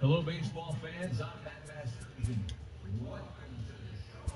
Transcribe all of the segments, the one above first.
Hello, baseball fans. I'm Matt Masters. Welcome to the show.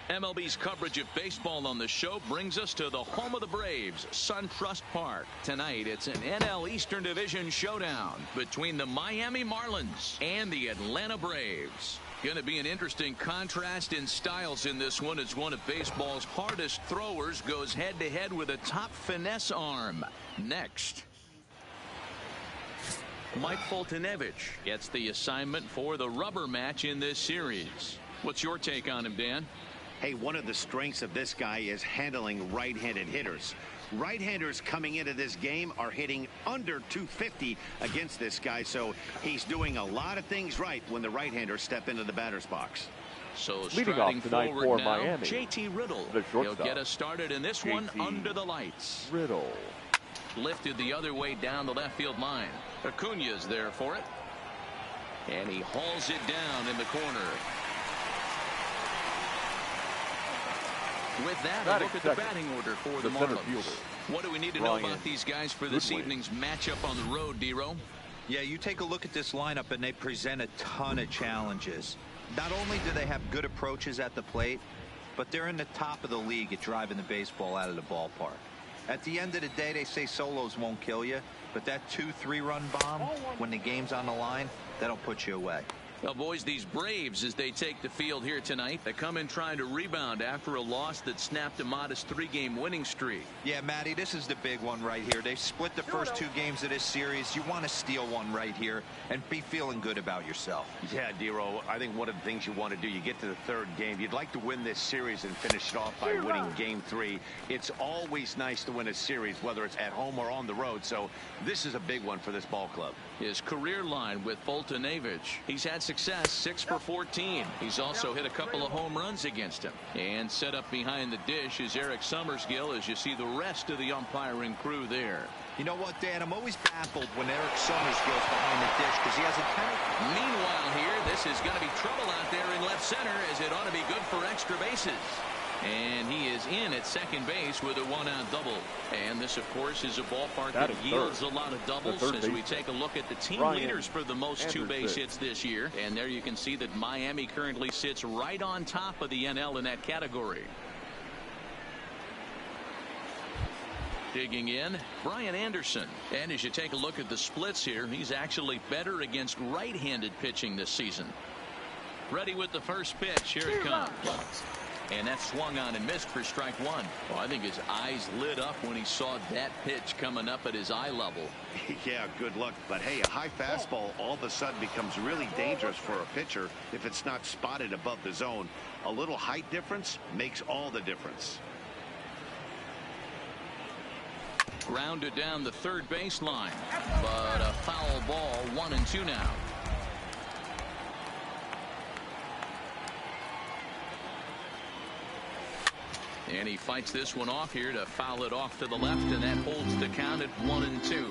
MLB's coverage of baseball on the show brings us to the home of the Braves, SunTrust Park. Tonight, it's an NL Eastern Division showdown between the Miami Marlins and the Atlanta Braves. Going to be an interesting contrast in styles in this one as one of baseball's hardest throwers goes head-to-head with a top finesse arm. Next. Mike Foltynewicz gets the assignment for the rubber match in this series. What's your take on him, Dan? Hey, one of the strengths of this guy is handling right-handed hitters. Right-handers coming into this game are hitting under 250 against this guy, so he's doing a lot of things right when the right-handers step into the batter's box. So leading off tonight for now, Miami, JT Riddle. He'll get us started in this one under the lights. Riddle. Lifted the other way down the left field line. Acuna's there for it. And he hauls it down in the corner. With that, a look at the batting order for the Marlins. What do we need to know about these guys for this evening's matchup on the road, D-Row? Yeah, you take a look at this lineup and they present a ton of challenges. Not only do they have good approaches at the plate, but they're in the top of the league at driving the baseball out of the ballpark. At the end of the day, they say solos won't kill you, but that 2-3 run bomb, when the game's on the line, that'll put you away. Well, boys, these Braves, as they take the field here tonight, they come in trying to rebound after a loss that snapped a modest 3-game winning streak. Yeah, Matty, this is the big one right here. They split the first 2 games of this series. You want to steal one right here and be feeling good about yourself. Yeah, D-Row, I think one of the things you want to do, you get to the 3rd game, you'd like to win this series and finish it off by winning Game 3. It's always nice to win a series, whether it's at home or on the road, so this is a big one for this ball club. His career line with Foltynewicz. He's had success, 6 for 14. He's also hit a couple of home runs against him. And set up behind the dish is Eric Summersgill as you see the rest of the umpiring crew there. You know what, Dan? I'm always baffled when Eric Summersgill's behind the dish because he has a tendency. Meanwhile here, this is going to be trouble out there in left center as it ought to be good for extra bases. And he is in at second base with a 1-out double. And this, of course, is a ballpark that yields a lot of doubles as we take a look at the team leaders for the most 2-base hits this year. And there you can see that Miami currently sits right on top of the NL in that category. Digging in, Brian Anderson. And as you take a look at the splits here, he's actually better against right-handed pitching this season. Ready with the first pitch. Here it comes. And that swung on and missed for strike 1. Well, I think his eyes lit up when he saw that pitch coming up at his eye level. Yeah, good luck. But hey, a high fastball all of a sudden becomes really dangerous for a pitcher if it's not spotted above the zone. A little height difference makes all the difference. Grounded down the third baseline, but a foul ball, 1-2 now. And he fights this one off here to foul it off to the left, and that holds the count at 1-2.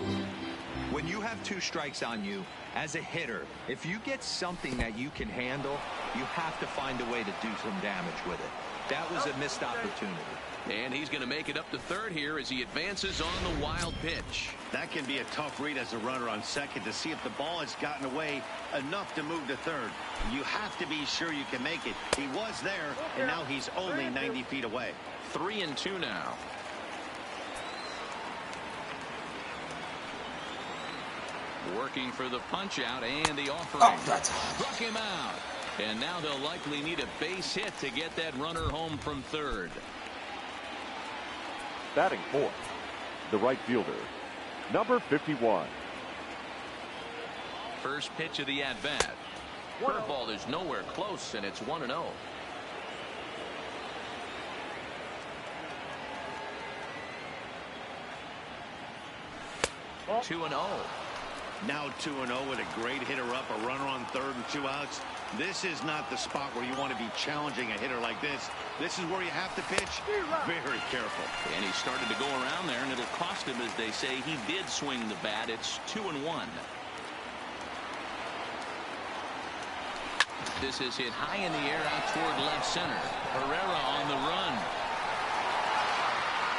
When you have 2 strikes on you, as a hitter, if you get something that you can handle, you have to find a way to do some damage with it. That was a missed opportunity. And he's going to make it up to third here as he advances on the wild pitch. That can be a tough read as a runner on second to see if the ball has gotten away enough to move to third. You have to be sure you can make it. He was there, and now he's only 90 feet away. 3-2 now. Working for the punch out and the offering. Struck him out. And now they'll likely need a base hit to get that runner home from third. Batting fourth, the right fielder, number 51. First pitch of the at-bat. Curveball is nowhere close, and it's 1-0. 2-0. Now 2-0 with a great hitter up, a runner on third and 2 outs. This is not the spot where you want to be challenging a hitter like this. This is where you have to pitch very careful. And he started to go around there, and it'll cost him, as they say. He did swing the bat. It's 2-1. This is hit high in the air out toward left center. Herrera on the run.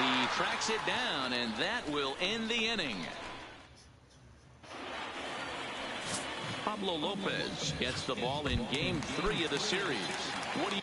He tracks it down, and that will end the inning. Pablo Lopez gets the ball in game 3 of the series. What do you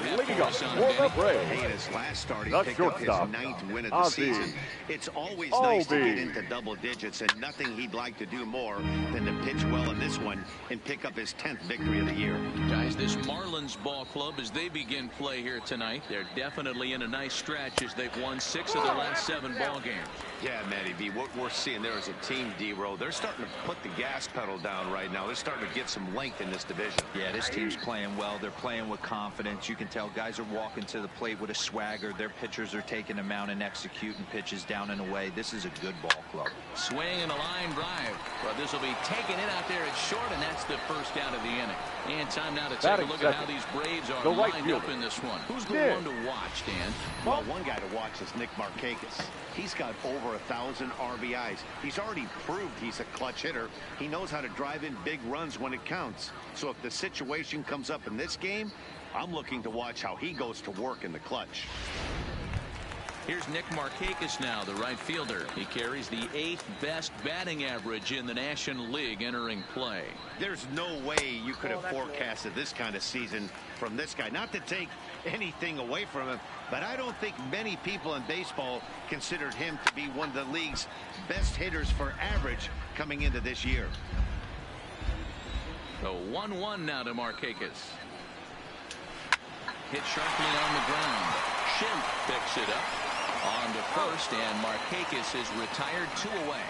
have for us on it, Danny? Hey, in his last start, he The picked up his shortstop, 9th win of the Ozzie. season. It's always nice to get into double digits, and nothing he'd like to do more than to pitch well in this one and pick up his 10th victory of the year. Guys, this Marlins ball club, as they begin play here tonight, they're definitely in a nice stretch as they've won 6 of their last 7 ball games. Yeah, Matty B, what we're seeing there is a team, D-Row. They're starting to put the gas pedal down right now. They're starting to get some length in this division. Yeah, this team's playing well. They're playing with confidence. You can tell guys are walking to the plate with a swagger. Their pitchers are taking them out and executing pitches down and away. This is a good ball club. Swing and a line drive. But this will be taking it out there at short, and that's the first out of the inning. And time now to take a look at how these Braves are lined up in this one. Who's the one to watch, Dan? Well, one guy to watch is Nick Markakis. He's got over 1,000 RBIs. He's already proved he's a clutch hitter. He knows how to drive in big runs when it counts. So if the situation comes up in this game, I'm looking to watch how he goes to work in the clutch. Here's Nick Markakis now, the right fielder. He carries the 8th best batting average in the National League entering play. There's no way you could have forecasted this kind of season from this guy. Not to take anything away from him, but I don't think many people in baseball considered him to be one of the league's best hitters for average coming into this year. So 1-1 now to Markakis. Hit sharply on the ground. Schimpf picks it up on to first, and Markakis is retired 2 away.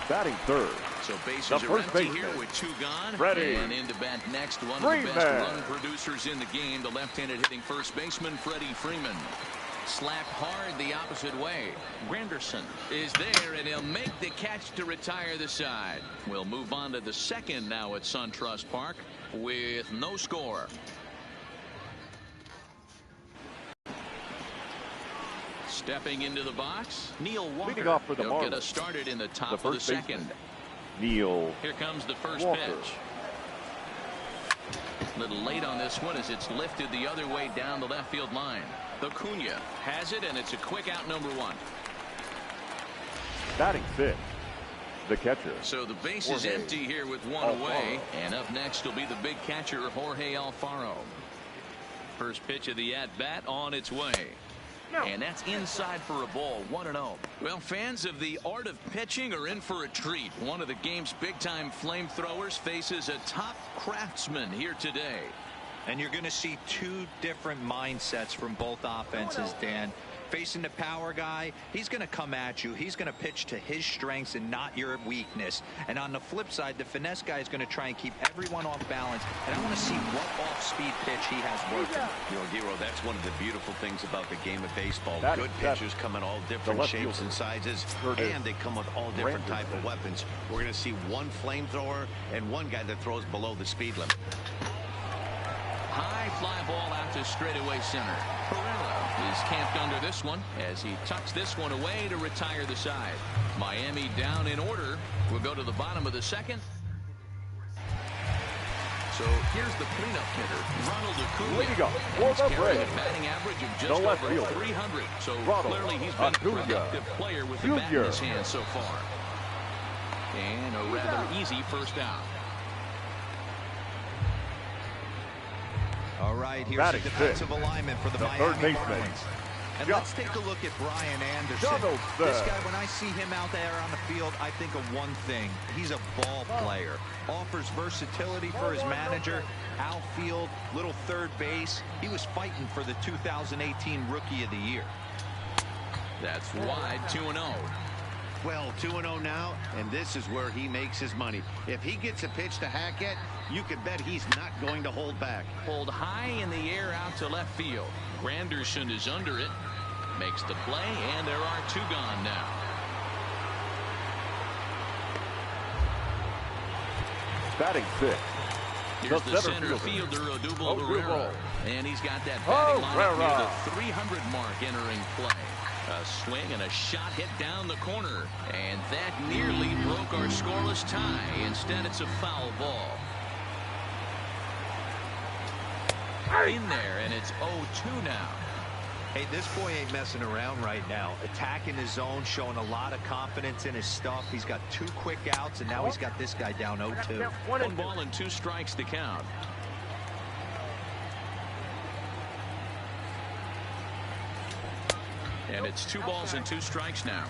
Batting third, So bases the are first empty baseman, here with 2 gone. Freddie And in to bat next, one of the best run producers in the game, the left-handed hitting first baseman, Freddie Freeman. Slapped hard the opposite way. Granderson is there, and he'll make the catch to retire the side. We'll move on to the second now at SunTrust Park with no score. Stepping into the box, Neil Walker. Leading off for the He'll get Marlins, us started in the top of the the first second. baseman, Neil Here comes the first Walker. pitch. A little late on this one as it's lifted the other way down the left field line. Acuna has it, and it's a quick out, number 1. Batting fifth, the catcher. So the base is empty here with 1 away. And up next will be the big catcher, Jorge Alfaro. First pitch of the at-bat on its way. And that's inside for a ball, 1-0. Well, fans of the art of pitching are in for a treat. One of the game's big-time flamethrowers faces a top craftsman here today. And you're going to see 2 different mindsets from both offenses, Dan. Facing the power guy, he's going to come at you. He's going to pitch to his strengths and not your weakness. And on the flip side, the finesse guy is going to try and keep everyone off balance. And I want to see what off-speed pitch he has working. You know, Giro, that's one of the beautiful things about the game of baseball. That Good is pitchers come in all different left shapes fielder, and sizes, Curtis and they come with all different type of weapons. We're going to see one flamethrower and one guy that throws below the speed limit. High fly ball out to straightaway center. Herrera is camped under this one as he tucks this one away to retire the side. Miami down in order. We'll go to the bottom of the second. So here's the cleanup hitter, Ronald Acuna. Leading up for He's the carrying Braves, a batting average of the just left over fielder, 300. So Ronald clearly he's been a Acuna productive player with the bat in his hand so far. And a rather easy first out. All right, here's Batting the defensive fifth, alignment for the the Miami third baseman, Marlins. And Jump. let's take a look at Brian Anderson. Double This step. guy, when I see him out there on the field, I think of one thing. He's a ball player. Offers versatility for his manager. Outfield, little third base. He was fighting for the 2018 Rookie of the Year. That's wide, 2-0. Well, 2-0 now, and this is where he makes his money. If he gets a pitch to Hackett, you can bet he's not going to hold back. Pulled high in the air out to left field. Granderson is under it. Makes the play, and there are 2 gone now. Batting 6. Here's the center fielder, Odubel Herrera. And he's got that batting line near the 300 mark entering play. A swing and a shot hit down the corner. And that nearly broke our scoreless tie. Instead, it's a foul ball. In there, and it's 0-2 now. Hey, this boy ain't messing around right now. Attacking his zone, showing a lot of confidence in his stuff. He's got 2 quick outs, and now he's got this guy down 0-2. 1 ball and 2 strikes to count. And it's 2 balls and 2 strikes now.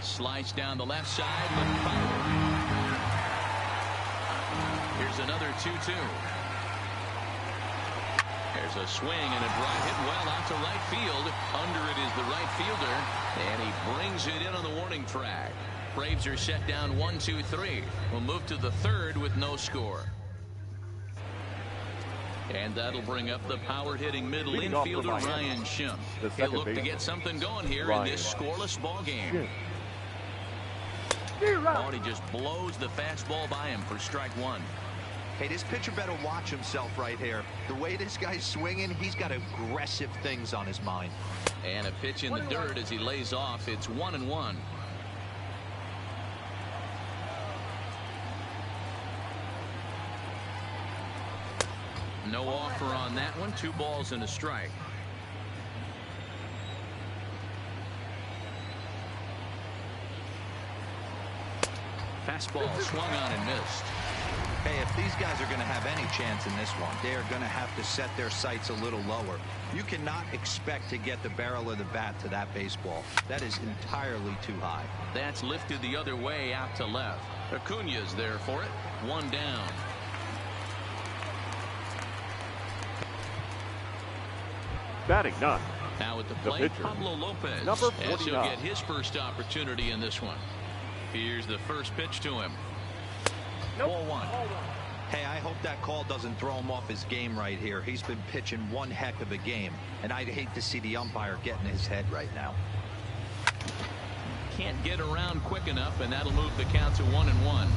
Slice down the left side with power. Here's another 2-2. There's a swing and a drive hit well out to right field. Under it is the right fielder, and he brings it in on the warning track. Braves are set down 1-2-3. We'll move to the 3rd with no score. And that'll bring up the power-hitting middle infielder Ryan Schimpf. He'll look to get something going here in this scoreless ball game. Oh, he just blows the fastball by him for strike 1. Hey, this pitcher better watch himself right here. The way this guy's swinging, he's got aggressive things on his mind. And a pitch in the dirt as he lays off. It's 1-1. No offer on that one. 2 balls and a strike. Fastball swung on and missed. Hey, if these guys are going to have any chance in this one, they're going to have to set their sights a little lower. You cannot expect to get the barrel of the bat to that baseball. That is entirely too high. That's lifted the other way out to left. Acuna's there for it. 1 down. Batting 9. Now at the plate, Pablo Lopez. Number As he'll 49. get his first opportunity in this one. Here's the first pitch to him. Ball 1. Hey, I hope that call doesn't throw him off his game right here. He's been pitching one heck of a game, and I'd hate to see the umpire get in his head right now. Can't get around quick enough, and that'll move the count to 1-1.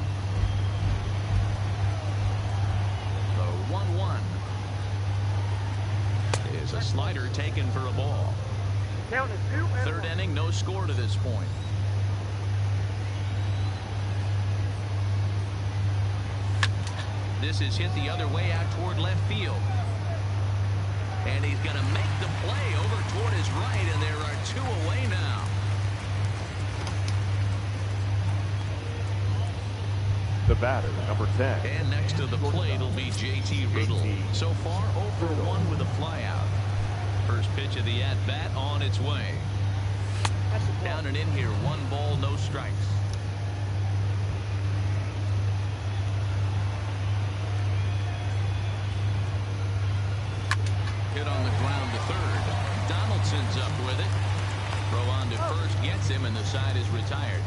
The 1-1 is a slider taken for a ball. 3rd inning, no score to this point. This is hit the other way out toward left field. And he's going to make the play over toward his right, and there are 2 away now. The batter, number 10. And next to the plate will be J.T. Riddle. So far, 0-for-1 with a flyout. First pitch of the at-bat on its way. Down and in here, 1 ball, no strikes. Hit on the ground to 3rd. Donaldson's up with it. Throw on to first gets him, and the side is retired.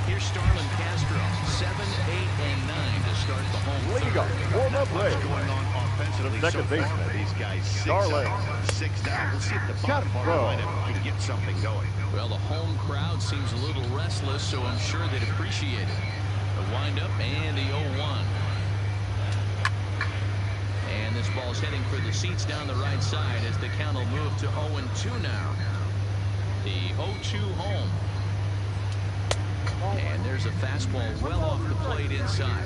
Here's Starlin Castro, 7, 8, and 9 to start the home League third. for the play. What's going on offensively The second so far baseman, for these guys? 6 Starlin. up, 6 down. We'll see if the bottom part of the lineup can get something going. Well, the home crowd seems a little restless, so I'm sure they'd appreciate it. The windup and the 0-1. And this ball's heading for the seats down the right side as the count will move to 0-2 now. The 0-2 home. And there's a fastball well off the plate inside.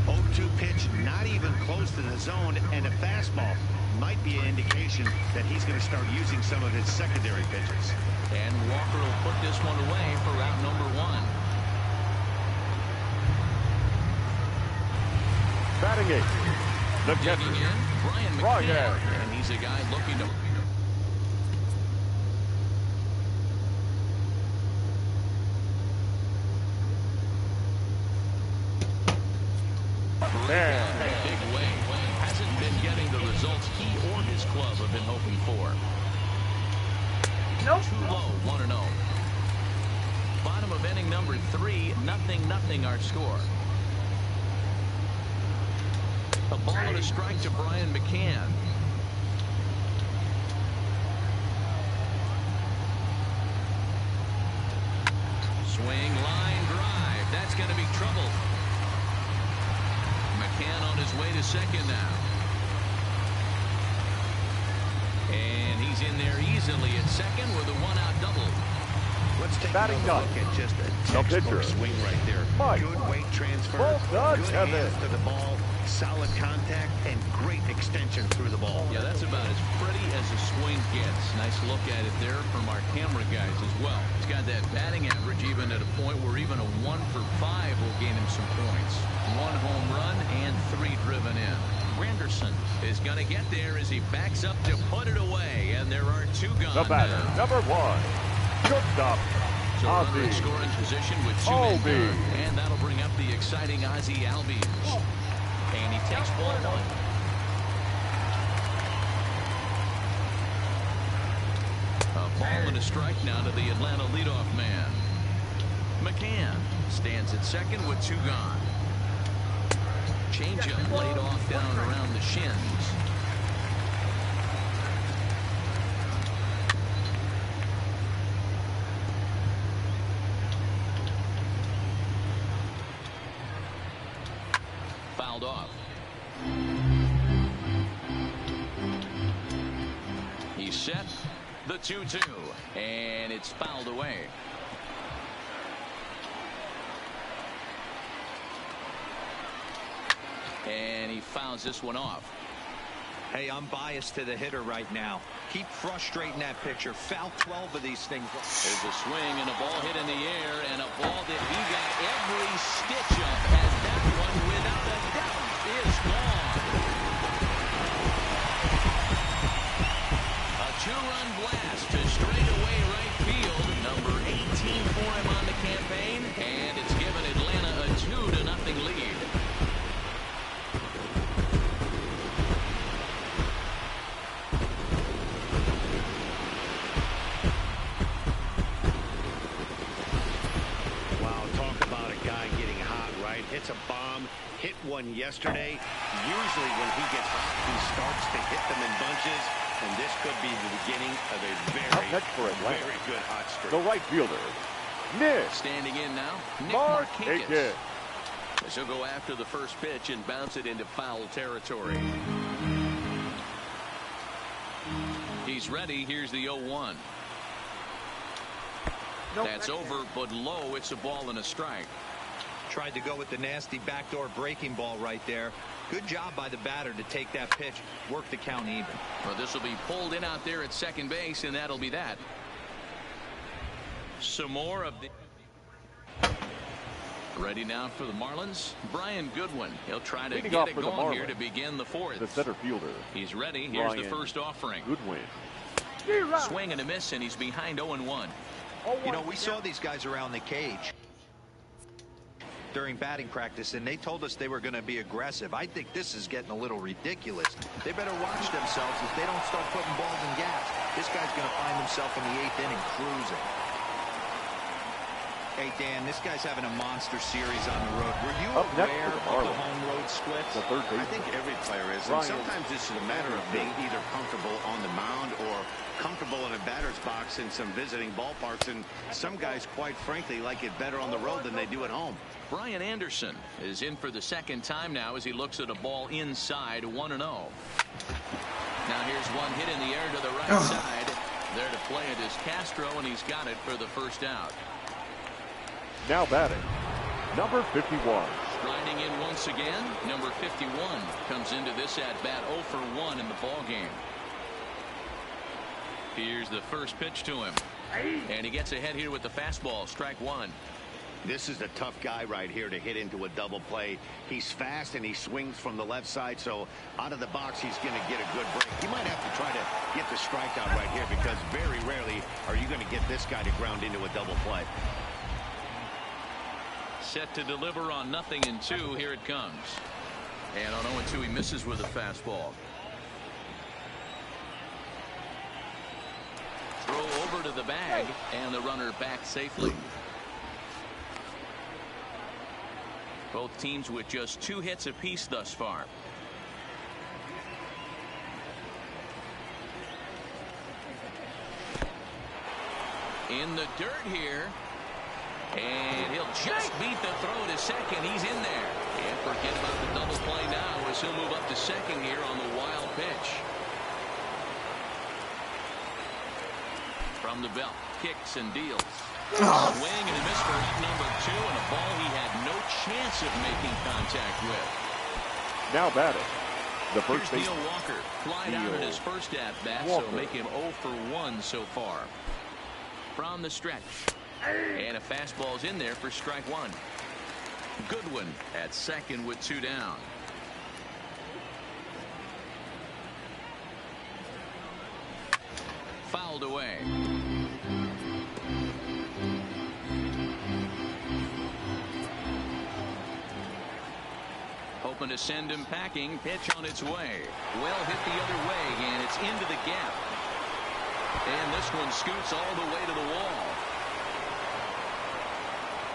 0-2 pitch, not even close to the zone, and a fastball might be an indication that he's going to start using some of his secondary pitches. And Walker will put this one away for out number 1. Batting eighth, the catcher, Digging in, Brian McCann. Brian. And he's a guy looking to... Big way. Hasn't been getting the results he or his club have been hoping for. Nope. Too low, 1-0. Bottom of inning number 3, 0-0 our score. A ball and a strike to Brian McCann. Swing, line, drive. That's going to be trouble. McCann on his way to second now. And he's in there easily at second with a one-out double. Let's take Batting another look at just a textbook swing right there. Mike. Good weight transfer, Well done, good Kevin. hands to the ball, solid contact, and great extension through the ball. Yeah, that's about as pretty as a swing gets. Nice look at it there from our camera guys as well. He's got that batting average even at a point where even a 1 for 5 will gain him some points. 1 home run and 3 driven in. Granderson is going to get there as he backs up to put it away, and there are 2 gone. The batter, now. number 1, shortstop, So runner Ozzie in scoring position with 2 men Albies. gone, and that'll bring up the exciting Ozzie Albies. And he takes ball 1. A ball and a strike now to the Atlanta leadoff man. McCann stands at second with 2 gone. Changeup laid off down around the shins. Fouled off. He's set the 2-2, and it's fouled away. And he fouls this one off. Hey, I'm biased to the hitter right now. Keep frustrating that pitcher. Foul 12 of these things. There's a swing and a ball hit in the air, and a ball that he got every stitch of, as that one, without a doubt, is gone. A 2-run blast to straightaway right field. Number 18 for him on the campaign, and it's given Atlanta a 2-0 lead. Hits a bomb, hit one yesterday. Usually when he gets hot, he starts to hit them in bunches, and this could be the beginning of a very good hot streak. The right fielder, Nick. Standing in now, Nick Markakis. Markakis. He'll go after the first pitch and bounce it into foul territory. He's ready. Here's the 0-1. That's over, but low. It's a ball and a strike. Tried to go with the nasty backdoor breaking ball right there. Good job by the batter to take that pitch, work the count even. Well, this will be pulled in out there at second base, and that'll be that. Some more of the... Ready now for the Marlins, Brian Goodwin. He'll try to Leading get off it for the going here Marlins, to begin the 4th. the center fielder. He's ready. Here's Brian the first offering. Goodwin. Swing and a miss, and he's behind 0-1. You know, we saw these guys around the cage during batting practice, and they told us they were going to be aggressive. I think this is getting a little ridiculous. They better watch themselves if they don't start putting balls in gaps. This guy's going to find himself in the 8th inning cruising. Hey, Dan, this guy's having a monster series on the road. Were you Up next aware for the of the Marlins, home road splits? the third I baseman, think every player is, and Brian. sometimes this is a matter of being either comfortable on the mound or comfortable in a batter's box in some visiting ballparks, and some guys, quite frankly, like it better on the road than they do at home. Brian Anderson is in for the second time now as he looks at a ball inside 1-0. Now here's one hit in the air to the right side. There to play it is Castro, and he's got it for the first out. Now batting, number 51. Striding in once again, number 51 comes into this at bat 0 for 1 in the ball game. Here's the first pitch to him, and he gets ahead here with the fastball. Strike 1. This is a tough guy right here to hit into a double play. He's fast and he swings from the left side, so out of the box he's going to get a good break. You might have to try to get the strikeout right here because very rarely are you going to get this guy to ground into a double play. Set to deliver on 0-2. Here it comes. And on 0-2 he misses with a fastball. Throw over to the bag and the runner back safely. Both teams with just 2 hits apiece thus far. In the dirt here. And he'll just beat the throw to second. He's in there. And forget about the double play now as he'll move up to second here on the wild pitch. From the belt. Kicks and deals. Swing and a miss for out number 2, and a ball he had no chance of making contact with. Now batting, the first Here's base. Neil Walker. Flied out in his first at-bat, so make him 0 for 1 so far. From the stretch. And a fastball's in there for strike 1. Goodwin at second with 2 down. Fouled away. Hoping to send him packing. Pitch on its way. Well hit the other way, and it's into the gap. And this one scoots all the way to the wall.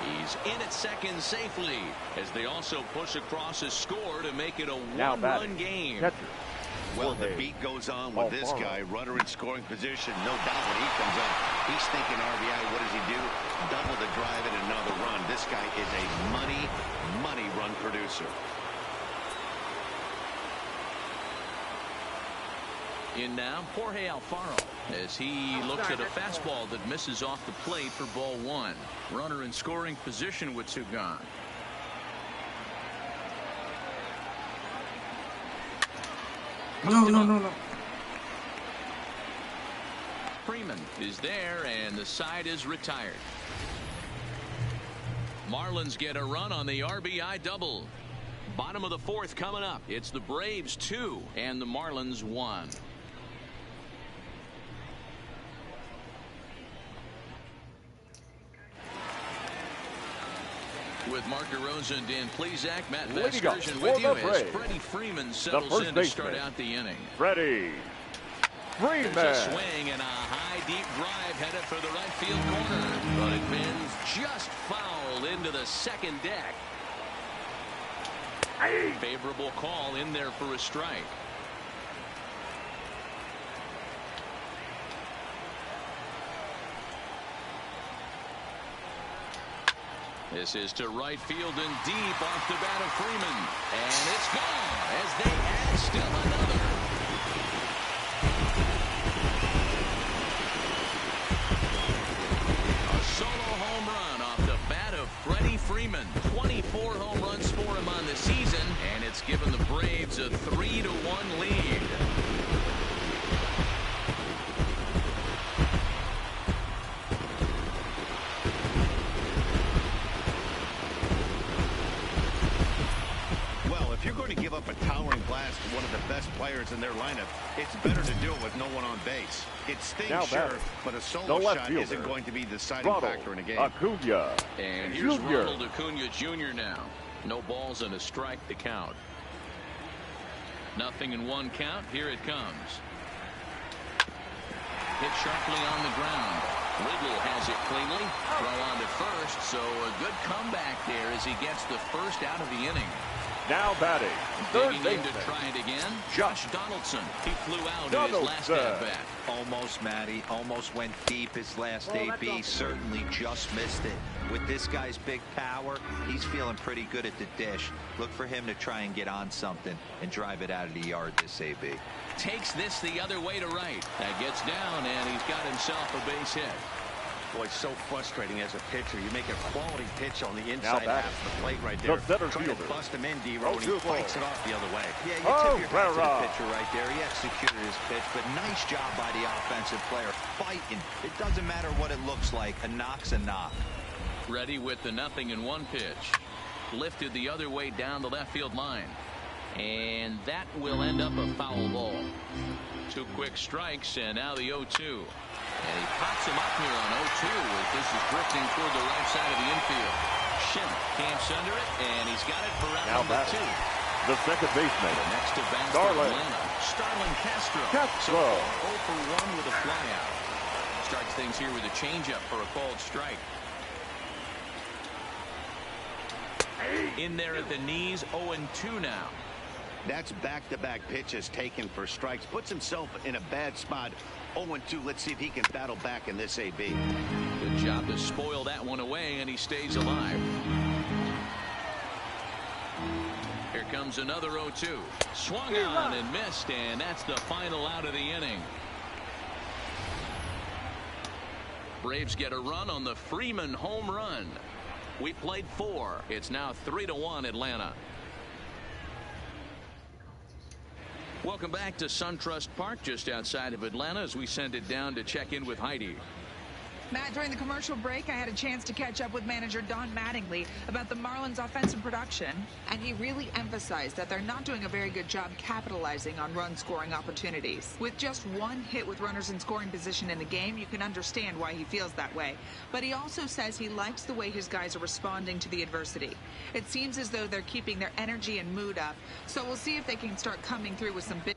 He's in at second safely as they also push across a score to make it a 1-run game. Catcher. Well, the beat goes on with this guy. Runner in scoring position. No doubt when he comes up, he's thinking RBI. What does he do? Double the drive and another run. This guy is a money run producer. In now, Jorge Alfaro as he looks at a fastball that misses off the plate for ball 1. Runner in scoring position with 2 gone. No. Freeman is there, and the side is retired. Marlins get a run on the RBI double. Bottom of the 4th coming up. It's the Braves 2 and the Marlins 1. With Mark DeRosa and Dan Plesac, Matt Vasgersian with you as Freddie Freeman settles in to start out the inning. Freddie Freeman. There's a swing and a high deep drive headed for the right field corner, but it bends just foul into the second deck. Favorable call in there for a strike. This is to right field and deep off the bat of Freeman. And it's gone as they add still another. A solo home run off the bat of Freddie Freeman. 24 home runs for him on the season, and it's given the Braves a 3-1 lead. Give up a towering blast to one of the best players in their lineup, it's better to do it with no one on base. It stings, sure, but a solo shot isn't going to be the deciding factor in a game. Acuna. And here's Ronald Acuna Jr. now. No balls and a strike to count. 0-1 count. Here it comes. Hit sharply on the ground. Ridley has it cleanly. Throw on to first, so a good comeback there as he gets the first out of the inning. Now batting, third Digging in baseman. to try it again. Josh Donaldson. He flew out in his last at-bat. Almost, Matty. Almost went deep his last AB. Certainly just missed it. With this guy's big power, he's feeling pretty good at the dish. Look for him to try and get on something and drive it out of the yard this AB. Takes this the other way to right. That gets down, and he's got himself a base hit. Boy, so frustrating as a pitcher. You make a quality pitch on the inside half of the plate right there. Try to bust him in, D-Row, and he fights it off the other way. Yeah, you tip your hat to the pitcher right there. He executed his pitch, but nice job by the offensive player. Fighting. It doesn't matter what it looks like. A knock's a knock. Ready with the 0-1 pitch. Lifted the other way down the left field line. And that will end up a foul ball. 2 quick strikes, and now the 0-2. And he pops him up here on 0-2 as this is drifting toward the right side of the infield. Schimm camps under it, and he's got it for out number 2. The second baseman. Next to bat for Atlanta, Starlin Castro. So 0 for 1 with a flyout. Starts things here with a changeup for a called strike. In there at the knees, 0-2 now. That's back-to-back pitches taken for strikes. Puts himself in a bad spot. 0-2. Let's see if he can battle back in this AB. Good job to spoil that one away, and he stays alive. Here comes another 0-2. Swung on and missed, and that's the final out of the inning. Braves get a run on the Freeman home run. We played 4. It's now 3-1 Atlanta. Welcome back to SunTrust Park just outside of Atlanta as we send it down to check in with Heidi. Matt, during the commercial break, I had a chance to catch up with manager Don Mattingly about the Marlins' offensive production, and he really emphasized that they're not doing a very good job capitalizing on run-scoring opportunities. With just 1 hit with runners in scoring position in the game, you can understand why he feels that way. But he also says he likes the way his guys are responding to the adversity. It seems as though they're keeping their energy and mood up, so we'll see if they can start coming through with some big...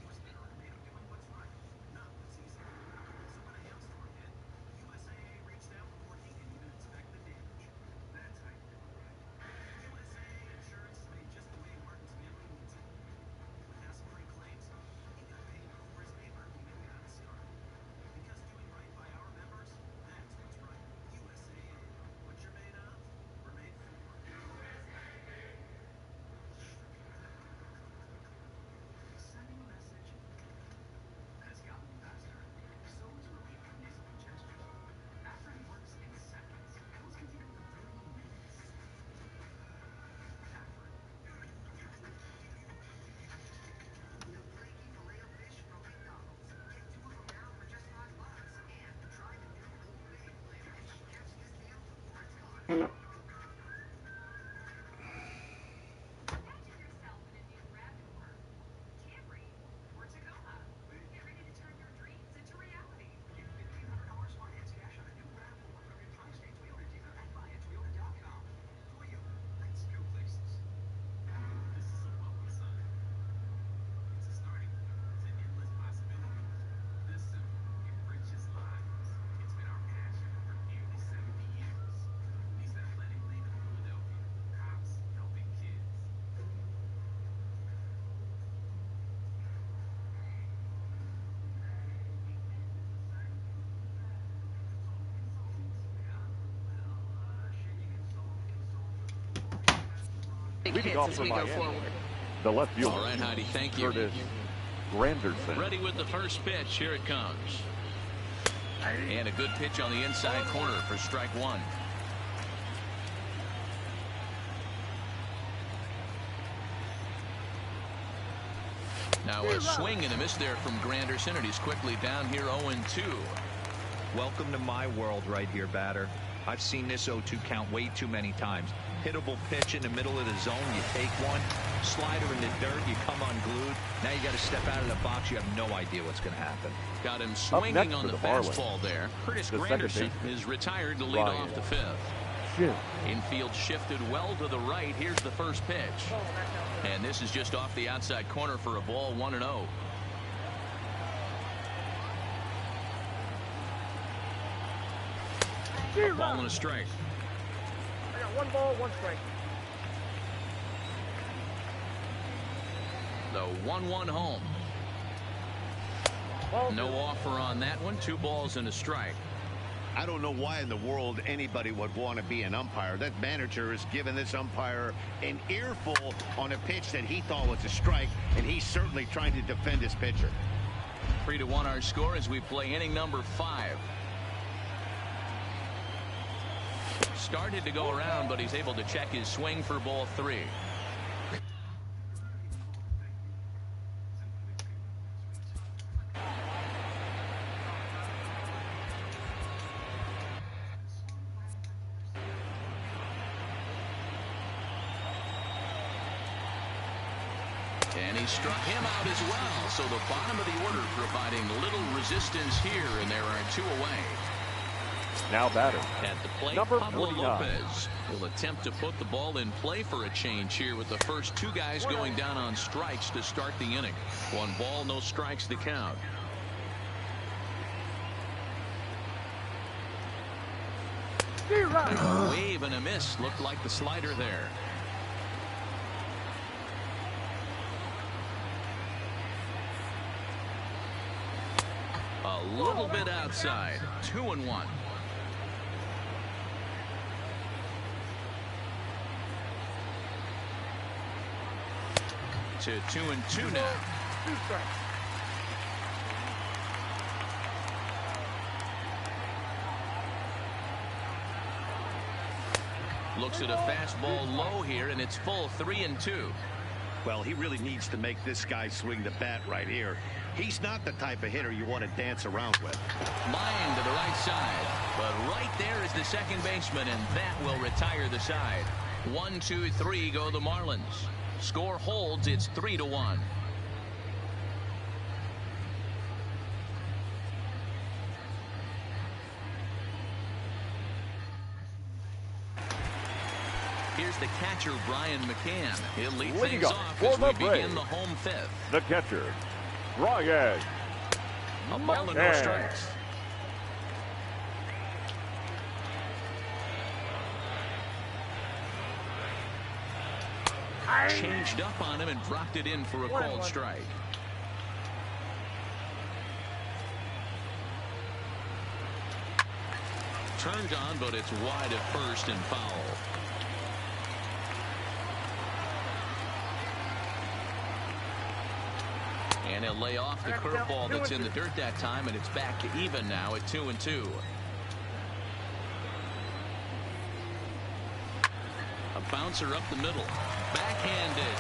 Leading off for Miami, the left fielder. All right, Heidi, thank you. Curtis Granderson. Ready with the first pitch. Here it comes. And a good pitch on the inside corner for strike 1. Now a swing and a miss there from Granderson, and he's quickly down here 0-2. Welcome to my world right here, batter. I've seen this 0-2 count way too many times. Hittable pitch in the middle of the zone, you take one. Slider in the dirt, you come unglued. Now you got to step out of the box. You have no idea what's going to happen. Got him swinging on the fastball there. Curtis Granderson is retired to lead off the 5th. Infield shifted well to the right. Here's the first pitch. And this is just off the outside corner for a ball, 1-0. Ball and a strike. I got 1 ball, 1 strike. The 1-1 home. No offer on that one. 2 balls and a strike. I don't know why in the world anybody would want to be an umpire. That manager has given this umpire an earful on a pitch that he thought was a strike, and he's certainly trying to defend his pitcher. 3-1 our score as we play inning number 5. Started to go around, but he's able to check his swing for ball 3. And he struck him out as well. So the bottom of the order providing little resistance here, and there are 2 away. Now batting. At the plate, Number Pablo 49. Lopez will attempt to put the ball in play for a change here with the first 2 guys going down on strikes to start the inning. 1 ball, no strikes to count. A wave and a miss. Looked like the slider there. A little bit outside. 2-1. To 2-2 now. 2 strikes. Looks at a fastball low here, and it's full. 3-2. Well, he really needs to make this guy swing the bat right here. He's not the type of hitter you want to dance around with. Line to the right side, but right there is the second baseman, and that will retire the side. 1, 2, 3 go the Marlins. Score holds. It's 3-1. Here's the catcher, Brian McCann. He'll lead things off as we begin the home 5th. The catcher, Brian. A ball and no strikes. Changed up on him and dropped it in for a called strike. Turned on, but it's wide at first and foul. And he'll lay off the curveball that's in the dirt that time, and it's back to even now at 2-2. A bouncer up the middle. Backhanded.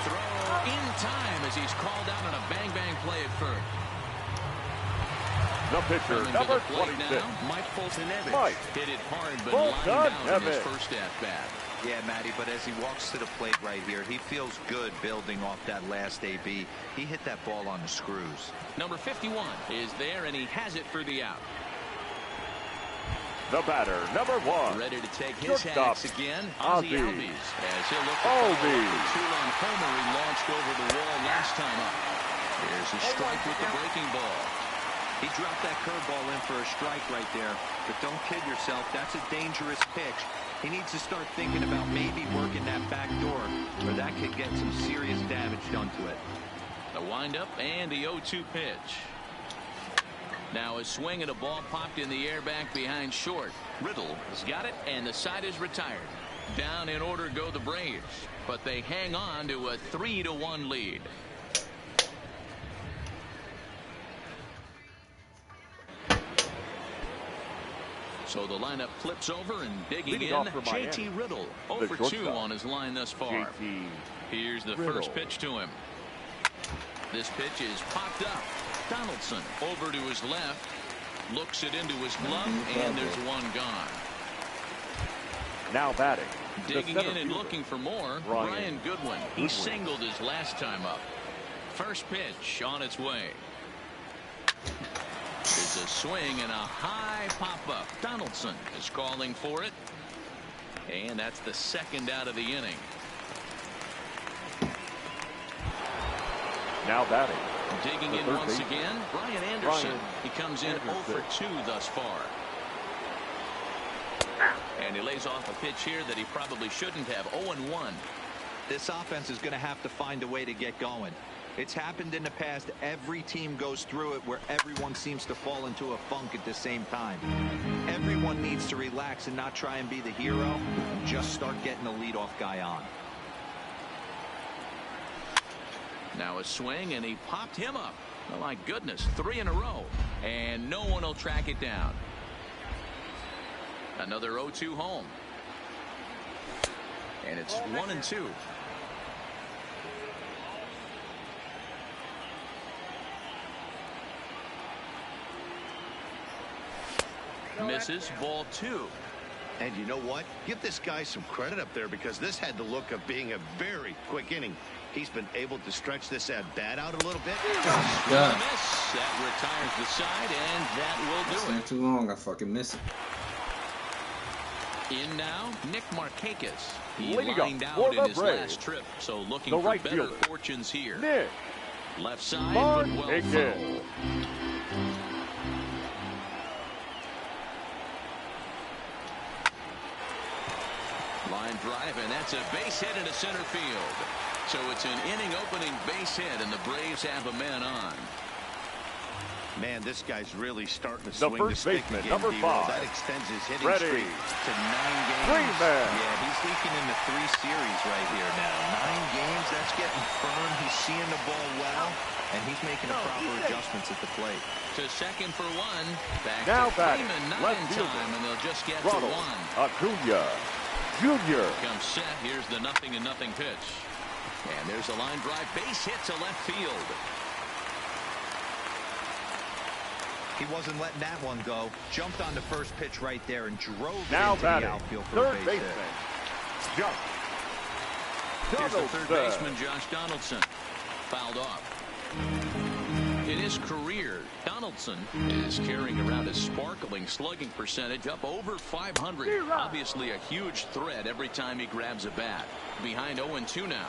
Throw in time as he's called out on a bang-bang play at first. The pitcher, number 26. Now, Mike Fulton-Evans. Mike hit it hard, but lined down in his first at-bat. Yeah, Matty, but as he walks to the plate right here, he feels good building off that last AB. He hit that ball on the screws. Number 51 is there, and he has it for the out. The batter, number 1. Ready to take his Shortstop, hacks again, Ozzie Albies. As he'll look for the 2-run homer he launched over the wall last time up. Here's a strike with the breaking ball. He dropped that curveball in for a strike right there. But don't kid yourself, that's a dangerous pitch. He needs to start thinking about maybe working that back door, or that could get some serious damage done to it. The windup and the 0-2 pitch. Now a swing and a ball popped in the air back behind short. Riddle has got it, and the side is retired. Down in order go the Braves, but they hang on to a 3-1 lead. So the lineup flips over, and digging in, JT Riddle 0 for 2 on his line thus far. Here's the first pitch to him. This pitch is popped up. Donaldson over to his left, looks it into his glove, and there's one gone. Now batting. Digging in and looking for more, Brian Goodwin. He singled his last time up. First pitch on its way. It's a swing and a high pop-up. Donaldson is calling for it. And that's the second out of the inning. Now batting. Digging in once again, Brian Anderson. He comes in 0 for 2 thus far. And he lays off a pitch here that he probably shouldn't have. 0-1. This offense is going to have to find a way to get going. It's happened in the past. Every team goes through it where everyone seems to fall into a funk at the same time. Everyone needs to relax and not try and be the hero, and just start getting the leadoff guy on. Now a swing, and he popped him up. Oh my goodness, 3 in a row, and no one will track it down. Another 0-2 home, and it's 1-2. Misses, ball 2. And you know what? Give this guy some credit up there because this had the look of being a very quick inning. He's been able to stretch this at bat out a little bit. Yeah. Miss. That retires the side, and that will do it. Not too long. I fucking miss it. In now, Nick Markakis. He Leading lined up out for in the his Braves, last trip, so looking the for right better fielder, fortunes here. Nick Left side, but well Markakis. fouled. Line drive, and that's a base hit into center field. So it's an inning-opening base hit, and the Braves have a man on. Man, this guy's really starting to The swing first the stick baseman, again, number D-Roll. 5. That extends his hitting Ready. streak to 9 games. Freeman. Yeah, he's leaking into 3 series right here now. 9 games, that's getting firm. He's seeing the ball well, and he's making the proper adjustments at the plate. To second for one. Back Now to batting, Freeman, not left in fielder, time, and they'll just get Ronald to one. Acuna Jr. Comes set. Here's the 0-0 pitch. And there's a line drive. Base hit to left field. He wasn't letting that one go. Jumped on the first pitch right there and drove it Now into the batting, outfield for third a base baseman, hit. Josh Here's the third Donaldson. baseman, Josh Donaldson. Fouled off. In his career, Donaldson is carrying around a sparkling slugging percentage up over 500. Obviously a huge threat every time he grabs a bat. Behind 0-2 now.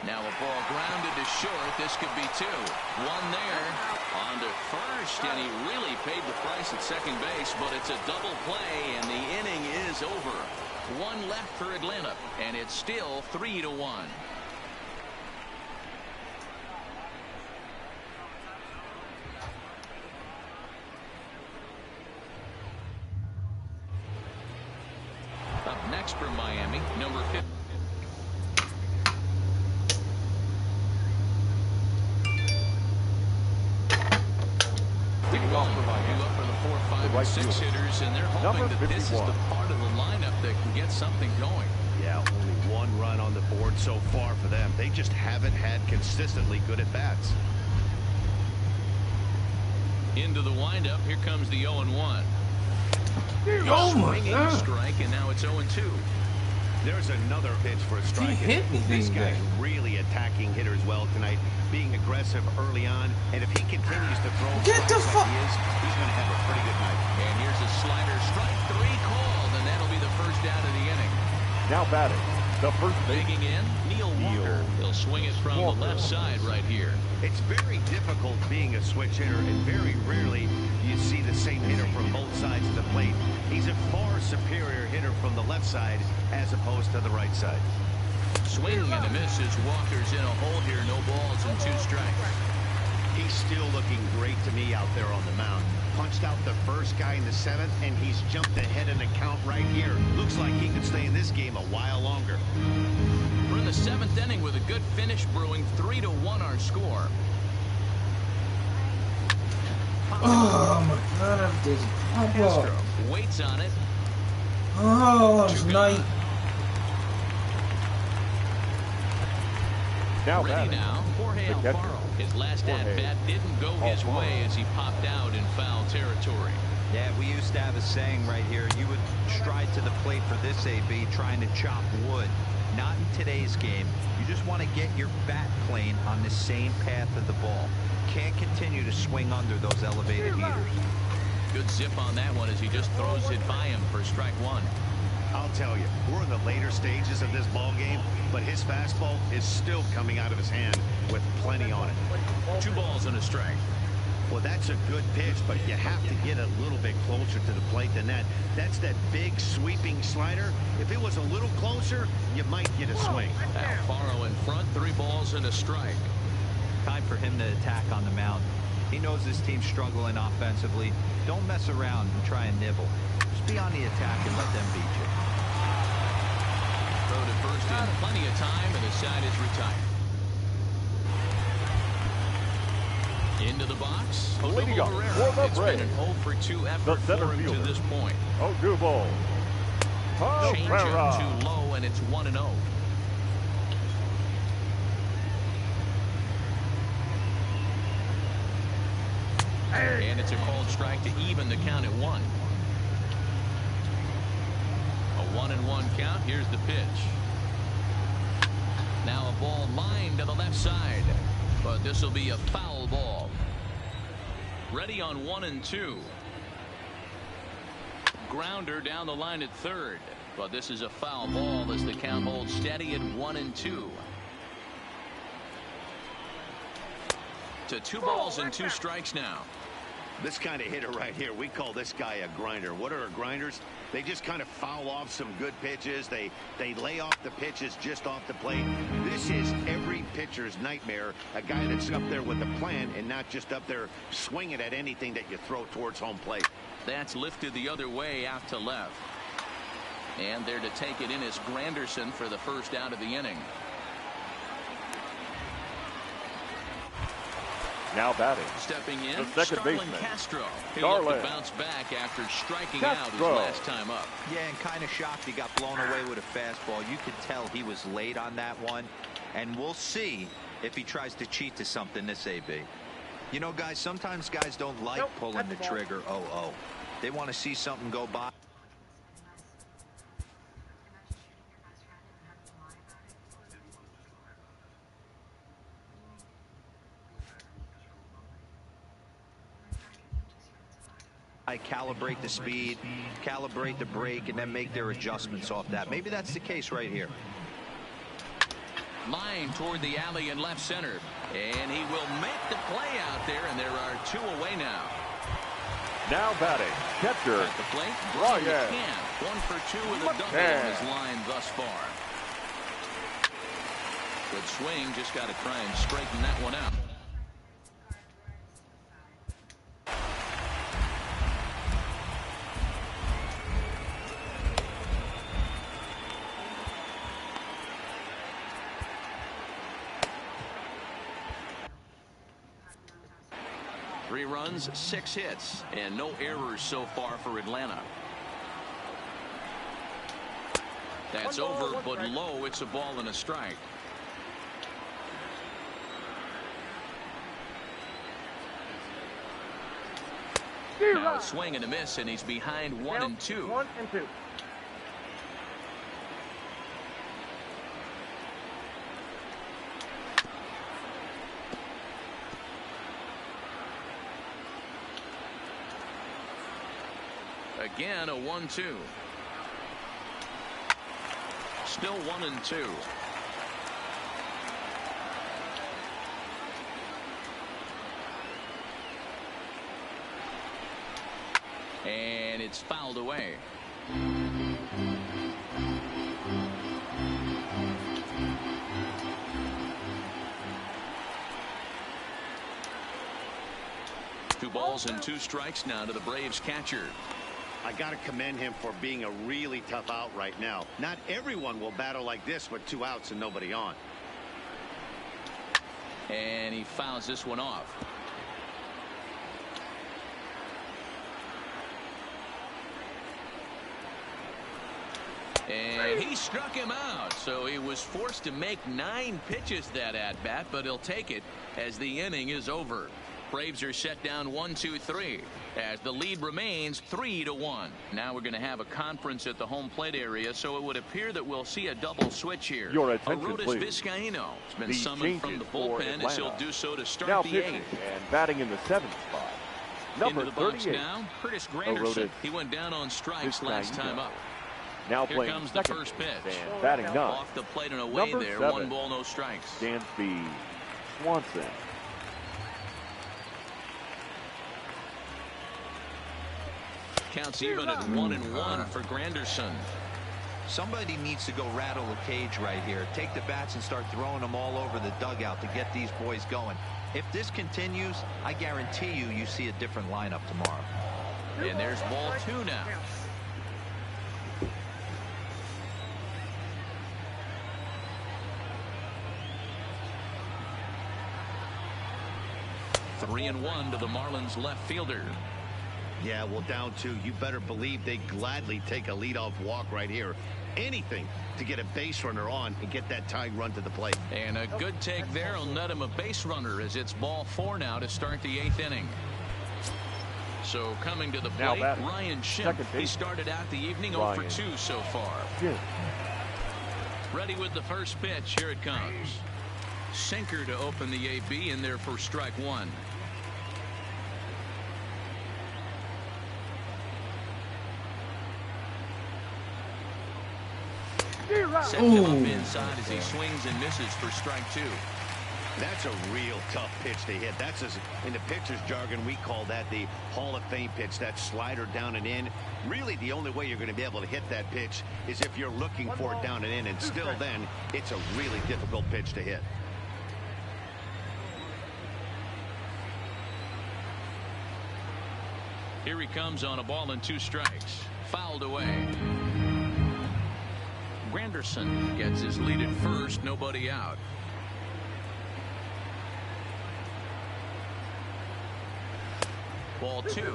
Now a ball grounded to short. This could be 2. One there. On to first, and he really paid the price at second base, but it's a double play, and the inning is over. One left for Atlanta, and it's still 3-1. Up next from Miami, number 50. For the 4, 5, and 6 hitters, and they're hoping that this is the part of the lineup that can get something going. Yeah, only 1 run on the board so far for them. They just haven't had consistently good at-bats. Into the windup. Here comes the 0-1. Oh my Swinging God. strike, and now it's 0-2. There's another pitch for a strike. He hit me, This dang guy's guy. really attacking hitters well tonight, being aggressive early on, and if he continues to throw Get the strikes like he is, he's going to have a pretty good night. And here's a slider. Strike 3 called, and that'll be the first out of the inning. Now batting, the first Digging baseman, in, Neil Walker. He'll swing it from the left side right here. It's very difficult being a switch hitter, and very rarely you see the same hitter from both sides of the plate. He's a far superior hitter from the left side as opposed to the right side. Swing and a miss as Walker's in a hole here. No balls and 2 strikes. He's still looking great to me out there on the mound. Punched out the first guy in the 7th, and he's jumped ahead in the count right here. Looks like he could stay in this game a while longer. We're in the 7th inning with a good finish brewing. 3-1 our score. Oh my God, this pop up. Castro waits on it. Oh, it's night. now Ready batting, now, Jorge the catcher, Alfaro. His last Jorge at-bat didn't go his Alfaro. way as he popped out in foul territory. Yeah, we used to have a saying right here. You would stride to the plate for this AB trying to chop wood. Not in today's game. You just want to get your bat plane on the same path of the ball. Can't continue to swing under those elevated heaters. Good zip on that one as he just throws it by him for strike 1. I'll tell you, we're in the later stages of this ball game, but his fastball is still coming out of his hand with plenty on it. 2 balls and a strike. Well, that's a good pitch, but you have to get a little bit closer to the plate than that. That's that big sweeping slider. If it was a little closer, you might get a swing. Alfaro in front, 3 balls and a strike. Time for him to attack on the mound. He knows his team's struggling offensively. Don't mess around and try and nibble. Just be on the attack and let them beat you. Throw to first in plenty of time, and the side is retired. Into the box. Leading up Herrera. for the It's been an Braves, 0-for-2 effort for center him to fielder, this point. Odubel Change up Herrera. too low, and it's 1-0. And it's a called strike to even the count at 1. 2-1 count. Here's the pitch. Now a ball lined to the left side, but this will be a foul ball. Ready on 1-2. Grounder down the line at third, but this is a foul ball as the count holds steady at 1-2. To 2 balls and 2 strikes now. This kind of hitter right here, we call this guy a grinder. What are grinders? They just kind of foul off some good pitches. They lay off the pitches just off the plate. This is every pitcher's nightmare, a guy that's up there with a plan and not just up there swinging at anything that you throw towards home plate. That's lifted the other way out to left. And there to take it in is Granderson for the first out of the inning. Now batting. Stepping in, the second Starlin baseman, Castro. He Starlin. looked to bounce back after striking out his Castro. last time up. Yeah, and kind of shocked he got blown away with a fastball. You could tell he was late on that one. And we'll see if he tries to cheat to something this AB. You know, guys, sometimes guys don't like pulling the trigger. They want to see something go by. Calibrate the speed, calibrate the brake, and then make their adjustments off that. Maybe that's the case right here. Line toward the alley in left center, and he will make the play out there, and there are 2 away now. Now batting, catcher At the plate, Brian McCann, 1 for 2 with a double on his line thus far. Good swing, just got to try and straighten that one out. Three runs, 6 hits, and no errors so far for Atlanta. That's over, but low. It's a ball and a strike. Now a swing and a miss, and he's behind 1-2. 1-2. Again, a 1-2. Still 1-2. And it's fouled away. Two balls and 2 strikes now to the Braves catcher. I got to commend him for being a really tough out right now. Not everyone will battle like this with 2 outs and nobody on. And he fouls this one off. And he struck him out, so he was forced to make 9 pitches that at bat, but he'll take it as the inning is over. Braves are set down 1-2-3 as the lead remains 3-1. Now we're going to have a conference at the home plate area, so it would appear that we'll see a double switch here. Your attention, Aroldis please. Vizcaíno has been These summoned from the changes for bullpen as he'll Atlanta. do so to start Now the pitching 8th. and batting in the 7th spot, number Into the box 38. now, Curtis Granderson. Aroldis He went down on strikes last Vizcaíno. time up. Now Here playing comes the second first base pitch. and batting 9. Off the plate and away Number there. 7. 1 ball, no strikes. Dansby Swanson. Counts even at 1-1 for Granderson. Somebody needs to go rattle a cage right here. Take the bats and start throwing them all over the dugout to get these boys going. If this continues, I guarantee you see a different lineup tomorrow. And there's ball 2 now. Three and 1 to the Marlins left fielder. Yeah, well, down 2. You better believe they gladly take a leadoff walk right here. Anything to get a base runner on and get that tying run to the plate. And a good take there will net him a base runner as it's ball 4 now to start the 8th inning. So coming to the Now plate, batting. Ryan Schimpf. Second He base. started out the evening 0 Ryan for 2 so far. Schimpf. Ready with the first pitch. Here it comes. Sinker to open the AB in there for strike one. Sets him up inside as he swings and misses for strike two. That's a real tough pitch to hit. That's, in the pitcher's jargon, we call that the Hall of Fame pitch, that slider down and in. Really, the only way you're going to be able to hit that pitch is if you're looking for it down and in, and still then, it's a really difficult pitch to hit. Here he comes on a ball and 2 strikes. Fouled away. Granderson gets his lead at first, nobody out. Ball 2.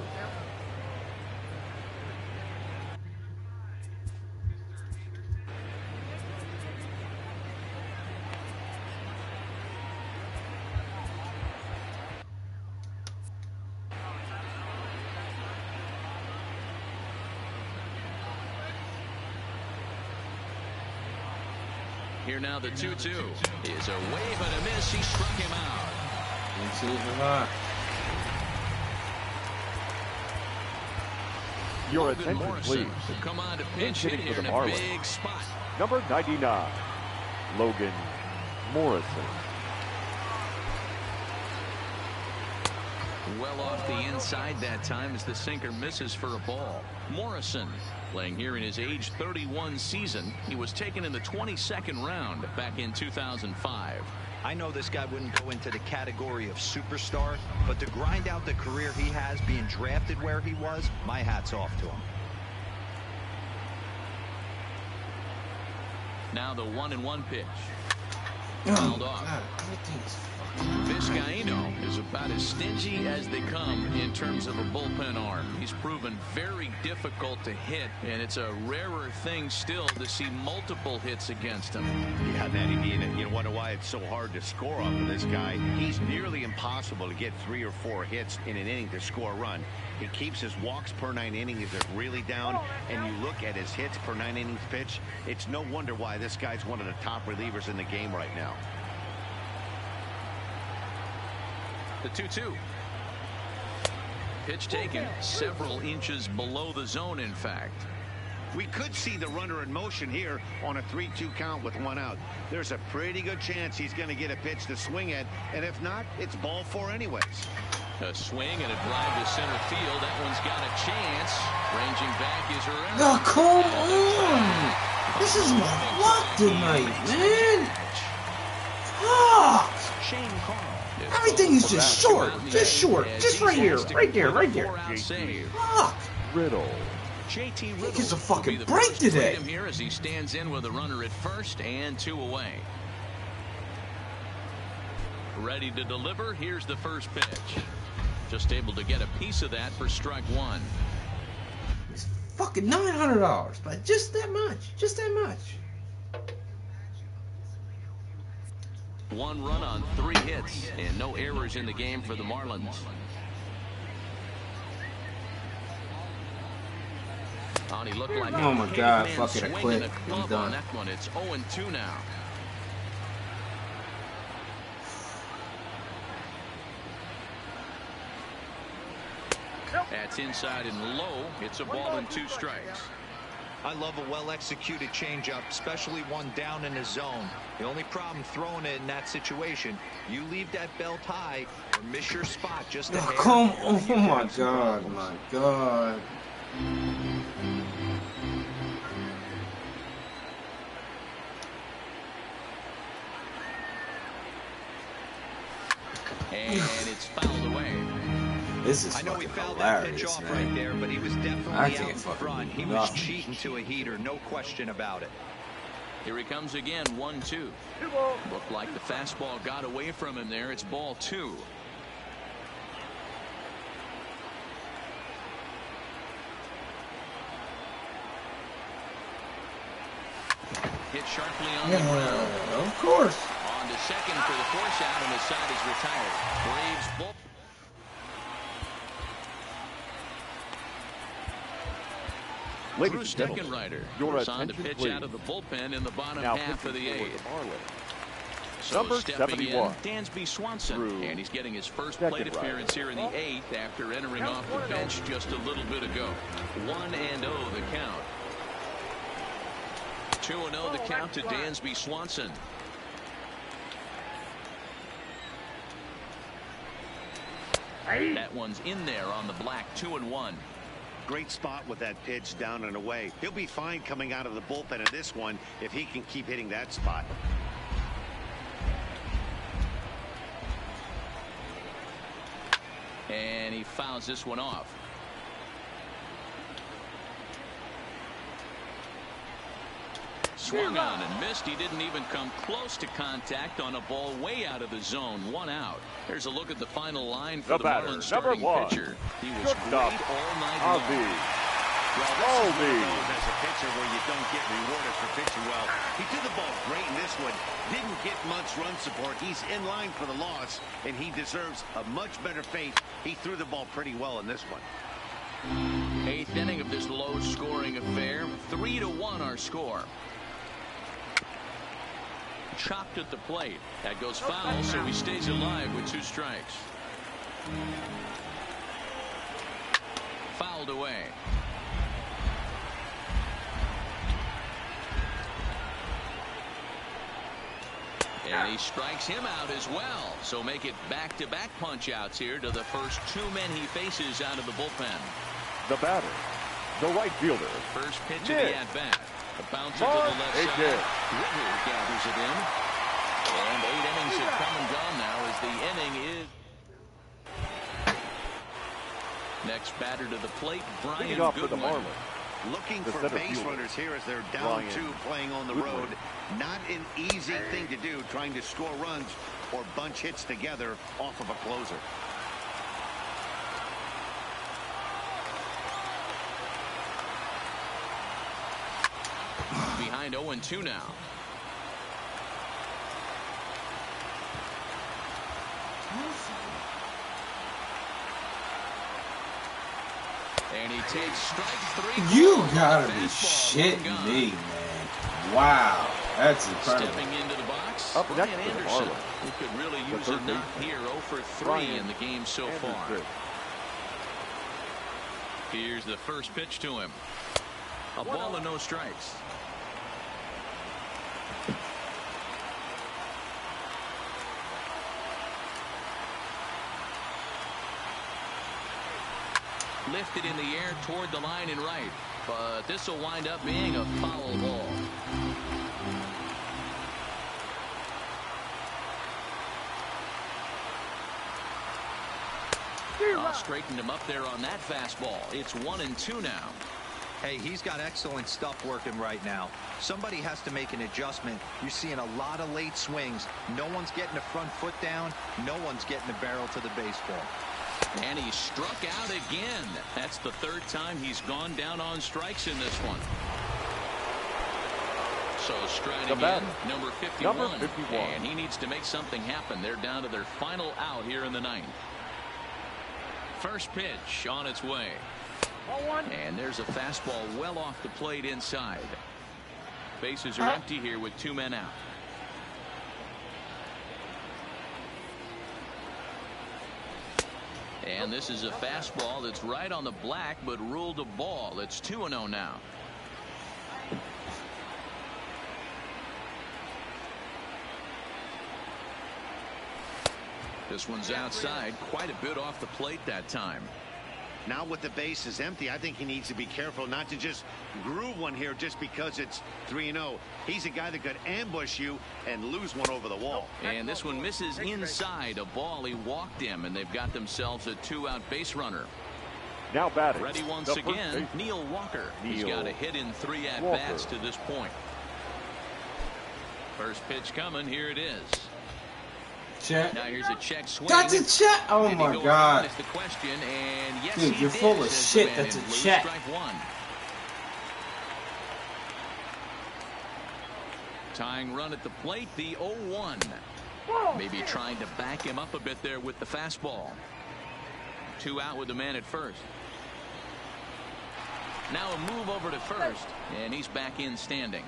Here now the 2-2 is a wave and a miss. He struck him out. Your Logan attention, Morrison please. come on to pinch hit Hitting here for in the a Marlins. big spot. Number 99, Logan Morrison. Well off the inside that time as the sinker misses for a ball. Morrison playing here in his age 31 season. He was taken in the 22nd round back in 2005. I know this guy wouldn't go into the category of superstar, but to grind out the career he has being drafted where he was, my hat's off to him. Now the 1-1 pitch. Fouled off. Vizcaíno is about as stingy as they come in terms of a bullpen arm. He's proven very difficult to hit, and it's a rarer thing still to see multiple hits against him. Yeah, Matty D, you wonder why it's so hard to score off of this guy. He's nearly impossible to get 3 or 4 hits in an inning to score a run. He keeps his walks per 9 innings is really down, and you look at his hits per 9 innings pitch, it's no wonder why this guy's one of the top relievers in the game right now. The 2-2. Pitch taken several inches below the zone, in fact. We could see the runner in motion here on a 3-2 count with 1 out. There's a pretty good chance he's going to get a pitch to swing at, and if not, it's ball 4 anyways. A swing and a drive to center field. That one's got a chance. Ranging back is Herrera. Oh, come on! This is my luck tonight, man! Fuck! Shane Carl. Everything is just short. Just right here. Right there. Fuck! Riddle. JT He gets a Riddle fucking will be the break first to today. him here as he stands in with a runner at first and 2 away. Ready to deliver. Here's the first pitch. Just able to get a piece of that for strike 1. It's fucking $900, but just that much. 1 run on 3 hits and no errors in the game for the Marlins. He looked like Oh my God, fuck it, I swinging quit. a I'm club done. on that one. It's 0-2 now. That's inside and low. It's a ball and 2 strikes. I love a well-executed changeup, especially one down in the zone. The only problem throwing it in that situation, you leave that belt high or miss your spot just a hair. Come on, oh my God. And it's fouled away. This is I know he fucking fouled that pitch hilarious, off man. right there, but he was I definitely out can't in fucking front. do He was nothing. cheating to a heater, no question about it. Here he comes again, 1-2. Looked like the fastball got away from him there. It's ball 2. Hit sharply on the ground. Of course. On to second for the force out, and the side is retired. Braves bullpen. Ladies Bruce and gentlemen, Steckenrider your was on the attention, pitch please. out of the bullpen in the bottom Now half of the pitching for eighth. the Marlins. So Number stepping 71, in, Dansby Swanson, Drew and he's getting his first plate Steckenrider. appearance here in the eighth after entering off the bench just a little bit ago. 1-0 the count. 2-0 the count to Dansby Swanson. That one's in there on the black. 2-1. Great spot with that pitch down and away. He'll be fine coming out of the bullpen in this one if he can keep hitting that spot. And he fouls this one off. Swung on and missed. He didn't even come close to contact on a ball way out of the zone. 1 out. Here's a look at the final line for the Marlins starting pitcher. He was great all night long. Well, this is one of those as a pitcher where you don't get rewarded for pitching well. He did the ball great in this one. Didn't get much run support. He's in line for the loss, and he deserves a much better fate. He threw the ball pretty well in this one. Eighth inning of this low-scoring affair. 3-1 our score. Chopped at the plate. That goes foul, so he stays alive with 2 strikes. Fouled away. And he strikes him out as well. So make it back-to-back punch-outs here to the first 2 men he faces out of the bullpen. The batter, the right fielder. First pitch of the at-bat. A bouncer to the left side. Ritter gathers it in. And 8 innings have come and gone now as the inning is. Next batter to the plate, Brian Goodwin. Looking for base runners here as they're down 2 playing on the road. Not an easy thing to do, trying to score runs or bunch hits together off of a closer. Behind 0-2 now. And he takes strike 3. You gotta be shitting me, man. Wow, that's incredible. Stepping into the box, Up Brian next to the Anderson, Marlins. who could really use a knock here. 0 for 3 in the game so far. Here's the first pitch to him. A ball and no strikes. Lifted in the air toward the line and right, but this will wind up being a foul ball. Straightened him up there on that fastball. It's 1-2 now. Hey, he's got excellent stuff working right now. Somebody has to make an adjustment. You're seeing a lot of late swings. No one's getting the front foot down. No one's getting the barrel to the baseball. And he struck out again. That's the 3rd time he's gone down on strikes in this one. So striding in, number 51. And he needs to make something happen. They're down to their final out here in the 9th. First pitch on its way. And there's a fastball well off the plate inside. Bases are empty here with 2 men out. And this is a fastball that's right on the black but ruled a ball. It's 2-0 now. This one's outside, quite a bit off the plate that time. Now with the bases empty, I think he needs to be careful not to just groove one here just because it's 3-0. He's a guy that could ambush you and lose one over the wall. And this one misses inside. A ball he walked him, and they've got themselves a 2-out base runner. Now batting. Ready once again, Neil Walker. He's got a hit in 3 at-bats to this point. First pitch coming. Here it is. Check. Now here's a check swing. That's a check. Oh my God. Is the question, and yes, dude, you're full of shit. That's a check. Strike 1. Tying run at the plate, the 0-1. Maybe trying to back him up a bit there with the fastball. 2 out with the man at first. Now a move over to first, and he's back in standing.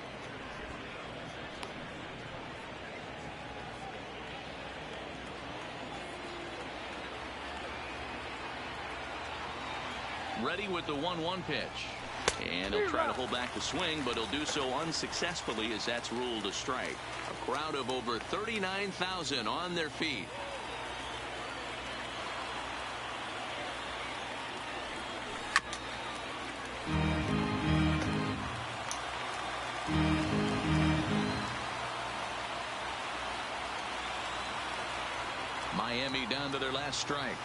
Ready with the 1-1 pitch. And he'll try to hold back the swing, but he'll do so unsuccessfully as that's ruled a strike. A crowd of over 39,000 on their feet. Miami down to their last strike.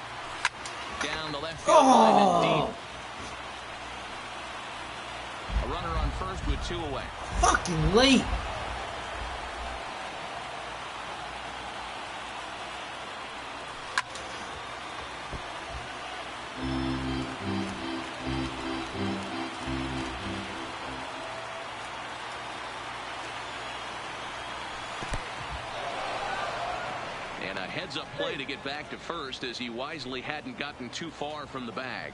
Down the left field line and deep. A runner on first with 2 away. Fucking late. And a heads-up play to get back to first as he wisely hadn't gotten too far from the bag.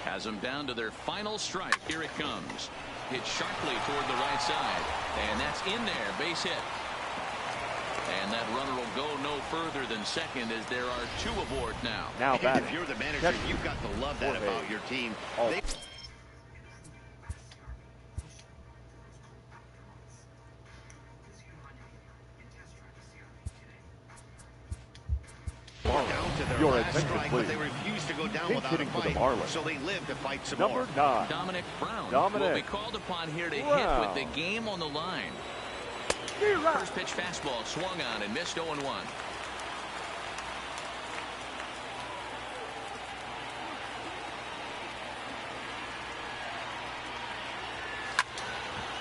Has them down to their final strike. Here it comes. Hit sharply toward the right side. And that's in there. Base hit. And that runner will go no further than second as there are 2 aboard now. Now if you're the manager, you've got to love that about your team. Your attention, please. They refuse to go down Pinch without hitting a for the fight, Marlins. so they live to fight some Number more. 9. Dominic Brown Dominic will be called upon here to Brown. hit with the game on the line. First pitch fastball swung on and missed 0-1.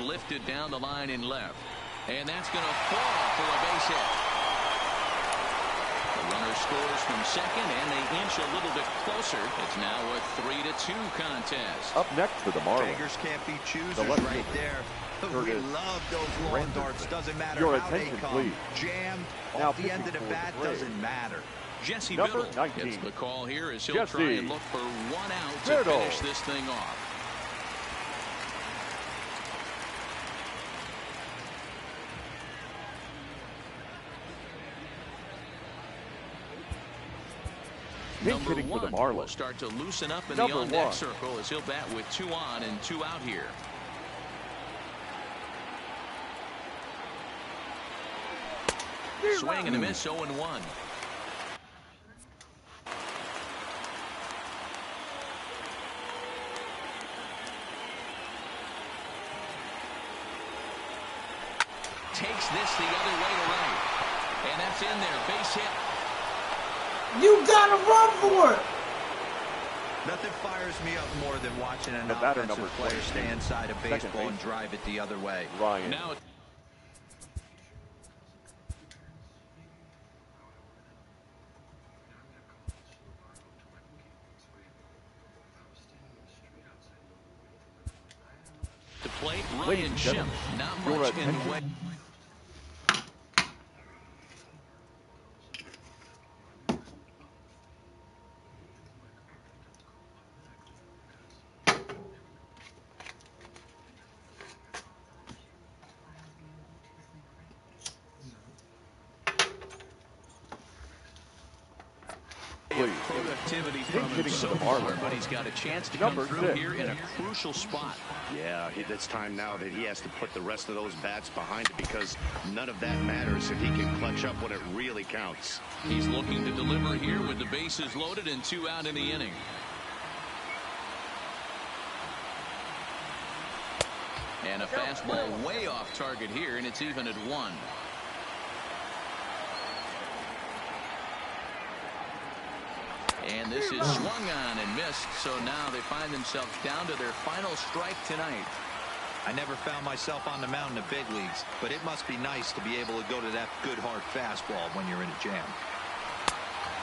Lifted down the line in left. And that's going to fall for a base hit. The runner scores from second, and they inch a little bit closer. It's now a 3-2 contest. Up next for the Marlins. Beggars can't be choosers The left right there. We love those long darts. Doesn't matter Your how they attention, come. please. Jammed Now off the end of the pitching for bat the Braves. doesn't matter. Jesse Number Biddle 19. gets the call here as he'll Jesse try and look for 1 out to Biddle. finish this thing off. Pinch Number hitting for the 1 will Marlins. start to loosen up in Number the on-deck 1. circle as he'll bat with 2 on and 2 out here. Swing and a miss, 0-1. Takes this the other way to right. And that's in there. Base hit. You gotta run for it. Nothing fires me up more than watching an The batter, offensive number player 20. stay inside a Second baseball and base. drive it the other way. Ryan. Now to plate, Ladies Ryan and Schiff. gentlemen, Not your much in the attention. way. Productivity from him hitting so for the far, Marlins. but he's got a chance to Number come through 6. here in a crucial spot. Yeah, it's time now that he has to put the rest of those bats behind it because none of that matters if he can clutch up when it really counts. He's looking to deliver here with the bases loaded and 2 out in the inning. And a fastball way off target here, and it's even at 1. And this is swung on and missed, so now they find themselves down to their final strike tonight. I never found myself on the mound in the big leagues, but it must be nice to be able to go to that good hard fastball when you're in a jam.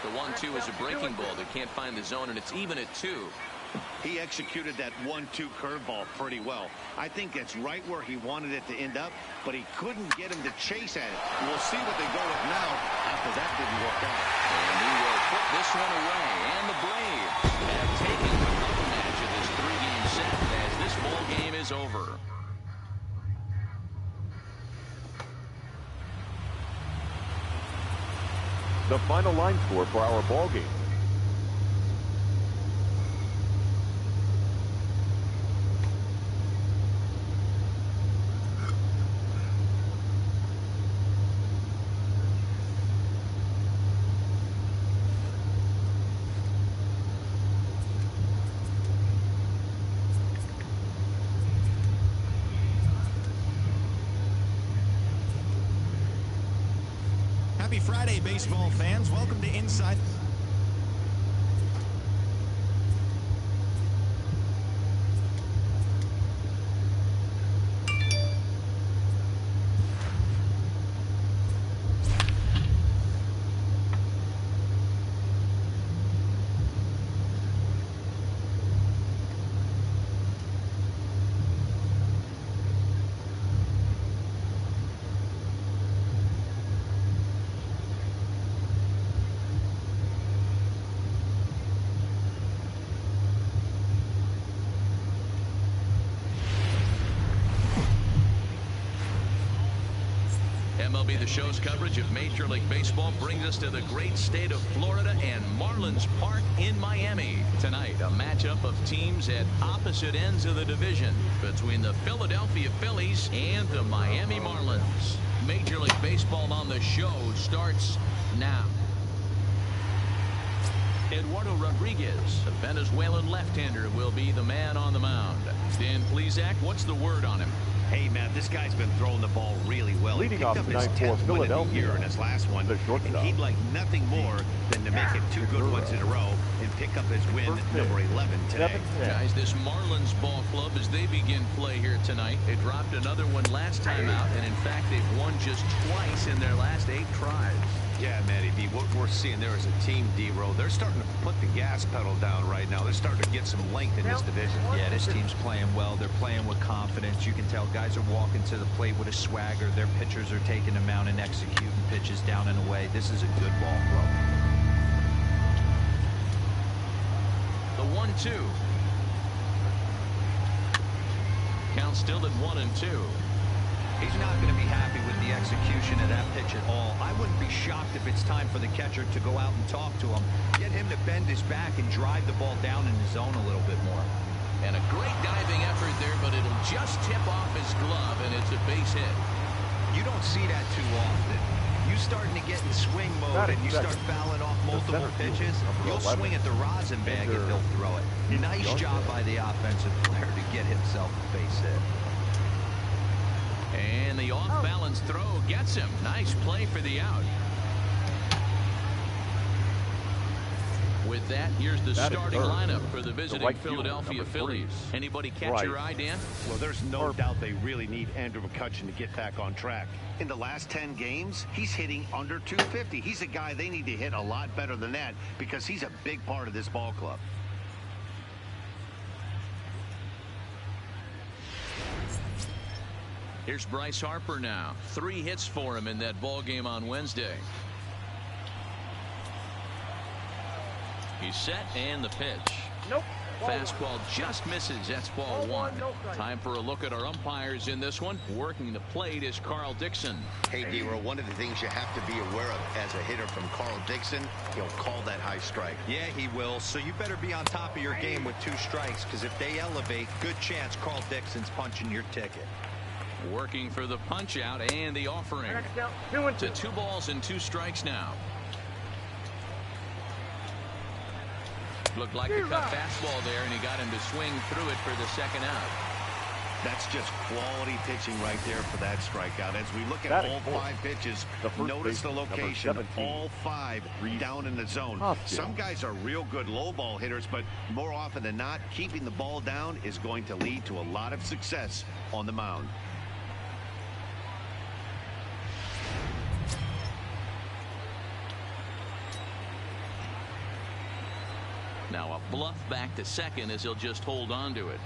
The 1-2 is a breaking ball that can't find the zone, and it's even at 2. He executed that 1-2 curveball pretty well. I think that's right where he wanted it to end up, but he couldn't get him to chase at it. We'll see what they go with now after that didn't work out. And he will put this one away. And the Braves have taken another match of this 3-game set as this ball game is over. The final line score for our ball game. Happy Friday, baseball fans. Welcome to Inside. MLB The Show's coverage of Major League Baseball brings us to the great state of Florida and Marlins Park in Miami. Tonight, a matchup of teams at opposite ends of the division between the Philadelphia Phillies and the Miami Marlins. Major League Baseball on the Show starts now. Eduardo Rodriguez, the Venezuelan left-hander, will be the man on the mound. Dan Plesac, what's the word on him? Hey, Matt, this guy's been throwing the ball really well. Leading off tonight for Philadelphia, in his last one, and he'd like nothing more than to make it 2 good ones in a row and pick up his win number 11 today. Guys, this Marlins ball club, as they begin play here tonight, they dropped another one last time out, and in fact, they've won just twice in their last 8 tries. Yeah, Matty B, what we're seeing there is a team, D-Row. They're starting to put the gas pedal down right now. They're starting to get some length in this division. Yeah, this team's playing well. They're playing with confidence. You can tell guys are walking to the plate with a swagger. Their pitchers are taking them out and executing pitches down and away. This is a good ball club. The 1-2. Count still at 1-2. He's not going to be happy with the execution of that pitch at all. I wouldn't be shocked if it's time for the catcher to go out and talk to him, get him to bend his back and drive the ball down in the zone a little bit more. And a great diving effort there, but it'll just tip off his glove, and it's a base hit. You don't see that too often. You starting to get in swing mode and you start fouling off multiple pitches, you'll swing at the rosin bag and they'll throw it. Nice job by the offensive player to get himself a base hit. And the off-balance throw gets him. Nice play for the out. With that, here's the starting lineup for the visiting Philadelphia Phillies. Anybody catch your eye, Dan? Well, there's no doubt they really need Andrew McCutchen to get back on track. In the last 10 games, he's hitting under 250. He's a guy they need to hit a lot better than that because he's a big part of this ball club. Here's Bryce Harper now. 3 hits for him in that ball game on Wednesday. He's set and the pitch. Nope. Fastball just misses. That's ball 1. Time for a look at our umpires in this one. Working the plate is Carl Dixon. Hey, D-Row, one of the things you have to be aware of as a hitter from Carl Dixon, he'll call that high strike. Yeah, he will. So you better be on top of your game with 2 strikes, because if they elevate, good chance Carl Dixon's punching your ticket. Working for the punch out and the offering. To 2 balls and 2 strikes now. Looked like a cut fastball there, and he got him to swing through it for the second out. That's just quality pitching right there for that strikeout. As we look at all 5 pitches, notice the location. All 5 down in the zone. Some guys are real good low ball hitters, but more often than not, keeping the ball down is going to lead to a lot of success on the mound. Now a bluff back to second as he'll just hold on to it.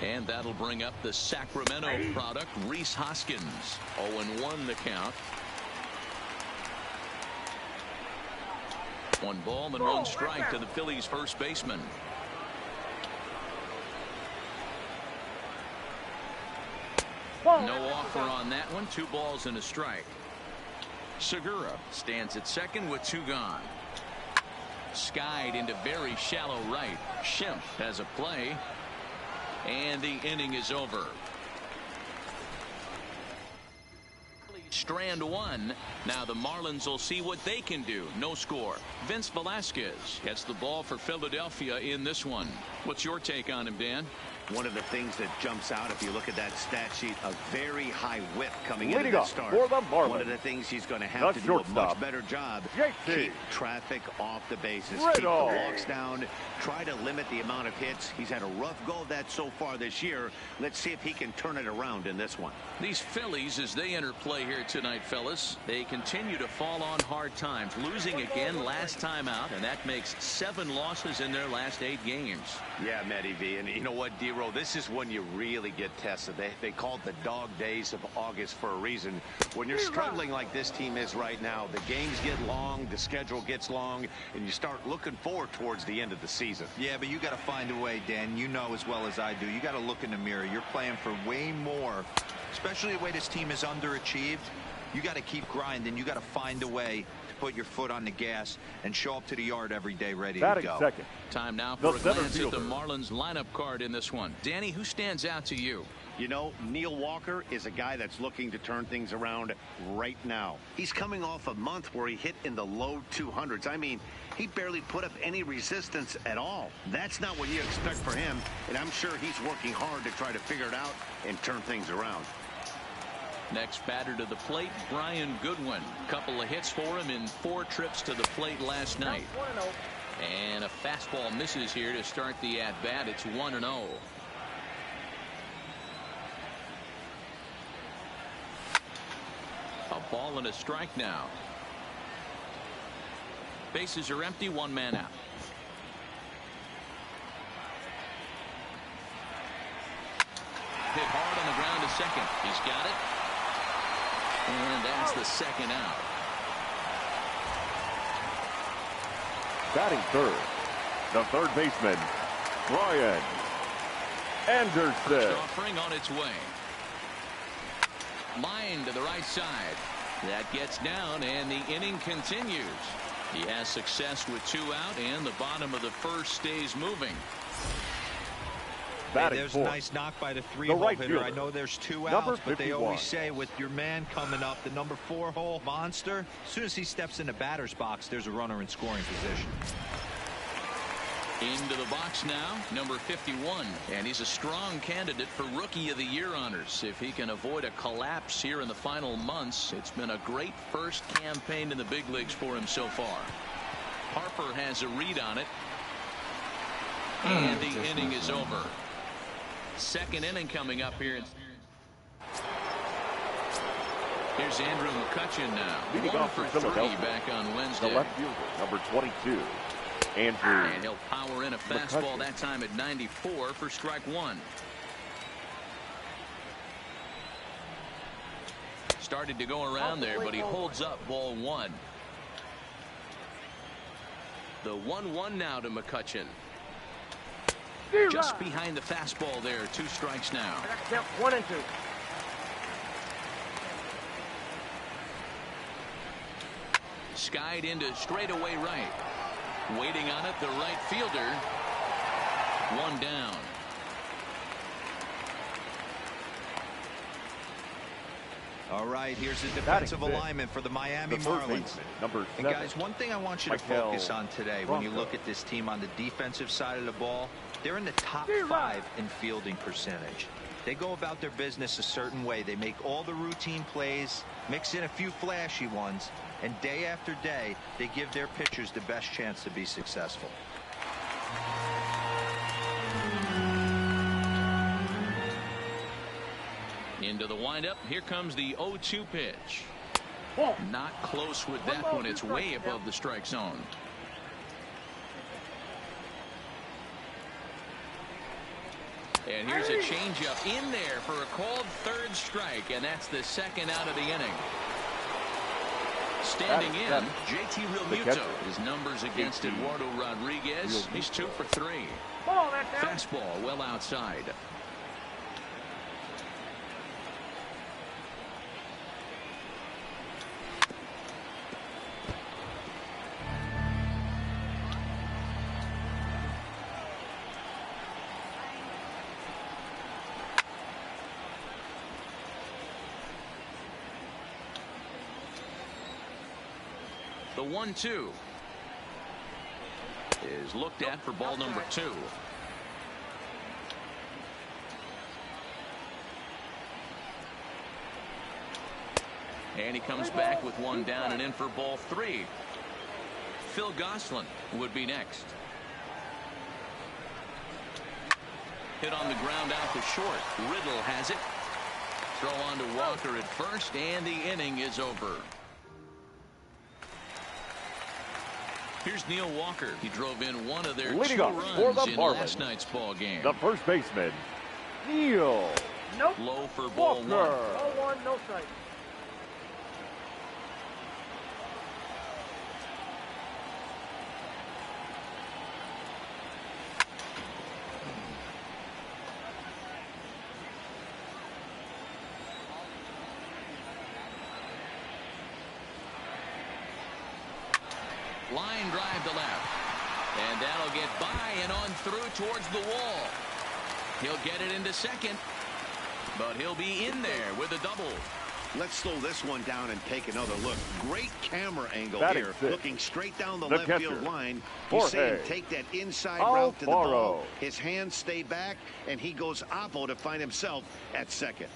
And that'll bring up the Sacramento product, Rhys Hoskins. 0-1 the count. 1 ball and 1 strike to the Phillies first baseman. No offer on that one. 2 balls and a strike. Segura stands at second with 2 gone. Skied into very shallow right. Schimpf has a play. And the inning is over. Strand 1. Now the Marlins will see what they can do. No score. Vince Velasquez gets the ball for Philadelphia in this one. What's your take on him, Dan? One of the things that jumps out if you look at that stat sheet, a very high whip coming into Leading the up start. for the Marlins, one of the things he's going to have to do a much better job. Keep traffic off the bases. Keep the walks down. Try to limit the amount of hits. He's had a rough go of that so far this year. Let's see if he can turn it around in this one. These Phillies, as they enter play here tonight, fellas, they continue to fall on hard times. Losing again last time out, and that makes 7 losses in their last 8 games. Yeah, Matty V. And you know what, D-Row, this is when you really get tested. They call it the dog days of August for a reason. When you're struggling like this team is right now, the games get long, the schedule gets long, and you start looking forward towards the end of the season. Yeah, but you got to find a way, Dan. You know as well as I do. You got to look in the mirror. You're playing for way more, especially the way this team is underachieved. You got to keep grinding. You got to find a way to put your foot on the gas and show up to the yard every day ready to go. Second. Time now for a glance at the Marlins lineup card in this one. Danny, who stands out to you? You know, Neil Walker is a guy that's looking to turn things around right now. He's coming off a month where he hit in the low 200s. I mean, he barely put up any resistance at all. That's not what you expect for him, and I'm sure he's working hard to try to figure it out and turn things around. Next batter to the plate, Brian Goodwin. Couple of hits for him in 4 trips to the plate last night. And a fastball misses here to start the at-bat. It's 1-0. A ball and a strike now. Bases are empty, 1 man out. Hit hard on the ground to second. He's got it. And that's the second out. Batting third, the third baseman, Brian Anderson. First offering on its way. Line to the right side. That gets down, and the inning continues. He has success with 2 out, and the bottom of the first stays moving. Hey, there's a nice knock by the 3-hole hitter. I know there's 2 outs, but they always say with your man coming up, the number 4-hole monster, as soon as he steps in the batter's box, there's a runner in scoring position. Into the box now, number 51, and he's a strong candidate for Rookie of the Year honors. If he can avoid a collapse here in the final months, it's been a great first campaign in the big leagues for him so far. Harper has a read on it, and the inning is over. Second inning coming up here. Here's Andrew McCutchen now. Leading off for 3 Philadelphia, back on Wednesday. the left fielder, number 22, Andrew. And he'll power in a fastball McCutchen. that time at 94 for strike 1. Started to go around there, but he holds up ball 1. The 1-1 now to McCutchen. Just behind the fastball there. 2 strikes now. 1 and 2. Skied into straightaway right. Waiting on it, the right fielder. 1 down. All right, here's the defensive alignment for the Miami Marlins. Number 7. And guys, one thing I want you to focus on today when you look at this team on the defensive side of the ball, they're in the top 5 in fielding percentage. They go about their business a certain way. They make all the routine plays, mix in a few flashy ones, and day after day, they give their pitchers the best chance to be successful. Into the windup. Here comes the 0-2 pitch. Not close with that one. It's way above the strike zone. And here's a changeup in there for a called third strike, and that's the second out of the inning. Standing in, JT Realmuto. His numbers against Eduardo Rodriguez. He's 2 for 3. Fastball well outside. The 1-2 is looked at for ball number 2. And he comes back with one down and in for ball 3. Phil Gosselin would be next. Hit on the ground out to short. Riddle has it. Throw on to Walker at first, and the inning is over. Here's Neil Walker. He drove in one of their leading 2 up runs for the in Marlins, last night's ball game. the first baseman, Neil Low for ball 1. Ball 1, no strike. Line drive to left. And that'll get by and on through towards the wall. He'll get it into second. But he'll be in there with a double. Let's slow this one down and take another look. Great camera angle Batting here. six. Looking straight down the The left catcher, field line. Jorge He's saying take that inside route to the ball. Alfaro. His hands stay back, and he goes oppo to find himself at second.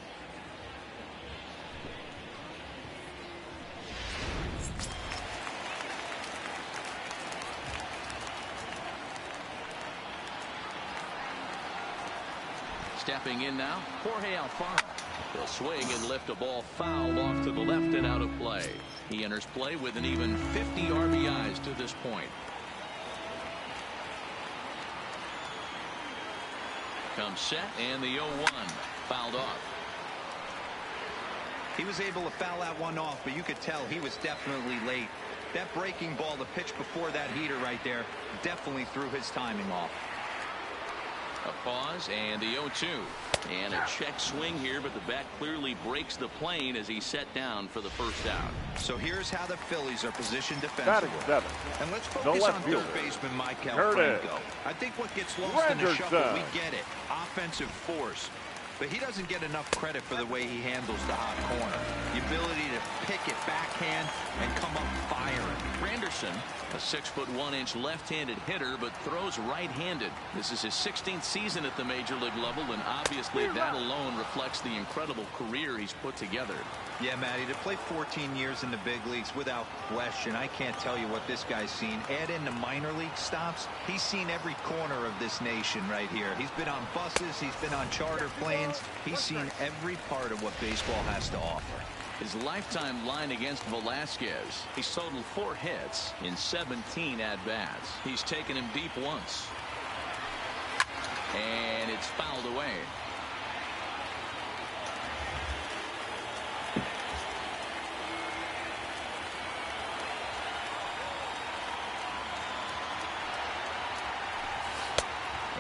Stepping in now, Jorge Alfaro. He'll swing and lift a ball foul off to the left and out of play. He enters play with an even 50 RBIs to this point. Comes set, and the 0-1 fouled off. He was able to foul that one off, but you could tell he was definitely late. That breaking ball, the pitch before that heater right there, definitely threw his timing off. A pause and the 0-2. And a check swing here, but the bat clearly breaks the plane as he's set down for the first out. So here's how the Phillies are positioned defensively. Batting 7. And let's The focus left on fielder, third baseman Michael Curtis. Franco. I think what gets lost in the shuffle, Randerson. we get it. Offensive force. But he doesn't get enough credit for the way he handles the hot corner. The ability to pick it backhand and come up firing. Randerson, a 6'1" left-handed hitter, but throws right-handed. This is his 16th season at the major league level, and obviously that alone reflects the incredible career he's put together. Yeah, Matty, to play 14 years in the big leagues, without question, I can't tell you what this guy's seen. Add in the minor league stops, he's seen every corner of this nation right here. He's been on buses, he's been on charter planes, he's seen every part of what baseball has to offer. His lifetime line against Velasquez, he's totaled 4 hits in 17 at-bats. He's taken him deep once. And it's fouled away.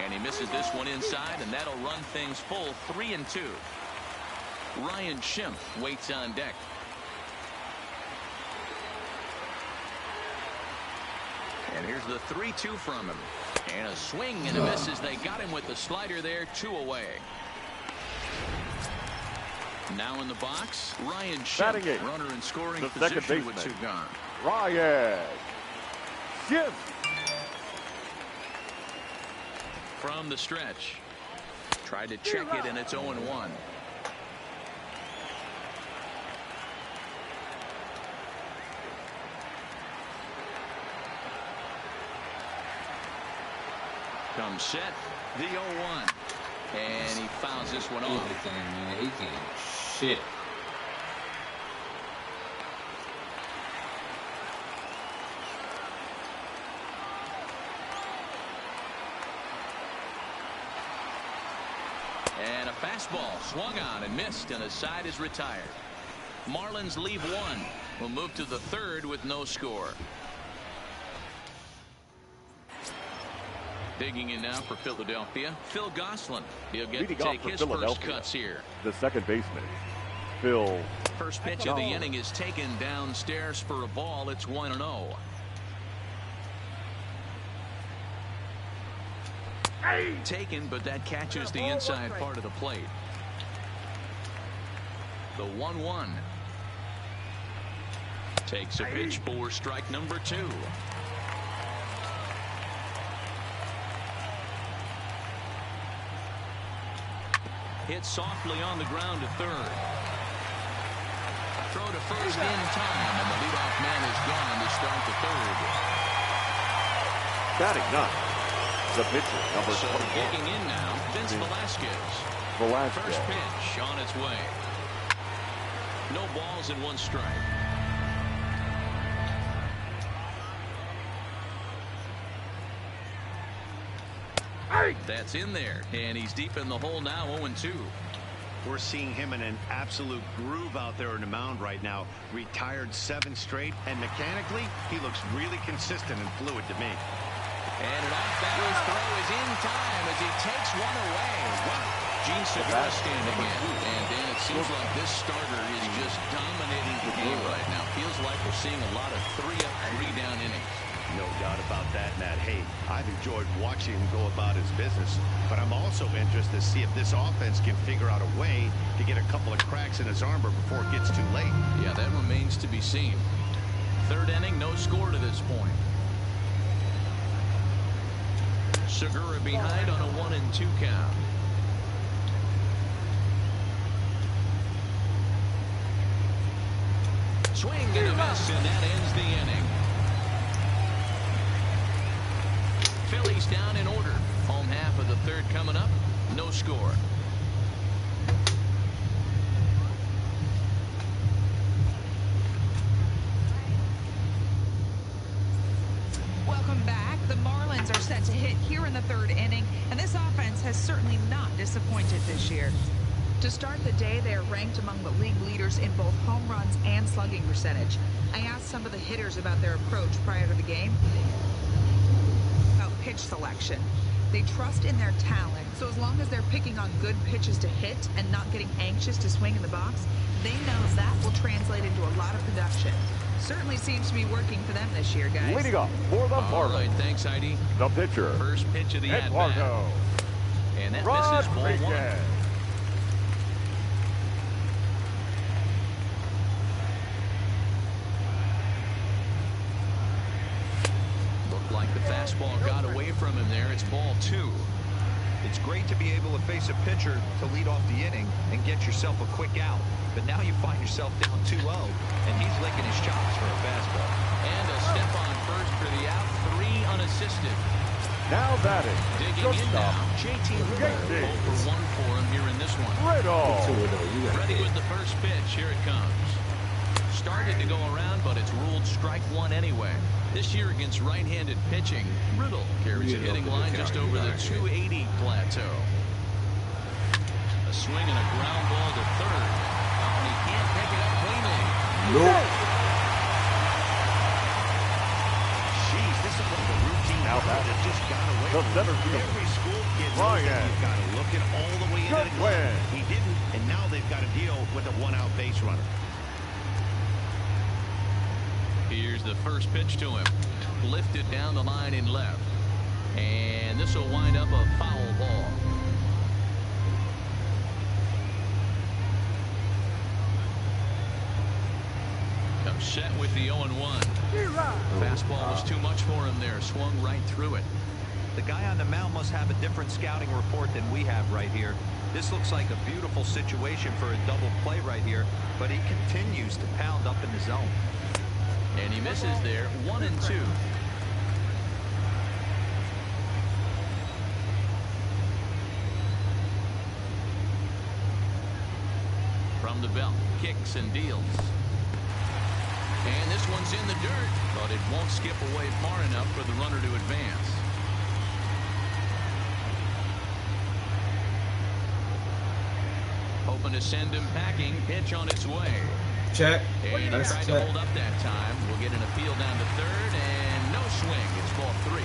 And he misses this one inside, and that'll run things full 3-2. Ryan Schimpf waits on deck. And here's the 3-2 from him. And a swing and a miss as they got him with the slider there, 2 away. Now in the box, Ryan Schimpf, runner in scoring position with 2 gone. Ryan Schimpf. From the stretch. Tried to check it, and it's 0-1. Comes set, the 0-1. And he fouls this one off. Man, he can't shit. And a fastball swung on and missed, and a side is retired. Marlins leave one. We'll move to the third with no score. Digging in now for Philadelphia, Phil Gosselin. He'll get to take his first cuts here. The second baseman, Phil. First pitch of the inning is taken downstairs for a ball. It's 1-0. Taken, but that catches the inside part of the plate. The 1-1. Takes a pitch for strike number 2. Hit softly on the ground to third. Throw to first in time, and the leadoff man is gone to start the third. Batting ninth, the pitcher, number 21. Digging in now, Vince Velasquez. First pitch on its way. No balls and 1 strike. That's in there, and he's deep in the hole now, 0-2. We're seeing him in an absolute groove out there on the mound right now. Retired 7 straight, and mechanically, he looks really consistent and fluid to me. And an off-balance throw is in time as he takes one away. Wow. Gene Segura standing in. And Dan, it seems like this starter is just dominating the game right now. Feels like we're seeing a lot of 3-up, 3-down innings. No doubt about that, Matt. Hey, I've enjoyed watching him go about his business, but I'm also interested to see if this offense can figure out a way to get a couple of cracks in his armor before it gets too late. Yeah, that remains to be seen. Third inning, no score to this point. Segura behind on a 1-2 count. Swing and a miss, and that ends the inning. Phillies down in order. Home half of the third coming up. No score. Welcome back. The Marlins are set to hit here in the third inning, and this offense has certainly not disappointed this year. To start the day, they are ranked among the league leaders in both home runs and slugging percentage. I asked some of the hitters about their approach prior to the game. About pitch selection. They trust in their talent, so as long as they're picking on good pitches to hit and not getting anxious to swing in the box, they know that will translate into a lot of production. Certainly seems to be working for them this year, guys. Leading off for the Marlins. All right, thanks, Heidi. The pitcher. First pitch of the at-bat. And that misses ball 1. Looked like the fastball got away from him there. It's ball 2. It's great to be able to face a pitcher to lead off the inning and get yourself a quick out. But now you find yourself down 2-0, and he's licking his chops for a fastball. And a step on first for the out, 3 unassisted. Now batting. Digging in now, JT Ready for 1 for him here in this one. Ready with the first pitch. Here it comes. Started to go around, but it's ruled strike 1 anyway. This year against right-handed pitching, Riddle carries a hitting line just over the 280 plateau. A swing and a ground ball to third. And he can't pick it up cleanly. Nope. Jeez, this is like a routine now that just got away. The center field. Every school kid knows that you've got to look it all the way into the glove. He didn't, and now they've got to deal with a 1-out base runner. Here's the first pitch to him. Lifted down the line in left. And this will wind up a foul ball. Set with the 0-1. Fastball was too much for him there. Swung right through it. The guy on the mound must have a different scouting report than we have right here. This looks like a beautiful situation for a double play right here, but he continues to pound up in the zone. And he misses there. 1-2. From the belt, kicks and deals. And this one's in the dirt, but it won't skip away far enough for the runner to advance. hoping to send him packing. Pitch on its way. Check. And he Nice tried check. to hold up that time. We'll get an appeal down to third, and no swing. It's ball 3.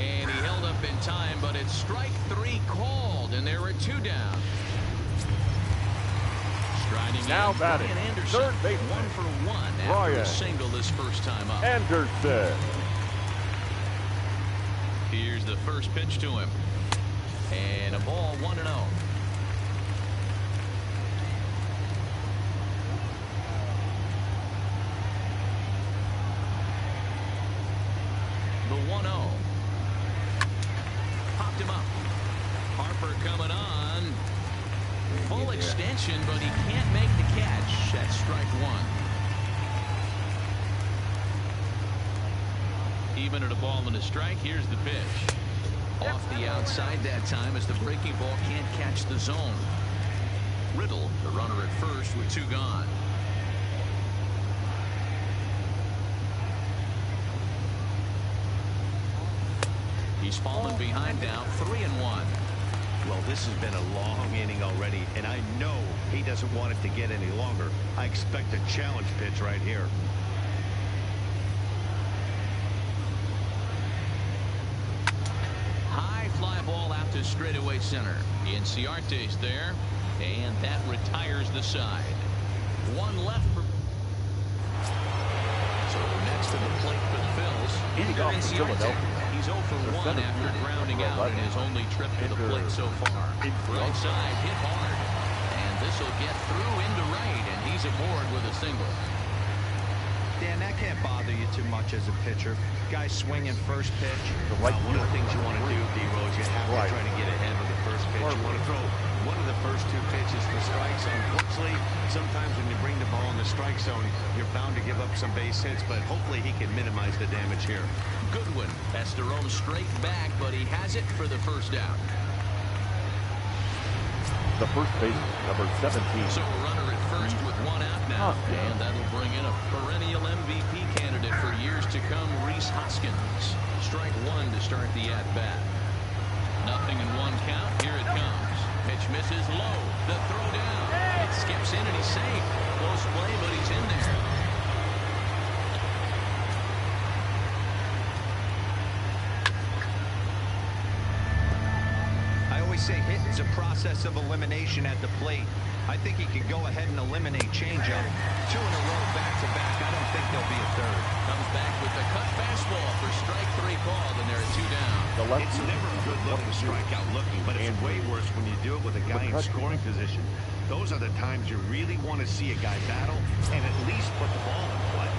And he held up in time, but it's strike 3 called, and there were 2 down. Striding Now in, batting, Brian Anderson, third baseman, 1 for 1 after Brian a single this first time up. Anderson. Here's the first pitch to him. And a ball 1-0. The 1-0. Popped him up. Harper coming on. Full extension, but he can't make the catch. That's strike 1. Even at a ball and a strike, here's the pitch. Off the outside that time as the breaking ball can't catch the zone. Riddle, the runner at first with 2 gone. He's fallen behind now, 3-1. Well, this has been a long inning already, and I know he doesn't want it to get any longer. I expect a challenge pitch right here. High fly ball out to straightaway center. Inciarte's there, and that retires the side. 1 left for. So next to the plate for the Phils, Leading off for Philadelphia. He's 0 for 1 after grounding out in his only trip to the plate so far. Right side hit hard, and this will get through into right, and he's aboard with a single. Dan, that can't bother you too much as a pitcher. Guy swinging first pitch. One of the things you want to do, D-Rose, you have to try to get ahead with the first pitch. You want to throw one of the first 2 pitches for strikes. Unfortunately, sometimes when you bring the ball in the strike zone, you're bound to give up some base hits, but hopefully he can minimize the damage here. Goodwin has to roam straight back, but he has it for the first out. The first baseman, number 17. So a runner at first with 1 out now. And that'll bring in a perennial MVP candidate for years to come, Rhys Hoskins. Strike 1 to start the at-bat. Nothing in 1 count. Here it comes. Pitch misses low. The throw down. It skips in and he's safe. Close play, but he's in there. Say hitting's a process of elimination at the plate. I think he can go ahead and eliminate changeup. 2 in a row back-to-back. I don't think there'll be a third. Comes back with the cut fastball for strike 3 called, and there are 2 down. It's never a good look to strike out looking, but it's way worse when you do it with a guy in scoring position. Those are the times you really want to see a guy battle and at least put the ball in play.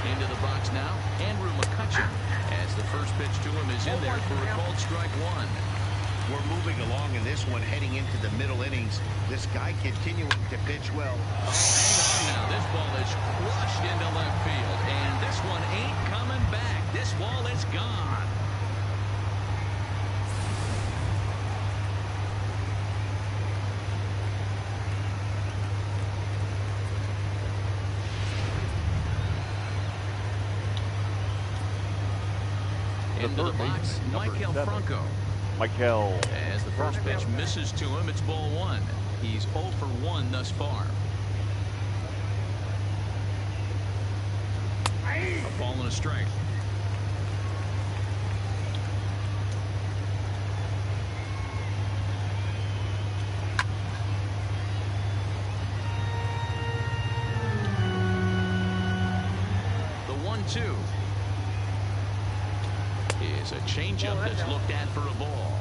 Into the box now, Andrew McCutcheon, as the first pitch to him is in there for a called strike 1. We're moving along in this one, heading into the middle innings. This guy continuing to pitch well. Oh, hang on now. This ball is crushed into left field, and this one ain't coming back. This ball is gone. Into the box, Michael Franco. Michael. As the first pitch misses to him, it's ball 1. He's 0 for 1 thus far. A ball and a strike. The 1-2. Is a changeup that's looked at for a ball.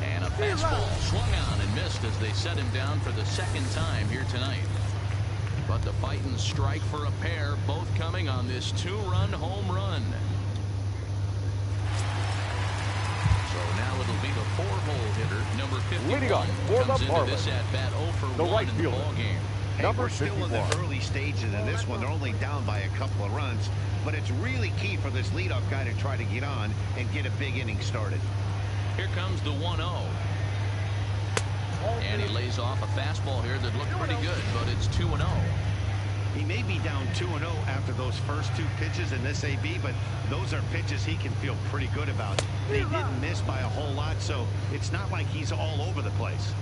And a fastball swung on and missed as they set him down for the 2nd time here tonight. But the fighting strike for a pair, both coming on this 2-run home run. So now it'll be the 4-hole hitter, number 51. Leading off for comes the into this at-bat 0 for 1 in the ball game. Hey, Number we're still 51. in the early stages of this one. They're only down by a couple of runs, but it's really key for this leadoff guy to try to get on and get a big inning started. Here comes the 1-0. And he lays off a fastball here that looked pretty good, but it's 2-0. He may be down 2-0 after those first 2 pitches in this AB, but those are pitches he can feel pretty good about. They didn't miss by a whole lot, so it's not like he's all over the place.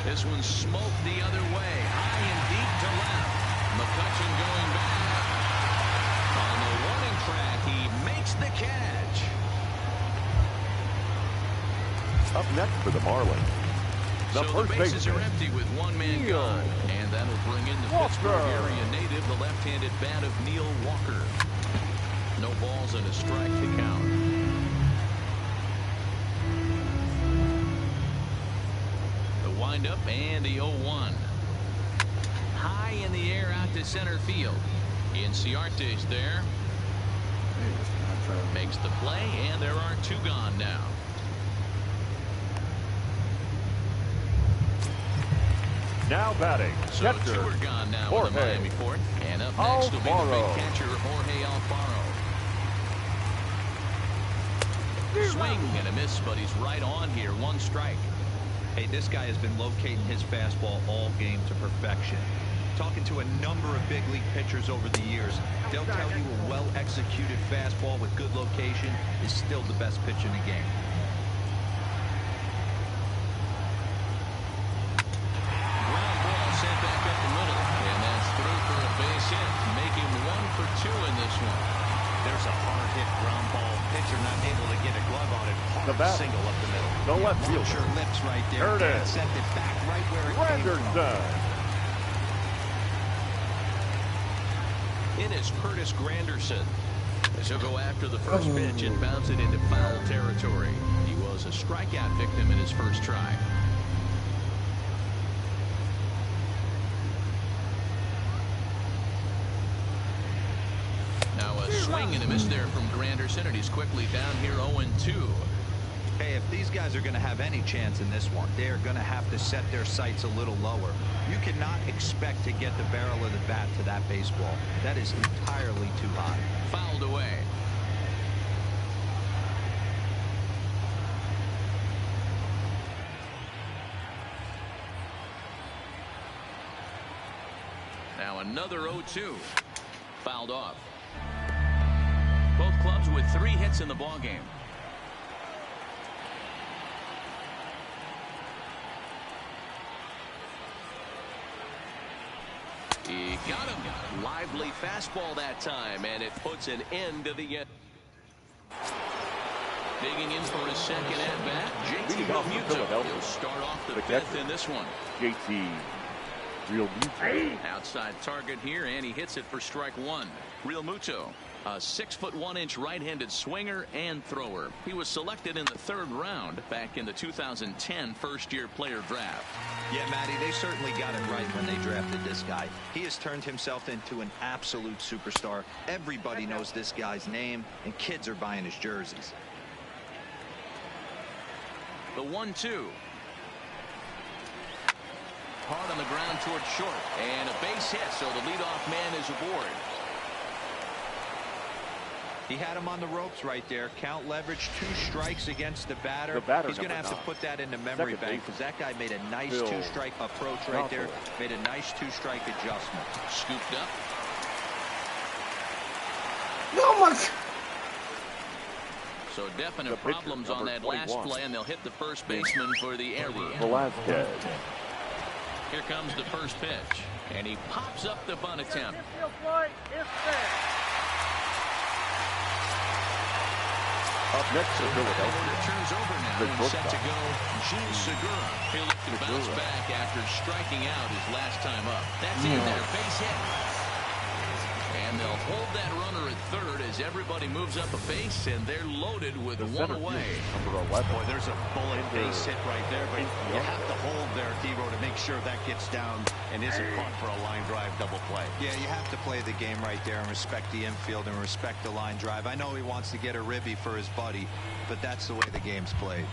This one smoked the other way, high and deep to left. McCutchen going back. On the warning track, he makes the catch. Up next for the Marlins, the so first the bases baseman, are empty with 1 man gone. And that'll bring in the Pittsburgh area native, the left-handed bat of Neil Walker. No balls and a strike to count. The windup and the 0-1. High in the air out to center field. Inciarte's there. Makes the play, and there are 2 gone now. now batting, So catcher, 2 are gone now Jorge in the Miami fourth. And up next will be the big catcher, Jorge Alfaro. Swing and a miss, but he's right on here. 1 strike. Hey, this guy has been locating his fastball all game to perfection. Talking to a number of big league pitchers over the years, they'll tell you a well-executed fastball with good location is still the best pitch in the game. Ground ball sent back up the middle, and that's through for a base hit, making 1 for 2 in this one. There's a hard hit ground ball. Pitcher not able to get a glove on it. The bat. Single up the middle. The left fielder. Sure lips right there. There it is. Sent it back right where it came from. Granderson. It is Curtis Granderson as he'll go after the first pitch and bounce it into foul territory. He was a strikeout victim in his first try. Now a swing and a miss there from Granderson, and he's quickly down here 0-2. Hey, if these guys are going to have any chance in this one, they are going to have to set their sights a little lower. You cannot expect to get the barrel of the bat to that baseball. That is entirely too high. Fouled away. Now another 0-2. Fouled off. Both clubs with 3 hits in the ballgame. He got him. Lively fastball that time, and it puts an end to the inning. Digging in for his second at-bat, JT Realmuto. He'll start off the 5th in this one. JT Realmuto. Outside target here, and he hits it for strike 1. Realmuto, a 6'1" right-handed swinger and thrower. He was selected in the 3rd round back in the 2010 first-year player draft. Yeah, Matty, they certainly got it right when they drafted this guy. He has turned himself into an absolute superstar. Everybody knows this guy's name, and kids are buying his jerseys. The 1-2. Hard on the ground toward short, and a base hit, so the leadoff man is aboard. He had him on the ropes right there. Count leverage, 2 strikes against the batter. He's going to have to put that in the memory bank because that guy made a nice 2-strike approach right there. Made a nice 2-strike adjustment. Scooped up. Oh my! So definite problems on that last play, and they'll hit the first baseman for the area. Velasquez. Here comes the first pitch, and he pops up the bunt attempt. Up next to Philadelphia. Turns over now and set to go. Gene Segura. He'll look to bounce back after striking out his last time up. That's in there. Base hit. And they'll hold that runner at 3rd as everybody moves up a base, and they're loaded with 1 away. Number 11. Boy, there's a bullet base hit right there, but you have to hold there, D-Row, to make sure that gets down and isn't caught for a line drive double play. Yeah, you have to play the game right there and respect the infield and respect the line drive. I know he wants to get a ribby for his buddy, but that's the way the game's played.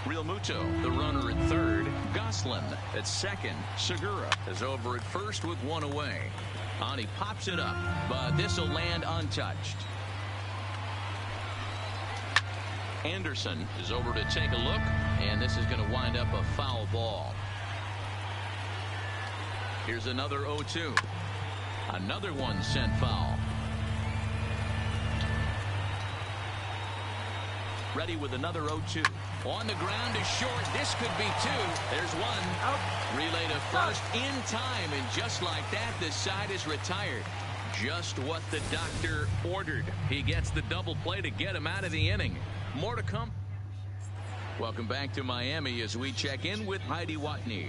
Realmuto, the runner at 3rd. Goslin at 2nd. Segura is over at 1st with 1 away. And he pops it up, but this will land untouched. Anderson is over to take a look, and this is going to wind up a foul ball. Here's another 0-2. Another one sent foul. Ready with another 0-2. On the ground is short. This could be two. There's one. Out. Relay to first in time, and just like that, the side is retired. Just what the doctor ordered. He gets the double play to get him out of the inning. More to come. Welcome back to Miami as we check in with Heidi Watney.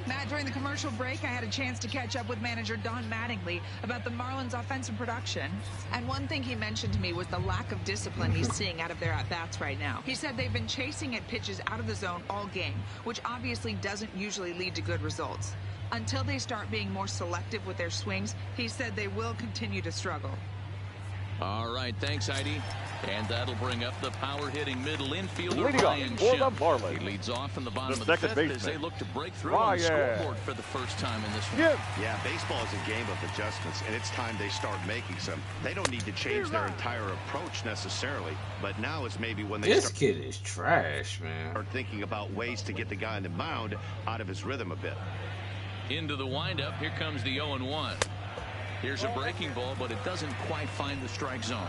Matt, during the commercial break, I had a chance to catch up with manager Don Mattingly about the Marlins' offensive production. And one thing he mentioned to me was the lack of discipline he's seeing out of their at-bats right now. He said they've been chasing at pitches out of the zone all game, which obviously doesn't usually lead to good results. Until they start being more selective with their swings, he said they will continue to struggle. All right, thanks, Heidi. And that'll bring up the power-hitting middle infielder, Leading Ryan off for the Schimpf. Marlins. He leads off in the bottom The of the second fifth baseman, as they look to break through Ryan. on the scoreboard for the first time in this one. Yeah, baseball is a game of adjustments, and it's time they start making some. They don't need to change their entire approach necessarily, but now is maybe when they This kid is trash, man. start thinking about ways to get the guy on the mound out of his rhythm a bit. Into the windup, here comes the 0-1. Here's a breaking ball, but it doesn't quite find the strike zone.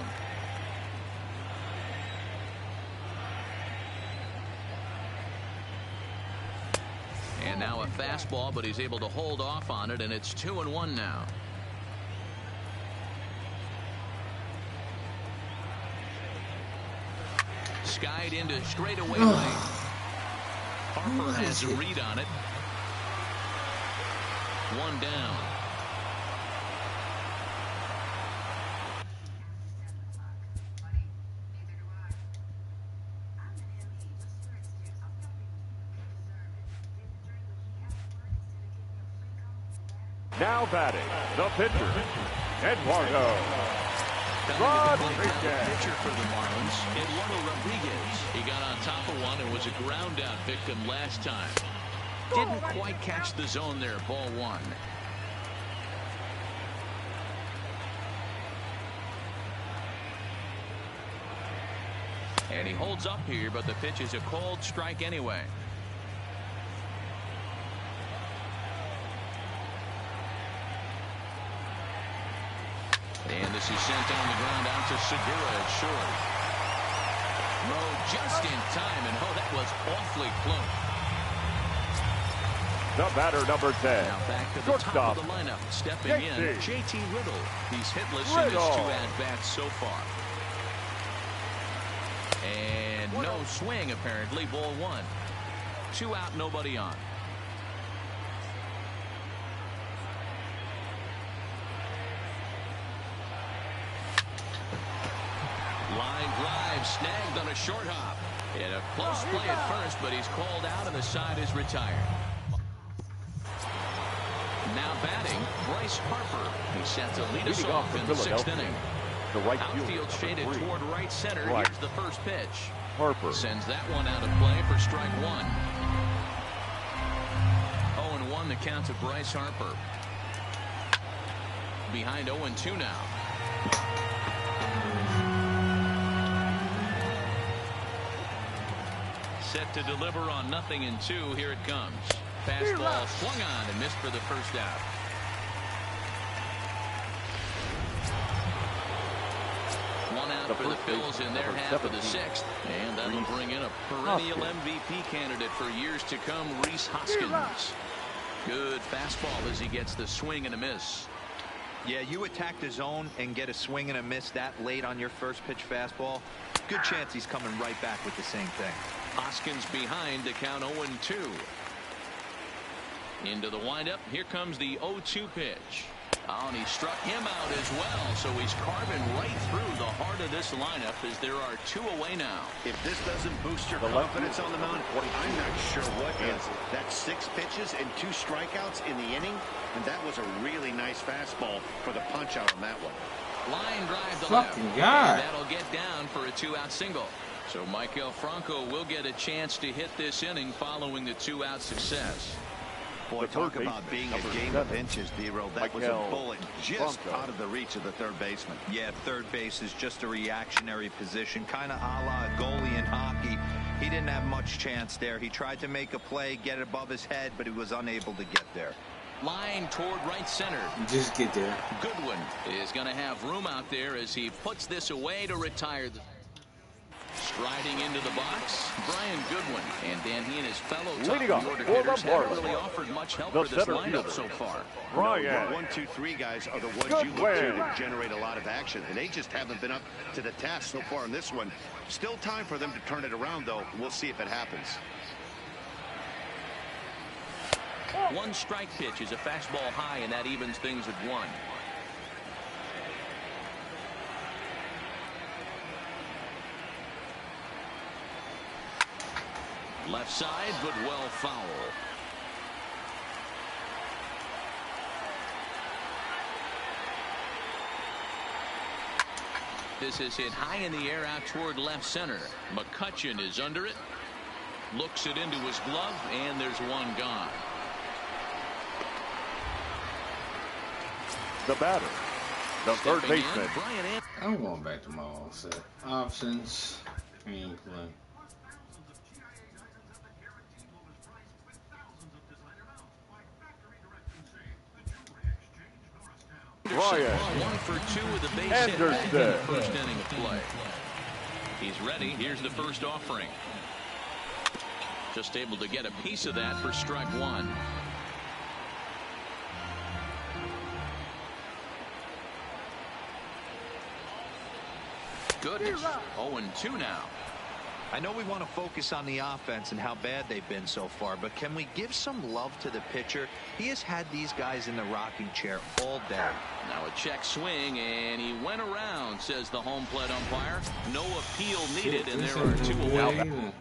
And now a fastball, but he's able to hold off on it, and it's 2-1 now. Skied into straightaway lane. Harper has a read on it. One down. Now batting, the pitcher, Eduardo Rodriguez. Pitcher for the Marlins, Eduardo Rodriguez. He got on top of one and was a ground out victim last time. Didn't quite catch the zone there. Ball one. And he holds up here, but the pitch is a cold strike anyway. And this is sent on the ground out to Segura at short. Rowe just in time, and oh, that was awfully close. The batter, number 10. Now back to the Shortstop. top of the lineup. Stepping in, JT Riddle. He's hitless in his two at-bats so far. And no swing, apparently. Ball one. 2 out, nobody on. Line drive snagged on a short hop. And a close play at first, but he's called out and the side is retired. Now batting, Bryce Harper. He's set to lead us off in the 6th inning. The right Outfield shaded toward right center. Right. Here's the first pitch. Harper Sends that one out of play for strike one. 0-1 the count to Bryce Harper. Behind 0-2 now. Set to deliver on 0-2. Here it comes. Fastball swung on and missed for the first out. One out for the Phils in their half of the 6th. And that'll bring in a perennial MVP candidate for years to come, Rhys Hoskins. Good fastball as he gets the swing and a miss. Yeah, you attack the zone and get a swing and a miss that late on your first pitch fastball. Good chance he's coming right back with the same thing. Hoskins behind to count 0-2. Into the windup. Here comes the 0-2 pitch. Oh, and he struck him out as well. So he's carving right through the heart of this lineup as there are 2 away now. If this doesn't boost your confidence on the mound, I'm not sure what does. That's 6 pitches and 2 strikeouts in the inning, and that was a really nice fastball for the punch out on that one. Line drive to Fucking left. God. And that'll get down for a 2-out single. So Maikel Franco will get a chance to hit this inning following the 2-out success. Boy, talk about being a game of inches, D-Roll. That was a bullet just out of the reach of the third baseman. Yeah, third base is just a reactionary position, kind of a la a goalie in hockey. He didn't have much chance there. He tried to make a play, get it above his head, but he was unable to get there. Line toward right center. Just get there. Goodwin is going to have room out there as he puts this away to retire. Striding into the box, Brian Goodwin. And Dan, he and his fellow top-order hitters haven't really offered much help for this lineup so far. Brian. 1, 2, 3 guys are the ones you look to generate a lot of action, and they just haven't been up to the task so far in this one. Still time for them to turn it around, though. We'll see if it happens. One strike pitch is a fastball high, and that evens things at 1. Left side, but well foul. This is hit high in the air out toward left center. McCutcheon is under it. Looks it into his glove, and there's one gone. The batter, the third baseman. I'm going back to my all set. Options. Gameplay. Brian 1 for 2 with the base hit back in the first inning of play. He's ready. Here's the first offering. Just able to get a piece of that for strike 1. Goodness. 0-2 now. I know we want to focus on the offense and how bad they've been so far, but can we give some love to the pitcher? He has had these guys in the rocking chair all day. Now a check swing, and he went around, says the home plate umpire. No appeal needed, and there are 2 away.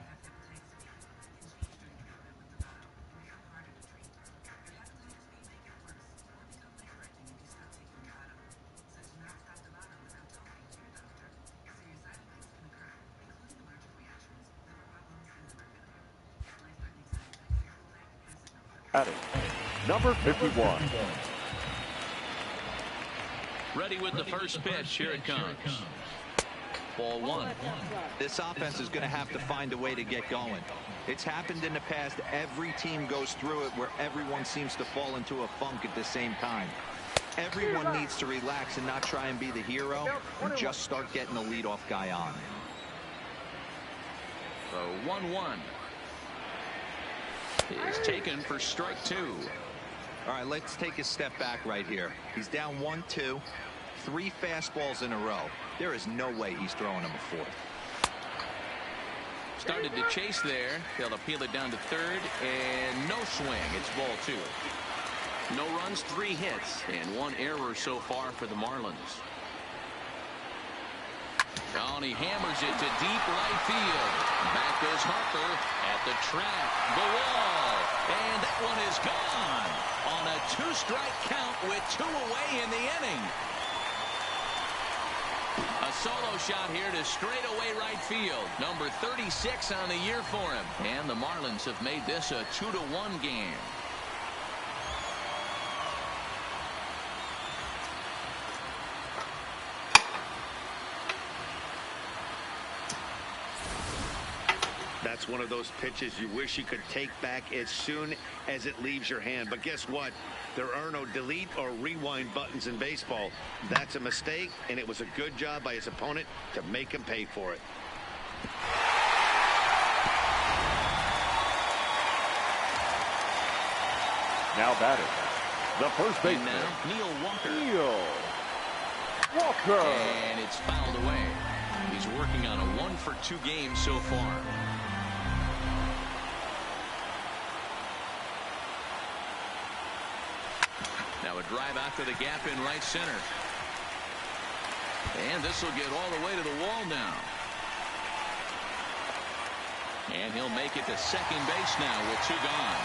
Number 51. Ready with the first pitch. Here it comes. Ball 1. This offense is going to have to find a way to get going. It's happened in the past. Every team goes through it where everyone seems to fall into a funk at the same time. Everyone needs to relax and not try and be the hero and just start getting the leadoff guy on. The 1-1 is taken for strike 2. All right, let's take a step back right here. He's down 1-2, 3 fastballs in a row. There is no way he's throwing him a 4th. Started to chase there. They'll appeal it down to third, and no swing. It's ball 2. No runs, 3 hits, and 1 error so far for the Marlins. Oh, and he hammers it to deep right field. Back goes Harper at the track, the wall, and that one is gone on a 2-strike count with 2 away in the inning. A solo shot here to straightaway right field. Number 36 on the year for him. And the Marlins have made this a 2-1 game. That's one of those pitches you wish you could take back as soon as it leaves your hand. But guess what? There are no delete or rewind buttons in baseball. That's a mistake, and it was a good job by his opponent to make him pay for it. Now batting, the first baseman, Neil Walker. Neil Walker. And it's fouled away. He's working on a 1-for-2 game so far. Now a drive out to the gap in right center. And this will get all the way to the wall now. And he'll make it to second base now with 2 gone.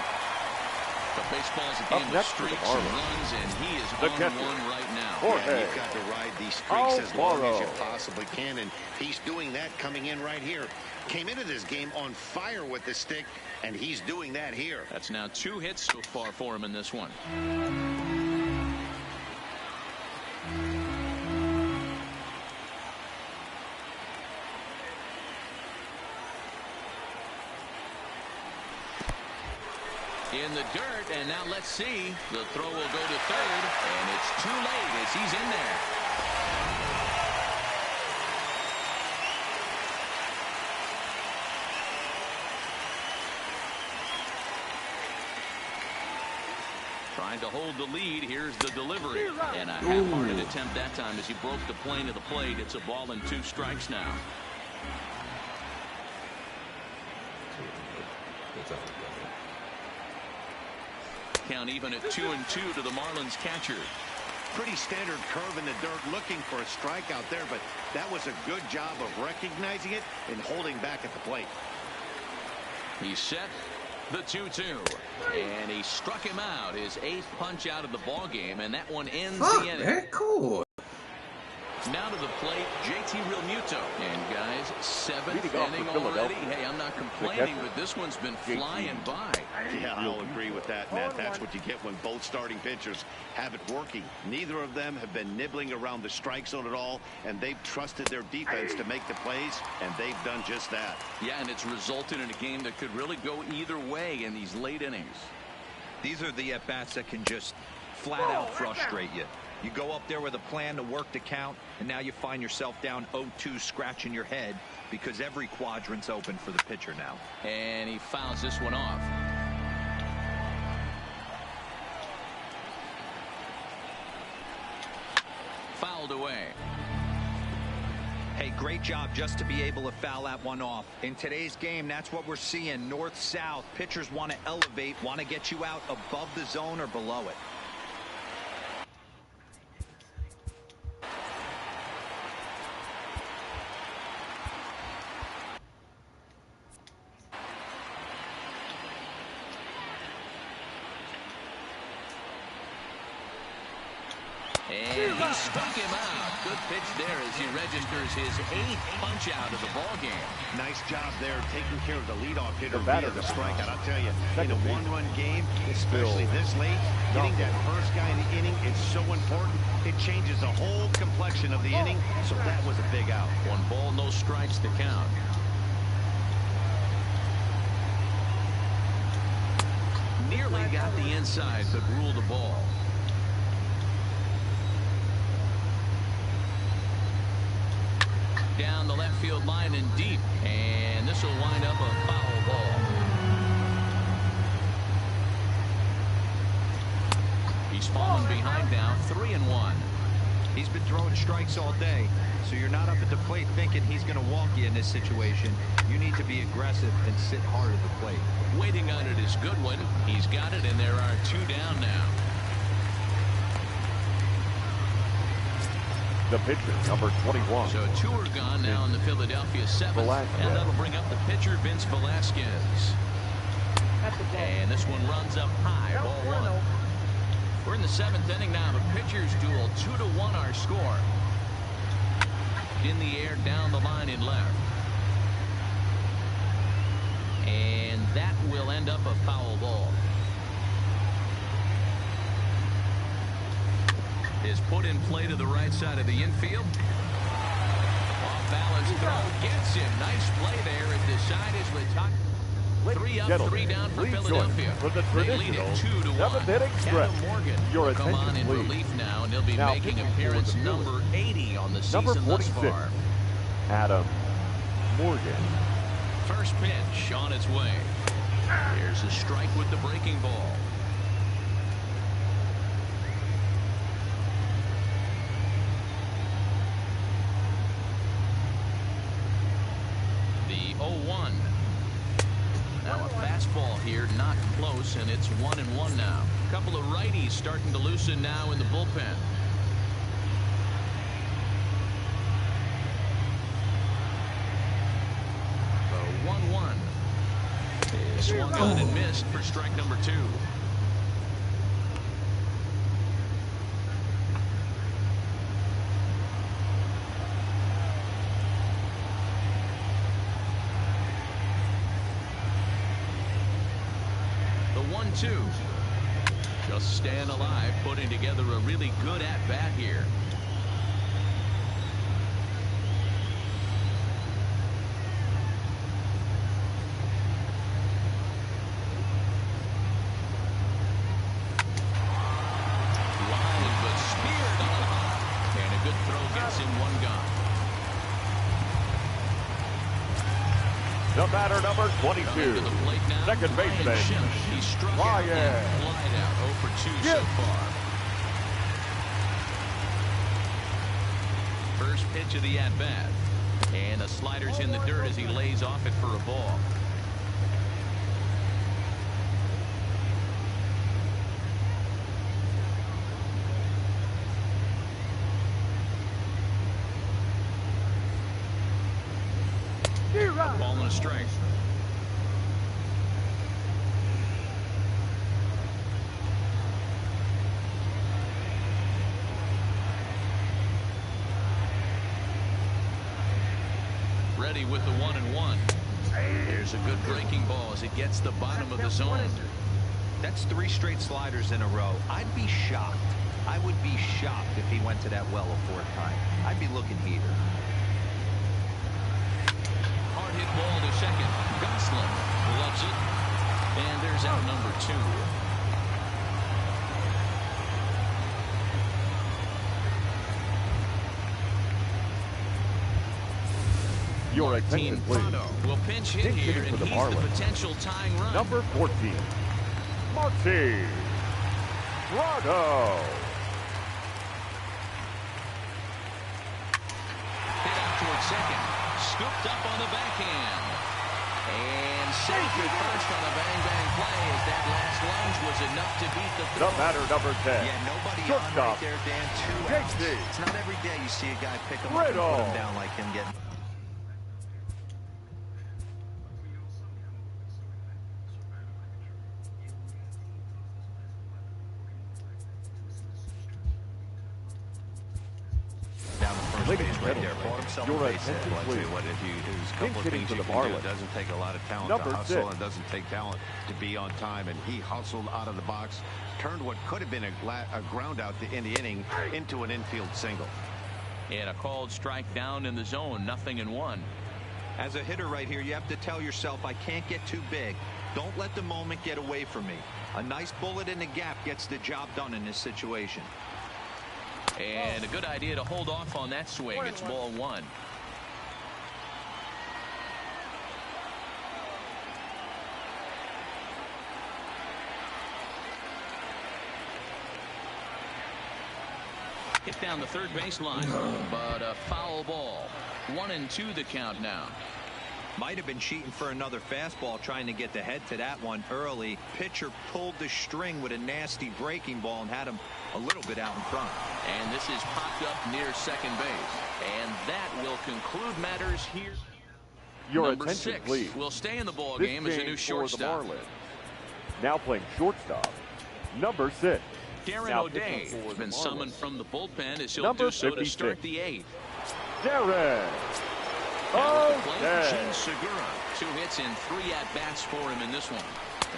But baseball's a game of streaks and runs, and he is The on catcher. one right now. Yeah, you've got to ride these streaks as long as you possibly can, and he's doing that coming in right here. Came into this game on fire with the stick, and he's doing that here. That's now 2 hits so far for him in this one. In the dirt, and now let's see. The throw will go to third, and it's too late as he's in there. Trying to hold the lead. Here's the delivery. And a half-hearted attempt that time as he broke the plane of the plate. It's a ball and 2 strikes now. Count even at 2-2 to the Marlins catcher. Pretty standard curve in the dirt, looking for a strike out there, but that was a good job of recognizing it and holding back at the plate. He's set. The 2-2. And he struck him out. His 8th punch out of the ball game, and that one ends the inning. Very cool. Now to the plate, JT Realmuto. And guys, 7th inning already. Hey, I'm not complaining, but this one's been flying by. Yeah, I'll agree with that, Matt. That's what you get when both starting pitchers have it working. Neither of them have been nibbling around the strike zone at all, and they've trusted their defense to make the plays, and they've done just that. Yeah, and it's resulted in a game that could really go either way in these late innings. These are the at-bats that can just flat out frustrate you. You go up there with a plan to work the count, and now you find yourself down 0-2 scratching your head because every quadrant's open for the pitcher now. And he fouls this one off. Fouled away. Hey, great job just to be able to foul that one off. In today's game, that's what we're seeing. North-south, pitchers want to elevate, want to get you out above the zone or below it. And he struck him out. Good pitch there as he registers his 8th punch out of the ball game. Nice job there taking care of the leadoff hitter via the strikeout. I'll tell you, in a one-run game, especially this late, getting that first guy in the inning is so important. It changes the whole complexion of the inning, so that was a big out. 1 ball, no strikes to count. Nearly got the inside, but ruled the ball. Down the left field line and deep, and this will wind up a foul ball. He's fallen behind now, 3-1. He's been throwing strikes all day, so you're not up at the plate thinking he's going to walk you in this situation. You need to be aggressive and sit hard at the plate. Waiting on it is Goodwin. He's got it, and there are 2 down now. The pitcher, number 21. So 2 are gone now in the Philadelphia 7th. And that'll bring up the pitcher, Vince Velasquez. And this one runs up high, ball 1. We're in the 7th inning now. The pitchers duel, 2-1 our score. In the air, down the line in left. And that will end up a foul ball. Is put in play to the right side of the infield. Off balance throw gets him. Nice play there. It decided with top. 3 up, 3 down for Philadelphia. For the They lead it 2-1. 7th inning stretch. Adam Morgan Your will come on in attention, please. relief now, and he'll be Now making pitching for appearance the number 80 on the Number season thus 46, far. Adam Morgan. First pitch on its way. Here's a strike with the breaking ball. The 0-1. Now a fastball here, not close, and it's 1-1 now. A couple of righties starting to loosen now in the bullpen. The 1-1 is swung on and missed for strike number 2. 1-2. Just staying alive, putting together a really good at-bat here. Line, but speared on the hop. And a good throw gets him one gone. The batter, number 22, second baseman, He struck Ryan. out and flied out 0 for 2 so far. First pitch of the at-bat. And the slider's in the dirt as he lays off it for a ball. Ball and a strike. Ready with the 1-1. Here's a good breaking ball as it gets the bottom of the zone. That's 3 straight sliders in a row. I'd be shocked. I would be shocked if he went to that well a 4th time. I'd be looking heater. Hard hit ball to second. Gosselin loves it. And there's out number 2. Your attention, please. Will pinch hit here, and for the he's Marlins. the potential tying run. Number 14, Marty Prado. Hit out towards second. Scooped up on the backhand. And safe at first on a bang-bang play as that last lunge was enough to beat the throw. The batter, number 10, Yeah, nobody on shortstop, right there, Dan. 2 outs. JC. It's not every day you see a guy pick him up and put him down like him getting. Down the first Ladies base and right there. gentlemen, Bought himself your a base hit. attention, Well, I tell you please. what, if you, there's a couple of Hitting things for you the can do. Marlins. It doesn't take a lot of talent Number to hustle, 6. and it doesn't take talent to be on time. And he hustled out of the box, turned what could have been a ground out in the inning into an infield single. And a called strike down in the zone. 0-1. As a hitter right here, you have to tell yourself, I can't get too big. Don't let the moment get away from me. A nice bullet in the gap gets the job done in this situation. And a good idea to hold off on that swing. It's ball 1. Hit down the third baseline, but a foul ball. 1-2 the count now. Might have been cheating for another fastball, trying to get the head to that one early. Pitcher pulled the string with a nasty breaking ball and had him a little bit out in front. And this is popped up near second base. And that will conclude matters here. Your Number attention, 6 please. will stay in the ball This game as a new for the shortstop. Marlins. Now playing shortstop, number 6. Darren Now O'Day pitching for has the been summoned Marlins. from the bullpen as he'll Number do so to 56. start the 8th. Darren Now at the plate, O'Day. Gene Segura. 2 hits and 3 at-bats for him in this one.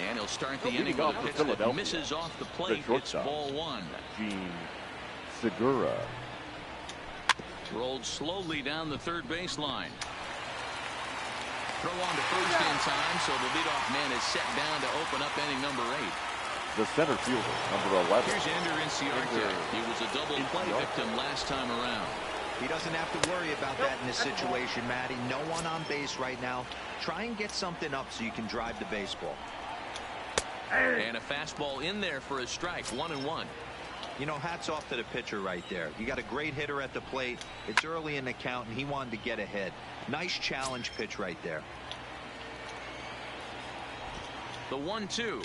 And he'll start the Leading inning with off a for pitch that Philadelphia, misses off the plate. It's shortstop. ball 1. Gene Segura. Rolled slowly down the third baseline. Throw on to first in time, so the leadoff man is set down to open up inning number 8. The center fielder, number 11. Here's Ender Inciarte. He was a double play victim last time around. He doesn't have to worry about that in this situation, Matty. No one on base right now. Try and get something up so you can drive the baseball. And a fastball in there for a strike. 1-1. You know, hats off to the pitcher right there. You got a great hitter at the plate. It's early in the count, and he wanted to get ahead. Nice challenge pitch right there. The 1-2.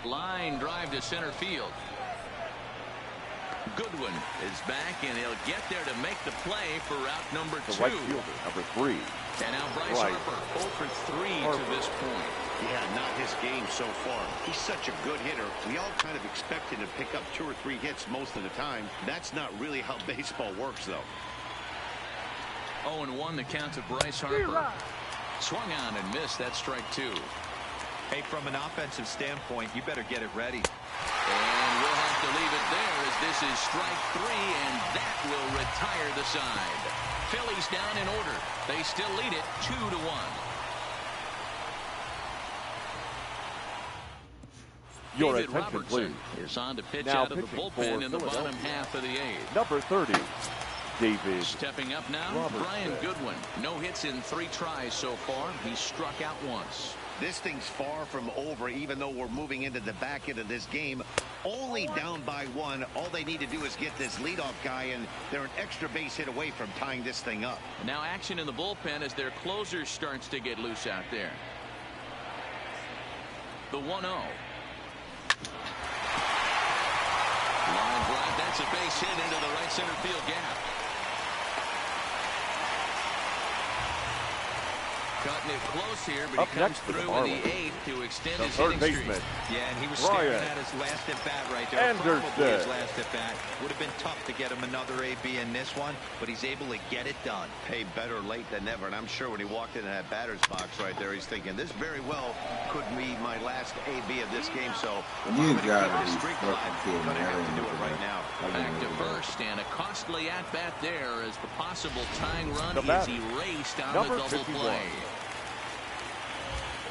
Line drive to center field. Goodwin is back, and he'll get there to make the play for out number 2. The right fielder, number 3. And now Bryce Harper, 0 for 3 to this point. Yeah, not his game so far. He's such a good hitter. We all kind of expect him to pick up 2 or 3 hits most of the time. That's not really how baseball works, though. 0-1 the count to Bryce Harper. Swung on and missed. That strike 2. Hey, from an offensive standpoint, you better get it ready. And we'll have to leave it there as this is strike 3, and that will retire the side. Phillies down in order. They still lead it 2-1. Your David attention, Robertson please. is on to pitch Now out of the pitching bullpen for in the bottom Philadelphia. half of the 8th. Number 30, David. Stepping up now, Robertson. Brian Goodwin. No hits in 3 tries so far. He struck out once. This thing's far from over, even though we're moving into the back end of this game. Only down by 1. All they need to do is get this leadoff guy, and they're an extra base hit away from tying this thing up. Now action in the bullpen as their closer starts to get loose out there. The 1-0. Line drive. That's a base hit into the right center field gap. Cutting it close here, but he comes through in the 8th to extend his hitting streak. Yeah, and he was staring at his last at-bat right there. Probably his last at-bat. Would have been tough to get him another AB in this one, but he's able to get it done. Hey, better late than never, and I'm sure when he walked into that batter's box right there, he's thinking, this very well could be my last AB of this game, so You gotta this be streak fucking alive, kidding gonna me. have to do it right now. Back to first, and a costly at-bat there as the possible tying run The is batter, erased on number the double 51. play.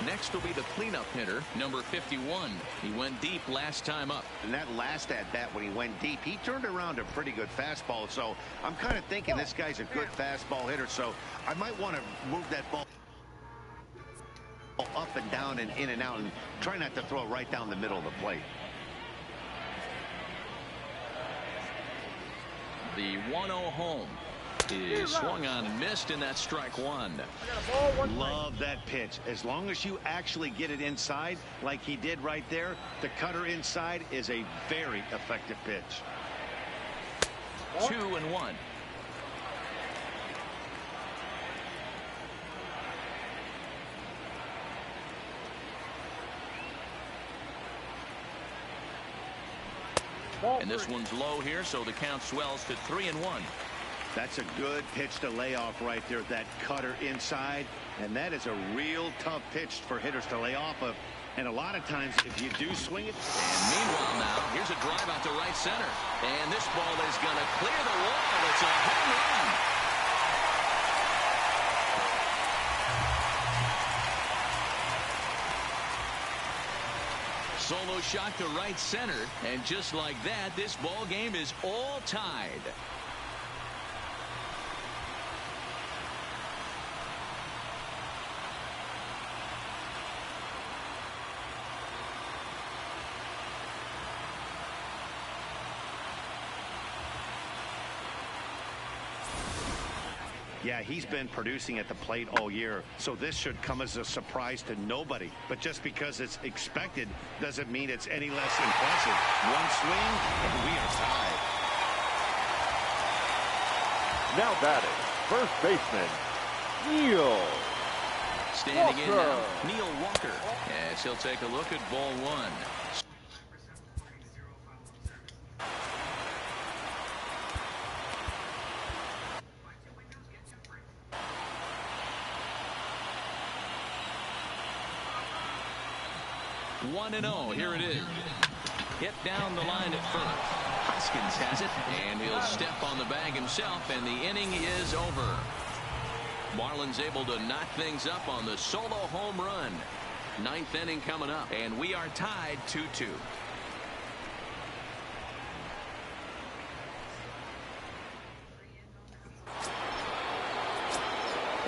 Next will be the cleanup hitter, number 51. He went deep last time up. And that last at-bat when he went deep, he turned around a pretty good fastball, so I'm kind of thinking this guy's a good fastball hitter, so I might want to move that ball up and down and in and out and try not to throw it right down the middle of the plate. The 1-0 home is swung on and missed, and that's strike 1. Love that pitch. As long as you actually get it inside like he did right there, the cutter inside is a very effective pitch. 2-1. And this one's low here, so the count swells to 3-1. That's a good pitch to lay off right there, that cutter inside, and that is a real tough pitch for hitters to lay off of. And a lot of times, if you do swing it. And meanwhile now, here's a drive out to right center. And this ball is going to clear the wall. It's a home run. Solo shot to right center, and just like that, this ball game is all tied. Yeah, he's been producing at the plate all year, so this should come as a surprise to nobody. But just because it's expected doesn't mean it's any less impressive. One swing, and we are tied. Now batting, first baseman, Neil Standing in Walker. now, Neil Walker. As he'll take a look at ball 1. One and 0. Here it is. Hit down the line at first. Hoskins has it, and he'll step on the bag himself, and the inning is over. Marlins able to knock things up on the solo home run. 9th inning coming up, and we are tied 2-2.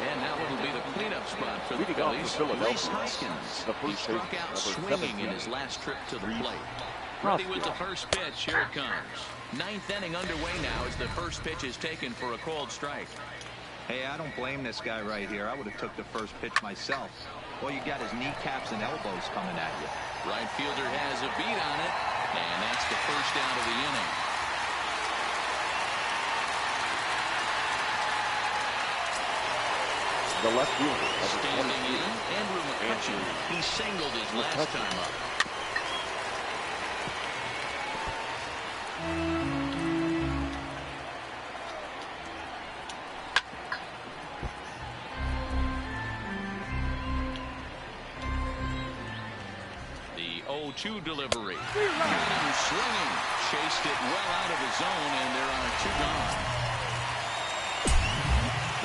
And now it'll be the cleanup spot for the Leading off Phillies. for Philadelphia, Reese Hoskins. the He first struck baseman, out number swinging in 17, his last trip to the Reese plate. Ready with the first pitch. Here it comes. 9th inning underway now as the first pitch is taken for a called strike. Hey, I don't blame this guy right here. I would have took the first pitch myself. Well, you got his kneecaps and elbows coming at you. Right fielder has a beat on it, and that's the first out of the inning. The left fielder, Standing in, Andrew McCutcheon. He singled his last time up. 0-2 delivery. And swinging. Chased it well out of the zone, and there are 2 gone.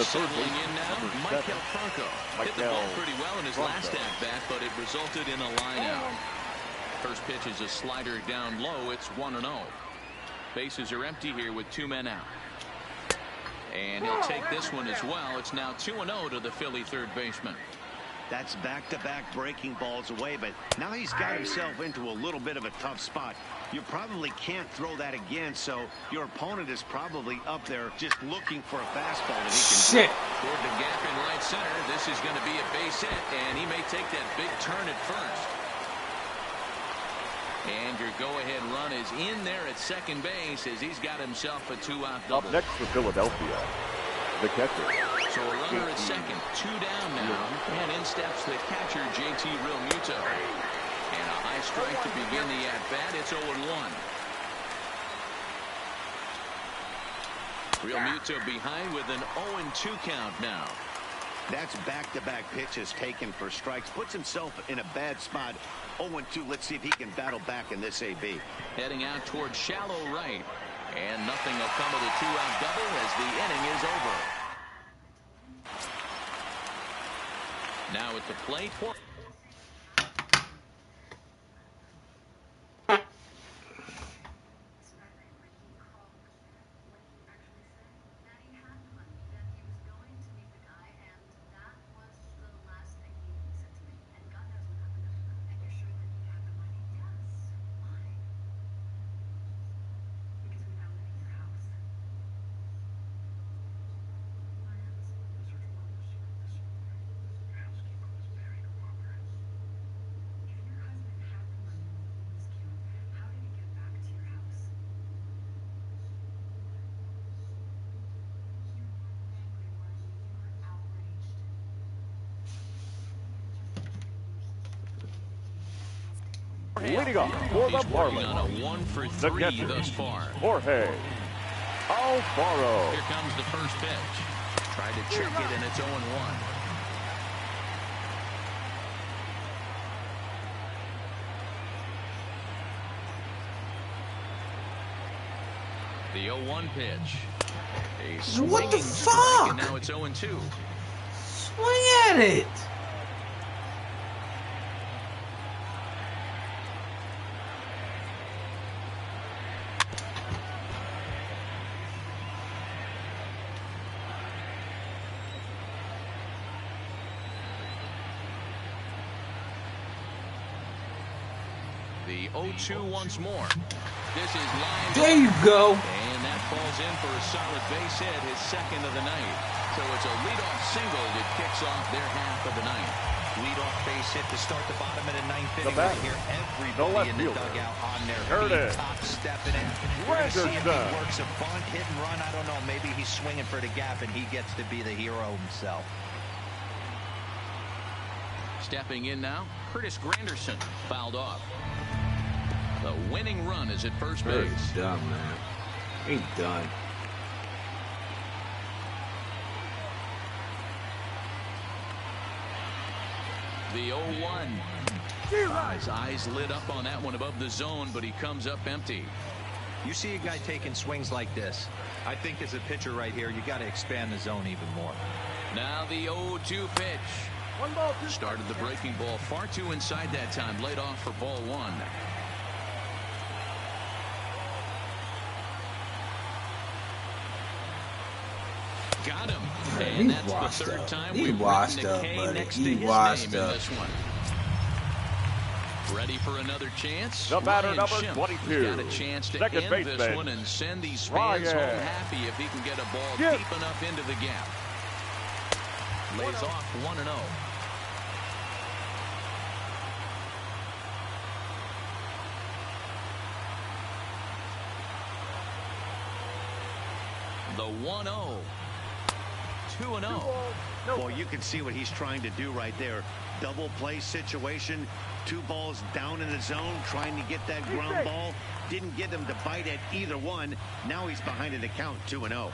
Settling in now, Michael Franco. Hit the ball pretty well in his last at-bat, but it resulted in a line-out. First pitch is a slider down low. It's 1-0. Bases are empty here with 2 men out. And he'll take this one as well. It's now 2-0 to the Philly third baseman. That's back-to-back breaking balls away, but now he's got himself into a little bit of a tough spot. You probably can't throw that again, so your opponent is probably up there just looking for a fastball that he can Shit. Toward the gap in right center. This is going to be a base hit, and he may take that big turn at first. And your go-ahead run is in there at second base as he's got himself a 2-out double. Up next for Philadelphia, the catcher. So a runner at second, 2 down now, and in steps the catcher, JT Realmuto. And a high strike to begin the at-bat. It's 0-1. Realmuto behind with an 0-2 count now. That's back-to-back pitches taken for strikes. Puts himself in a bad spot. 0-2. Let's see if he can battle back in this AB. Heading out towards shallow right. And nothing will come of the 2-out double as the inning is over. Now at the plate for... Leading off for the Marlins, on a 1-for-3 thus far. Jorge Alfaro. Here comes the first pitch. Tried to check it, and it's 0-1. The 0-1 pitch. What the fuck? And now it's 0-2. Swing at it. The 0-2 once more. This is lined There you go. And that falls in for a solid base hit, his second of the night. So it's a leadoff single that kicks off their half of the ninth. Leadoff base hit to start the bottom of the ninth inning. Right here, everybody in the dugout on their feet, top stepping in. We're going to see if he works a bunt, hit and run. I don't know. Maybe he's swinging for the gap and he gets to be the hero himself. Stepping in now, Curtis Granderson fouled off. The winning run is at first base. He's done, man. He's done. The 0-1. His eyes lit up on that one above the zone, but he comes up empty. You see a guy taking swings like this. I think as a pitcher right here, you got to expand the zone even more. Now the 0-2 pitch. Started the breaking ball far too inside that time. Laid off for ball 1. Got him. And that's the third time we've written the K next to his name in this one. Ready for another chance? The batter, Ryan number Schimpf 22. Got a chance to Second end baseman, this one and send these fans Ryan home happy if he can get a ball deep enough into the gap. Lays off 1-0. The 1-0. 2-0. Well, you can see what he's trying to do right there. Double play situation. 2 balls down in the zone, trying to get that ground ball. Didn't get him to bite at either one. Now he's behind in the count, 2-0.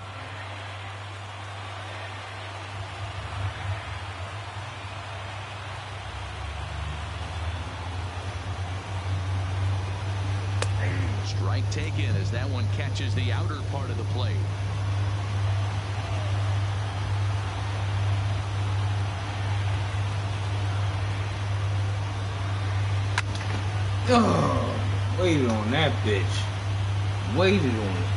taken as that one catches the outer part of the plate. Oh, waited on that bitch. Waited on it.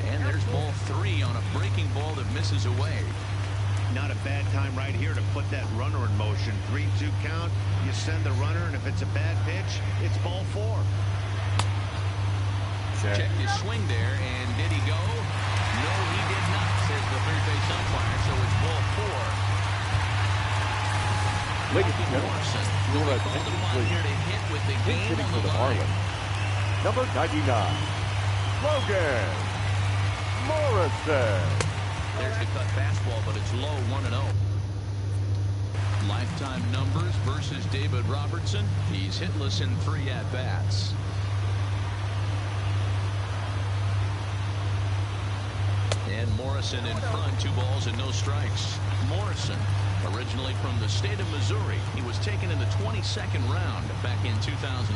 And there's ball 3 on a breaking ball that misses away. Not a bad time right here to put that runner in motion. 3-2 count. You send the runner, and if it's a bad pitch, it's ball 4. Checked his swing there, and did he go? No, he did not, says the third base umpire, so it's ball 4. Ladies and gentlemen, your attention please. Here to hit with the game Hitting on for the the line. Marlins, number 99, Logan Morrison. There's the cut fastball, but it's low, 1-0. Lifetime numbers versus David Robertson. He's hitless in 3 at-bats. And Morrison in front, 2 balls and no strikes. Morrison, originally from the state of Missouri. He was taken in the 22nd round back in 2005.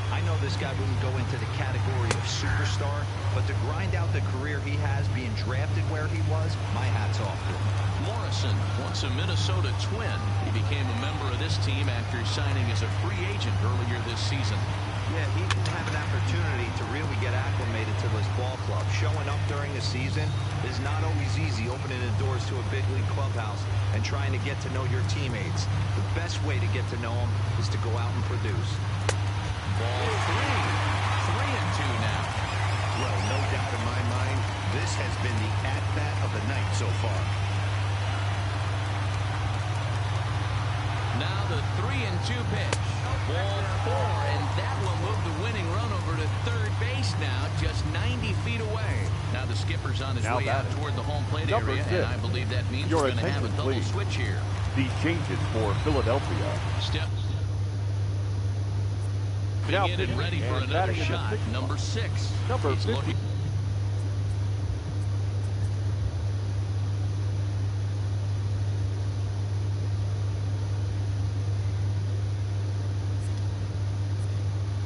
I know this guy wouldn't go into the category of superstar, but to grind out the career he has being drafted where he was, my hat's off to him. Morrison, once a Minnesota Twin, he became a member of this team after signing as a free agent earlier this season. Yeah, he didn't have an opportunity to really get acclimated to this ball club. Showing up during the season is not always easy, opening the doors to a big league clubhouse and trying to get to know your teammates. The best way to get to know them is to go out and produce. Ball 3. 3-2 now. Well, no doubt in my mind, this has been the at-bat of the night so far. Now the 3-2 pitch. Ball 4, and that will move the winning run over to third base now, just 90 feet away. Now the skipper's on his way out toward the home plate area, and I believe that means we're going to have a double switch here. The changes for Philadelphia. Step. Begin and ready for another shot. Number 6. Number 50.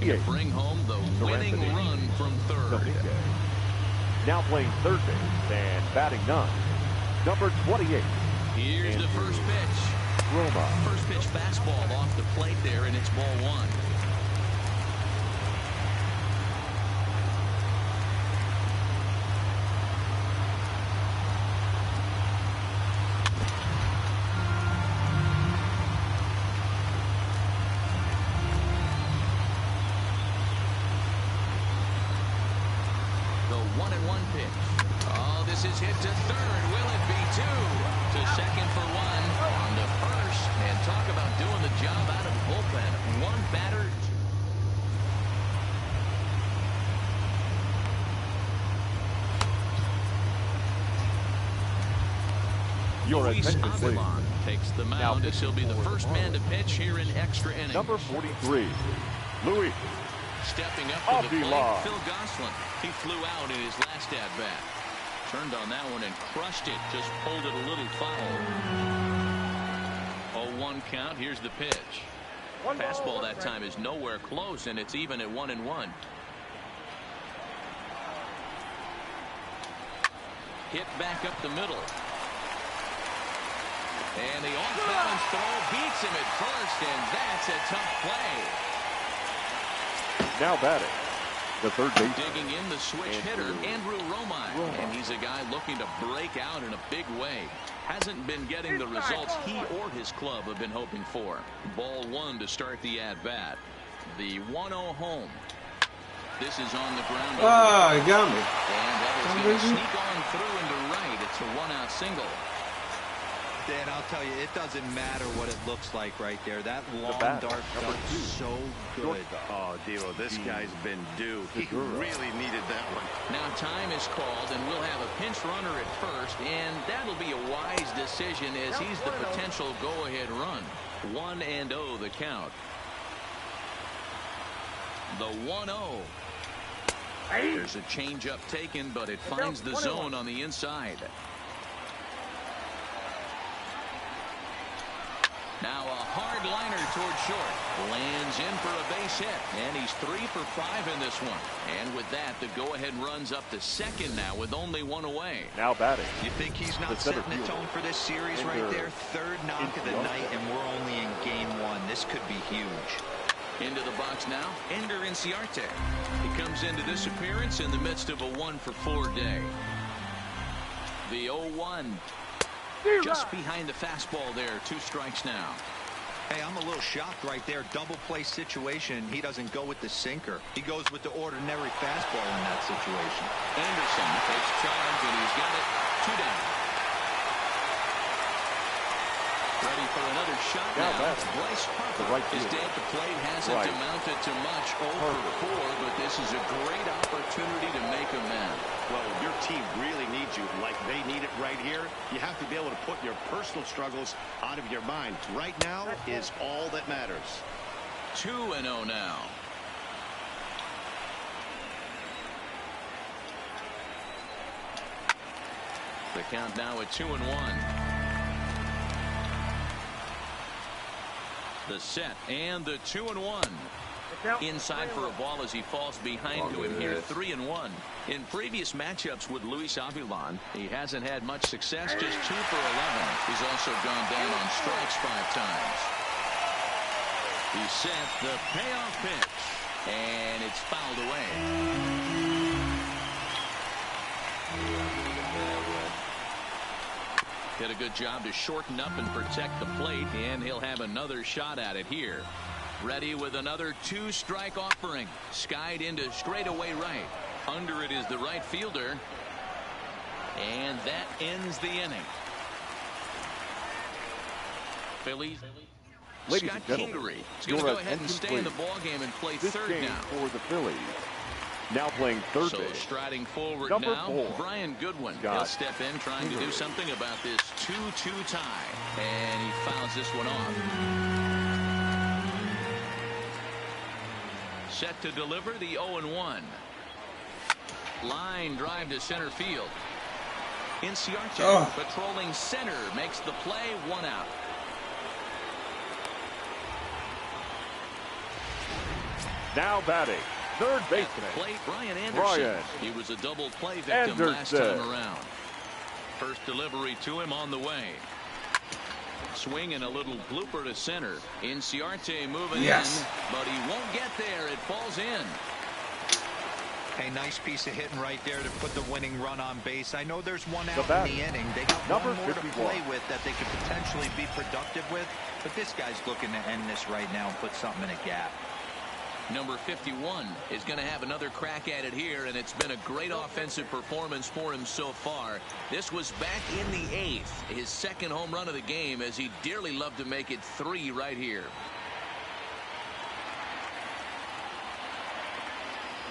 To bring home the winning run from third. Now playing third base and batting 9. Number 28. Here's the first pitch. Roma. First pitch fastball off the plate there, and it's ball 1. Is hit to third. Will it be 2? To second for 1. On to first. And talk about doing the job out of the bullpen. 1 batter. Your Luis attention, please. Avilan takes the mound as he'll be the first man to pitch here in extra innings. Number 43, Louis. Stepping up to the plate, Phil Gosselin. He flew out in his last at-bat. Turned on that one and crushed it. Just pulled it a little foul. 0-1 count. Here's the pitch. Fastball that time is nowhere close, and it's even at 1-1. Hit back up the middle. And the off-balance throw beats him at first, and that's a tough play. Now batting. The third base. Digging in the switch hitter, Andrew Romine. And he's a guy looking to break out in a big way. Hasn't been getting the results he or his club have been hoping for. Ball 1 to start the at-bat. The 1-0 home. This is on the ground. Ah, he got me. And that is going to sneak on through into right. It's a 1-out single. Dan, I'll tell you, it doesn't matter what it looks like right there. That long dart felt so good. Oh, Devo, this guy's been due. He really needed that one. Now time is called, and we'll have a pinch runner at first, and that'll be a wise decision as he's the potential go-ahead run. 1-0 the count. The 1-0. There's a changeup taken, but it finds the zone on the inside. liner toward short. Lands in for a base hit. And he's 3 for 5 in this one. And with that, the go-ahead runs up to second now with only 1 away. Now batting. You think he's not setting the tone for this series right there? Third knock of the night, and we're only in game 1. This could be huge. Into the box now, Ender Inciarte. He comes into this appearance in the midst of a 1 for 4 day. The 0-1. Just behind the fastball there. 2 strikes now. Hey, I'm a little shocked right there. Double play situation. He doesn't go with the sinker. He goes with the ordinary fastball in that situation. Anderson takes charge, and he's got it. 2 down. Ready for another shot now. Bryce Harper. His day at the plate hasn't amounted to much. 0 for 4, but this is a great opportunity to make amends. Well, your team really needs you like they need it right here. You have to be able to put your personal struggles out of your mind. Right now is all that matters. 2-0 now. The count now at 2-1. The set and the 2-1. Inside for a ball as he falls behind to him here. 3-1. In previous matchups with Luis Avilan, he hasn't had much success. Just 2 for 11. He's also gone down on strikes 5 times. He sets the payoff pitch, and it's fouled away. Did a good job to shorten up and protect the plate, and he'll have another shot at it here. Ready with another 2-strike offering. Skied into straightaway right. Under it is the right fielder. And that ends the inning. Phillies. Ladies Scott and gentlemen, Kingery is going to go ahead and stay in the ball game and play third now. For the Phillies. Now playing third base. So striding forward Number now, 4. Brian Goodwin. He'll step in trying to do something about this 2-2 tie. And he fouls this one off. Set to deliver the 0-1. Line drive to center field. Inciarte patrolling center makes the play. 1 out. Now batting. Third baseman. At the plate, Brian Anderson. He was a double play victim last time around. First delivery to him on the way. Swing and a little blooper to center. Inciarte moving in, but he won't get there. It falls in. A nice piece of hitting right there to put the winning run on base. I know there's 1 out in the inning. They got one more to play with that they could potentially be productive with, but this guy's looking to end this right now and put something in a gap. Number 51 is going to have another crack at it here, and it's been a great offensive performance for him so far. This was back in the 8th, his second home run of the game, as he dearly loved to make it 3 right here.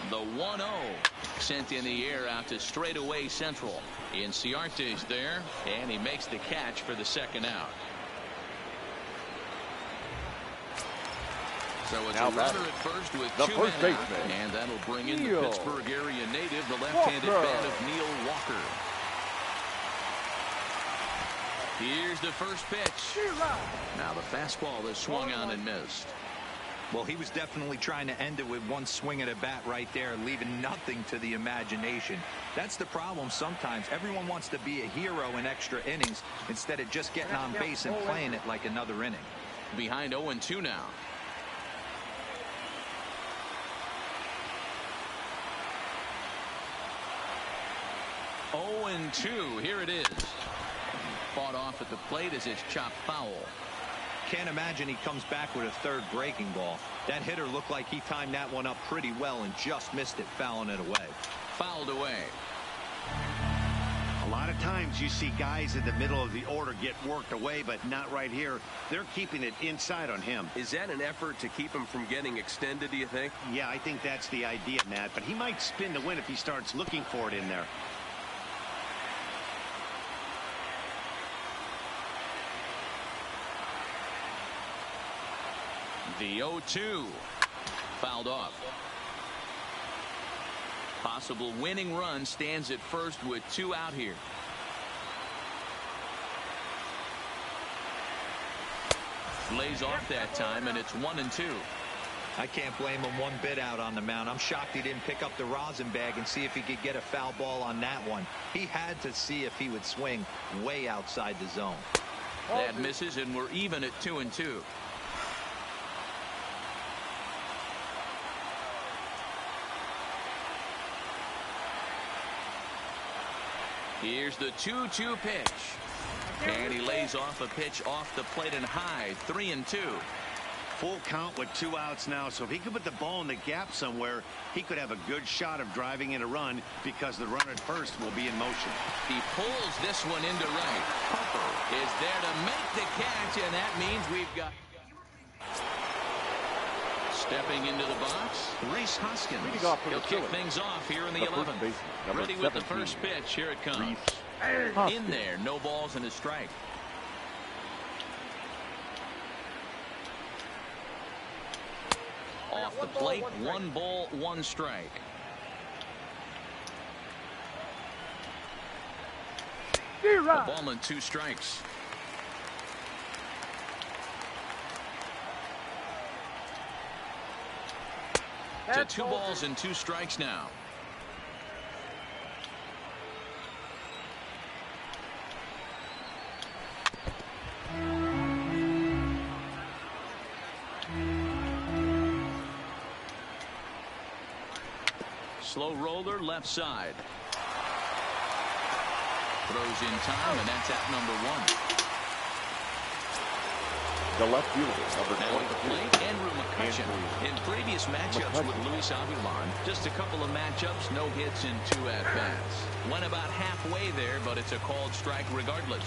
The 1-0 sent in the air out to straightaway central. Inciarte's there, and he makes the catch for the second out. So it's a runner at first with 2 men out, and that'll bring in the Pittsburgh area native, the left-handed bat of Neil Walker. Here's the first pitch. Now the fastball is swung on and missed. Well, he was definitely trying to end it with 1 swing at a bat right there, leaving nothing to the imagination. That's the problem sometimes. Everyone wants to be a hero in extra innings instead of just getting on base and playing it like another inning. Behind 0-2 now. 0-2. Here it is. Fought off at the plate as it's chopped foul. Can't imagine he comes back with a third breaking ball. That hitter looked like he timed that one up pretty well and just missed it, fouling it away. Fouled away. A lot of times you see guys in the middle of the order get worked away, but not right here. They're keeping it inside on him. Is that an effort to keep him from getting extended, do you think? Yeah, I think that's the idea, Matt. But he might spin to win if he starts looking for it in there. The 0-2. Fouled off. Possible winning run stands at first with 2 out here. Lays off that time, and it's 1-2. I can't blame him one bit out on the mound. I'm shocked he didn't pick up the rosin bag and see if he could get a foul ball on that one. He had to see if he would swing way outside the zone. That misses, and we're even at 2-2. Here's the 2-2 pitch. And he lays off a pitch off the plate and high. 3-2. Full count with 2 outs now, so if he could put the ball in the gap somewhere, he could have a good shot of driving in a run because the runner at first will be in motion. He pulls this one into right. Harper is there to make the catch, and that means we've got... Stepping into the box, Reese Hoskins. He'll kick things off here in the 11th. Ready with the first pitch. Here it comes. In there, no balls and a strike. Off the plate, 1 ball, 1 strike. A ball and 2 strikes. To 2 balls and 2 strikes now. Slow roller left side. Throws in time, and that's at number 1. The left fielder, number 22. Andrew McCutcheon. In previous matchups with Luis Avilan, just a couple of matchups, no hits in 2 at-bats. Went about halfway there, but it's a called strike regardless.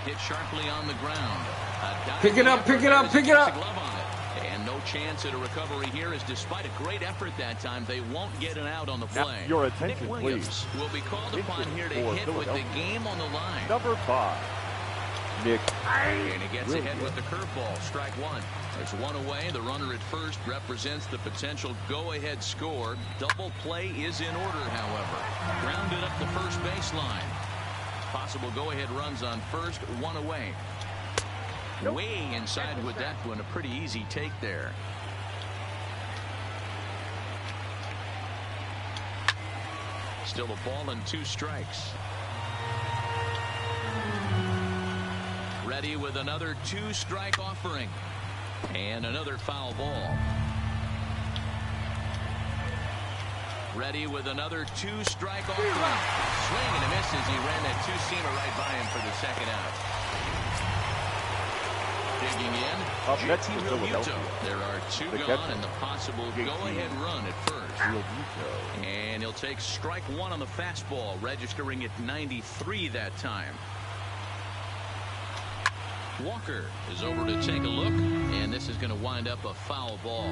Hit sharply on the ground. Pick it up, pick it up, pick it up. And no chance at a recovery here, as despite a great effort that time, they won't get an out on the play. Now, your attention, Nick Williams please. will be called upon here to hit with the game on the line. Number 5, Nick. And he gets ahead with the curveball. Strike 1. There's 1 away. The runner at first represents the potential go-ahead score. Double play is in order, however. Grounded up the first baseline. Possible go-ahead runs on first, 1 away. Way inside with that one. A pretty easy take there. Still a ball and 2 strikes. Ready with another 2-strike offering. And another foul ball. Ready with another 2-strike offering. Swing and a miss as he ran that 2-seamer right by him for the second out. Digging in, Up next to Philadelphia. There are 2 gone and the possible go-ahead run at first. And he'll take strike 1 on the fastball, registering at 93 that time. Walker is over to take a look, and this is going to wind up a foul ball.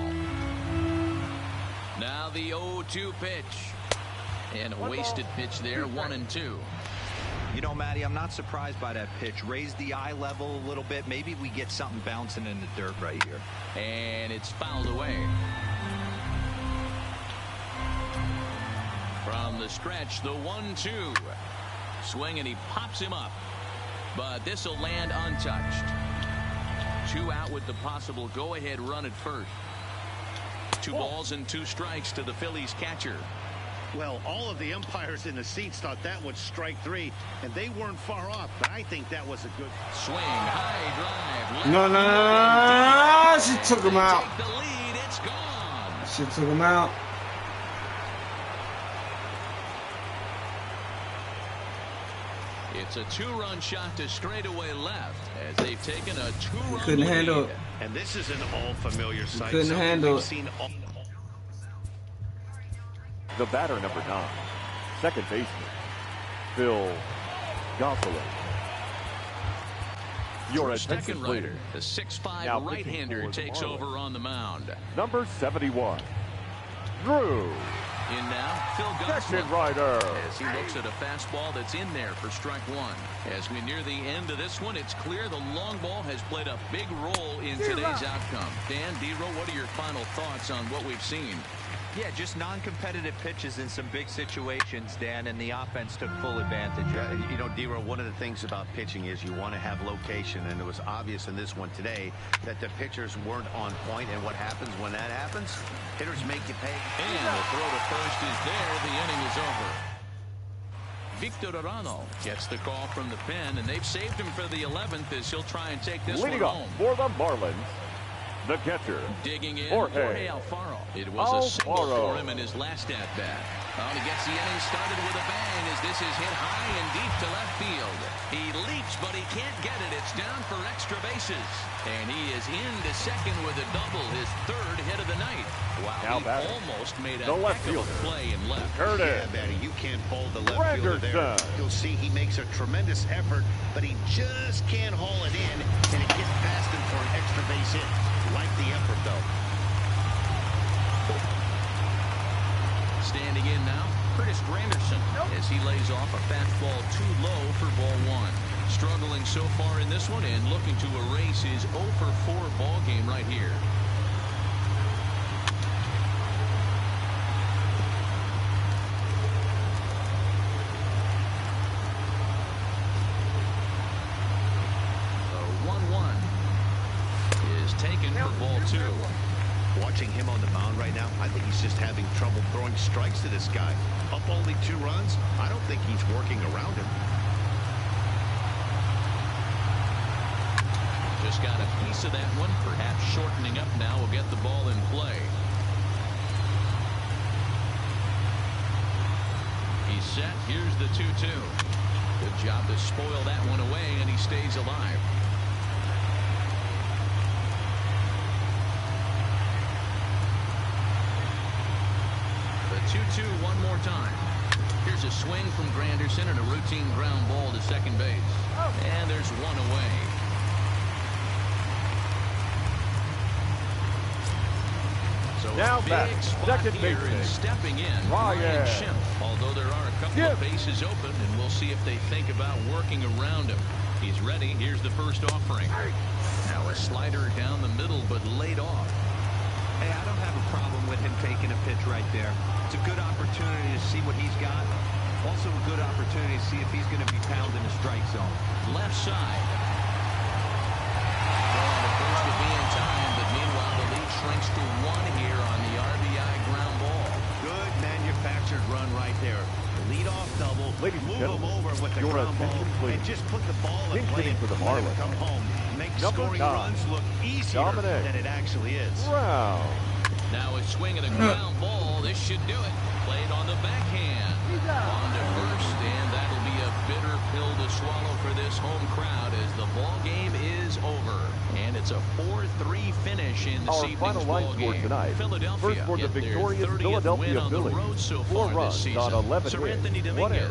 Now the 0-2 pitch. And a wasted pitch there, 1-2. You know, Matty, I'm not surprised by that pitch. Raise the eye level a little bit. Maybe we get something bouncing in the dirt right here. And it's fouled away. From the stretch, the 1-2. Swing, and he pops him up. But this will land untouched. 2 out with the possible go-ahead run at first. 2 balls and 2 strikes to the Phillies catcher. Well, all of the umpires in the seats thought that was strike 3, and they weren't far off, but I think that was a good swing. High drive. No. She took him out. Take the lead. It's gone. She took him out. It's a 2-run shot to straightaway left as they've taken a 2-run couldn't lead. handle it. And this is an all-familiar sight. Couldn't handle it. The batter, number 9, second baseman, Phil Gonsolin. Your attention, second please. rider, the 6'5" right-hander takes over on the mound. Number 71, Drew. In now, Phil Second Gonsolin, rider. as he looks at a fastball that's in there for strike 1. As we near the end of this one, it's clear the long ball has played a big role in today's outcome. Dan, D-Row, what are your final thoughts on what we've seen? Yeah, just non-competitive pitches in some big situations, Dan, and the offense took full advantage. Yeah, you know, Dero, one of the things about pitching is you want to have location, and it was obvious in this one today that the pitchers weren't on point, and what happens when that happens? Hitters make you pay. And the throw to first is there. The inning is over. Victor Arano gets the call from the pen, and they've saved him for the 11th as he'll try and take this one home. For the Marlins, the catcher, digging in, Jorge Alfaro. It was a single for him in his last at-bat. He gets the inning started with a bang as this is hit high and deep to left field. He leaps, but he can't get it. It's down for extra bases. And he is into second with a double, his third hit of the night. Wow, he almost made a heck of a play in left. Yeah, Batty, you can't fold the left fielder there. You'll see he makes a tremendous effort, but he just can't haul it in, and it gets past him for an extra base hit. Like the effort, though. Standing in now, Curtis Granderson as he lays off a fastball too low for ball one. Struggling so far in this one and looking to erase his 0 for 4 ball game right here. The 1-1 is taken for ball two. Watching him on the mound right now, I think he's just having trouble throwing strikes to this guy. Up only 2 runs, I don't think he's working around him. Just got a piece of that one, perhaps shortening up now will get the ball in play. He's set, here's the 2-2. Good job to spoil that one away, and he stays alive. The 2-2 one more time. Here's a swing from Granderson and a routine ground ball to second base. And there's one away. So now a back, big spot second here baseman, and stepping in, Ryan Schimpf. Although there are a couple of bases open, and we'll see if they think about working around him. He's ready. Here's the first offering. Now a slider down the middle, but laid off. Hey, I don't have a problem with him taking a pitch right there. It's a good opportunity to see what he's got. Also a good opportunity to see if he's going to be pounding the strike zone. Left side. Going to first to be in time, but meanwhile the lead shrinks to 1 here on the RBI ground ball. Good manufactured run right there. Lead off double. Move him over with the ground ball and just put the ball in play for the Marlins. Come home. Make scoring runs look easier than it actually is. Now a swing of the ground ball. This should do it. Played on the backhand. On to first, and that'll be a bitter pill to swallow for this home crowd as the ball game is over. And it's a 4-3 finish in this evening's ball game. Philadelphia first for the victorious Philadelphia Phillies. 4 runs on 11 hits. 1 error.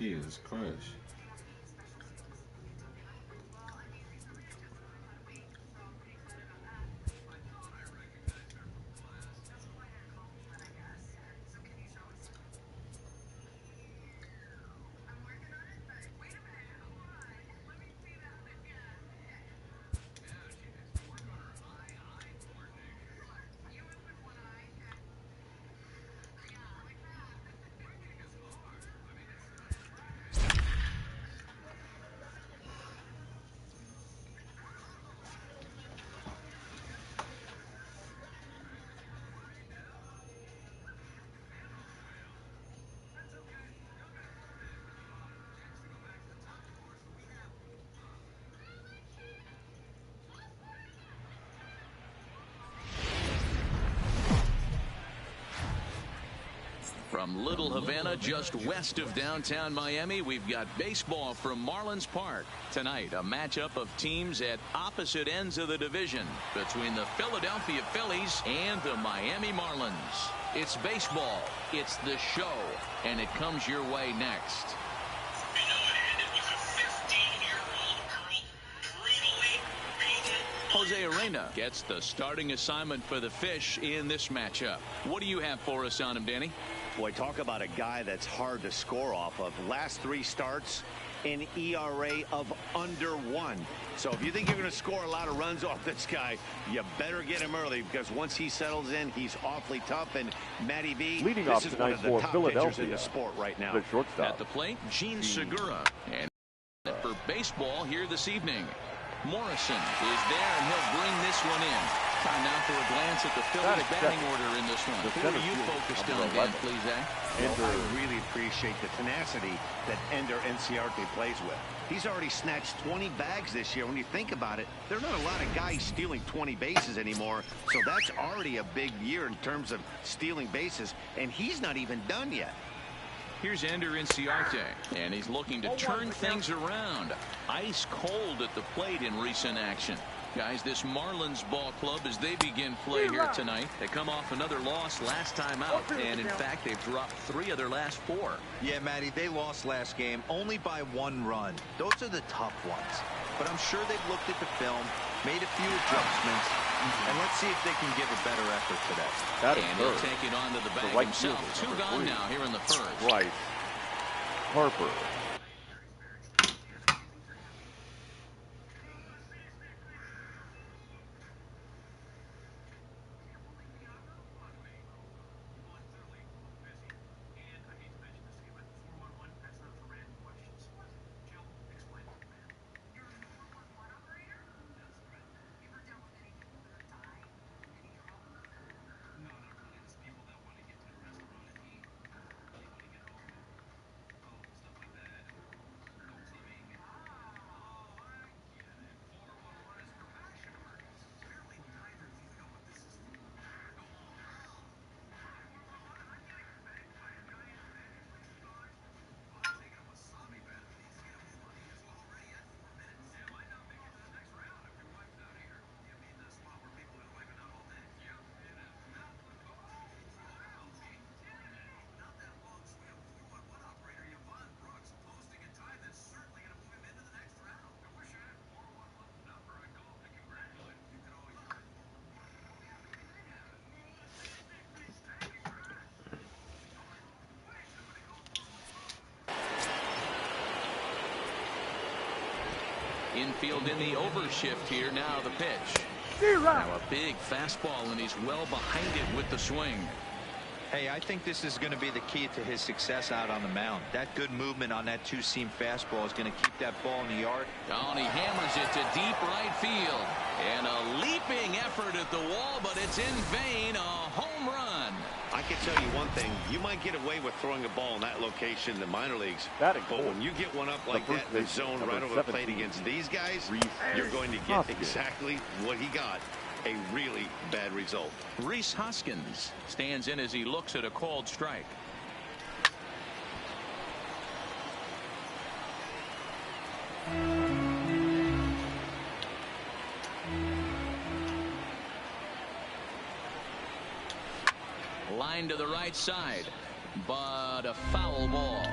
Jesus Christ. From Little Havana, just west of downtown Miami, we've got baseball from Marlins Park. Tonight, a matchup of teams at opposite ends of the division between the Philadelphia Phillies and the Miami Marlins. It's baseball, it's the show, and it comes your way next. Jose Arena gets the starting assignment for the Fish in this matchup. What do you have for us on him, Danny? Boy, talk about a guy that's hard to score off of. Last 3 starts, an ERA of under 1. So if you think you're going to score a lot of runs off this guy, you better get him early, because once he settles in, he's awfully tough. And Matty V, leading this off is tonight one of the for top Philadelphia pitchers in the sport right now. The shortstop. At the plate, Gene Segura. And for baseball here this evening, Morrison is there, and he'll bring this one in. Time now for a glance at the Phillies batting order in this one. Who are you focused on, Dan, please, Zach? Well, I really appreciate the tenacity that Ender Inciarte plays with. He's already snatched 20 bags this year. When you think about it, there are not a lot of guys stealing 20 bases anymore, so that's already a big year in terms of stealing bases, and he's not even done yet. Here's Ender Inciarte, and he's looking to turn things around. Ice cold at the plate in recent action. Guys, this Marlins ball club, as they begin play here tonight, they come off another loss last time out, and in fact, they've dropped 3 of their last 4. Yeah, Matty, they lost last game only by 1 run. Those are the tough ones. But I'm sure they've looked at the film, made a few adjustments, and let's see if they can give a better effort today. And he'll take it onto the bag himself. 2 gone now here in the first. Right. Harper. Infield in the overshift here. Now the pitch. Now a big fastball, and he's well behind it with the swing. Hey, I think this is going to be the key to his success out on the mound. That good movement on that 2-seam fastball is going to keep that ball in the yard. Oh, and he hammers it to deep right field. And a leaping effort at the wall, but it's in vain. A home run. I can tell you one thing. You might get away with throwing a ball in that location in the minor leagues. But when you get one up like that in the zone right over the plate against these guys, you're going to get exactly what he got. A really bad result. Rhys Hoskins stands in as he looks at a called strike. Line to the right side, but a foul ball.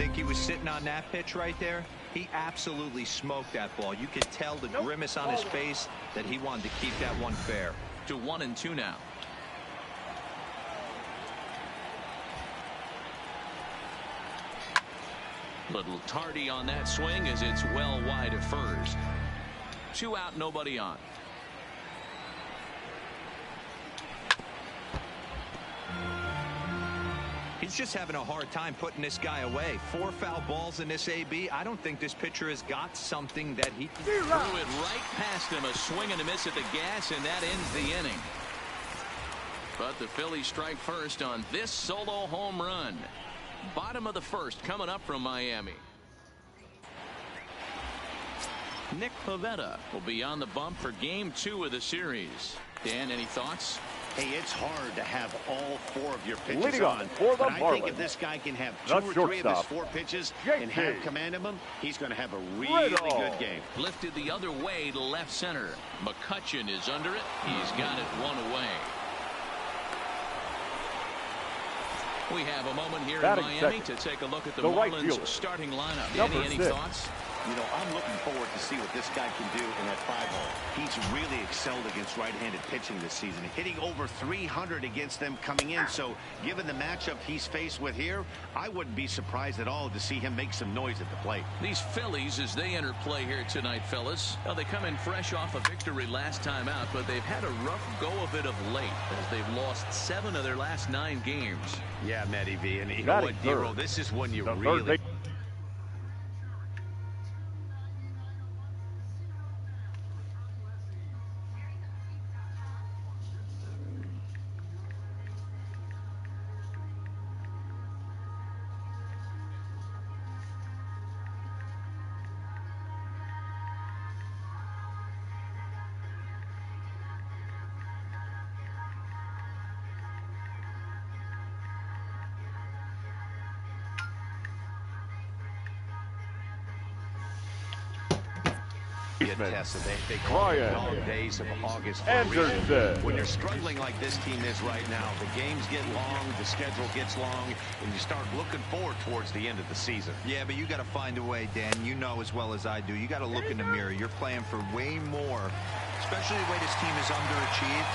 Think he was sitting on that pitch right there? He absolutely smoked that ball. You could tell the grimace on his face that he wanted to keep that one fair. To 1-2 now. Little tardy on that swing as it's well wide of first. 2 out, nobody on. He's just having a hard time putting this guy away. 4 foul balls in this AB. I don't think this pitcher has got something that he can... Threw it right past him. A swing and a miss at the gas, and that ends the inning. But the Phillies strike first on this solo home run. Bottom of the first coming up from Miami. Nick Pivetta will be on the bump for game 2 of the series. Dan, any thoughts? Hey, it's hard to have all 4 of your pitches Leading on for the but I think Marlins, if this guy can have 2 or 3 of his 4 pitches and have command of them, he's going to have a really good game. Lifted the other way to left center. McCutchen is under it. He's got it 1 away. We have a moment here in Miami to take a look at the Marlins starting lineup. Danny, any thoughts? You know, I'm looking forward to see what this guy can do in that 5-hole. He's really excelled against right-handed pitching this season, hitting over 300 against them coming in. So given the matchup he's faced with here, I wouldn't be surprised at all to see him make some noise at the plate. These Phillies, as they enter play here tonight, fellas, well, they come in fresh off a victory last time out, but they've had a rough go of it of late as they've lost 7 of their last 9 games. Yeah, Matty V, and you know what, Dero, this is when you really... Tested. They call it long days of August. When you're struggling like this team is right now, the games get long, the schedule gets long, and you start looking forward towards the end of the season. Yeah, but you got to find a way, Dan. You know as well as I do. You got to look in the mirror. You're playing for way more, especially the way this team is underachieved.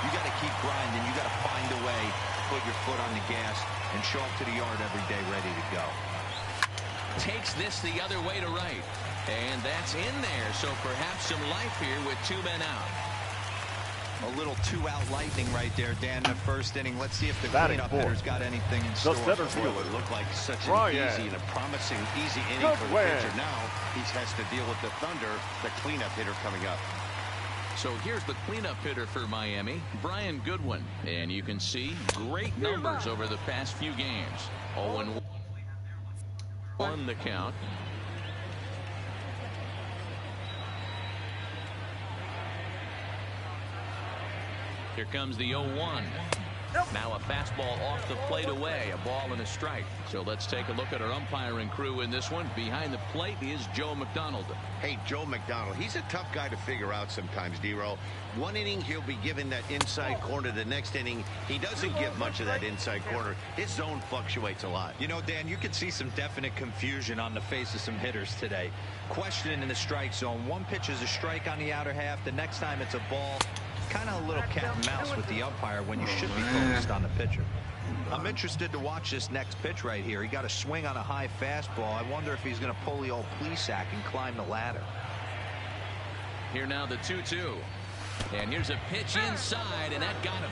You got to keep grinding. You got to find a way to put your foot on the gas and show up to the yard every day ready to go. Takes this the other way to right. And that's in there, so perhaps some life here with 2 men out. A little 2-out lightning right there, Dan, in the first inning. Let's see if the cleanup hitter's got anything in store. It would look like such an easy and a promising easy inning for the pitcher. Now he has to deal with the Thunder, the cleanup hitter coming up. So here's the cleanup hitter for Miami, Brian Goodwin. And you can see great numbers over the past few games. 0-1 the count. Here comes the 0-1. Now a fastball off the plate away, a ball and a strike. So let's take a look at our umpiring crew in this one. Behind the plate is Joe McDonald. Hey, Joe McDonald, he's a tough guy to figure out sometimes, Dero. One inning, he'll be given that inside corner. The next inning, he doesn't give much of that inside corner. His zone fluctuates a lot. You know, Dan, you could see some definite confusion on the face of some hitters today. Questioning in the strike zone. One pitch is a strike on the outer half. The next time it's a ball. Kind of a little cat and mouse with the umpire when you should be focused on the pitcher. I'm interested to watch this next pitch right here. He got a swing on a high fastball. I wonder if he's going to pull the old Plesac and climb the ladder. Here now the 2-2. And here's a pitch inside, and that got him.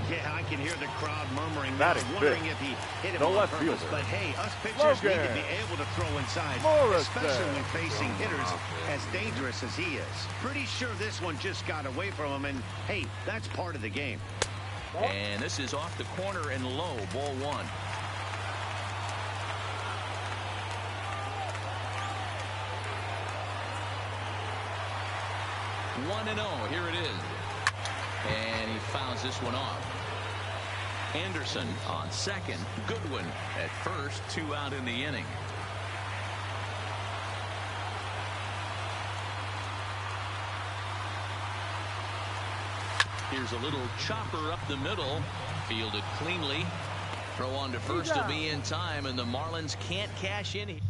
Yeah, I can hear the crowd murmuring, wondering if he hit him on purpose. But hey, us pitchers need to be able to throw inside, especially when facing hitters as dangerous as he is. Pretty sure this one just got away from him, and hey, that's part of the game. And this is off the corner and low, ball 1. 1-0, here it is. And he fouls this one off. Anderson on second, Goodwin at first, 2 out in the inning. Here's a little chopper up the middle, fielded cleanly. Throw on to first will be in time, and the Marlins can't cash in.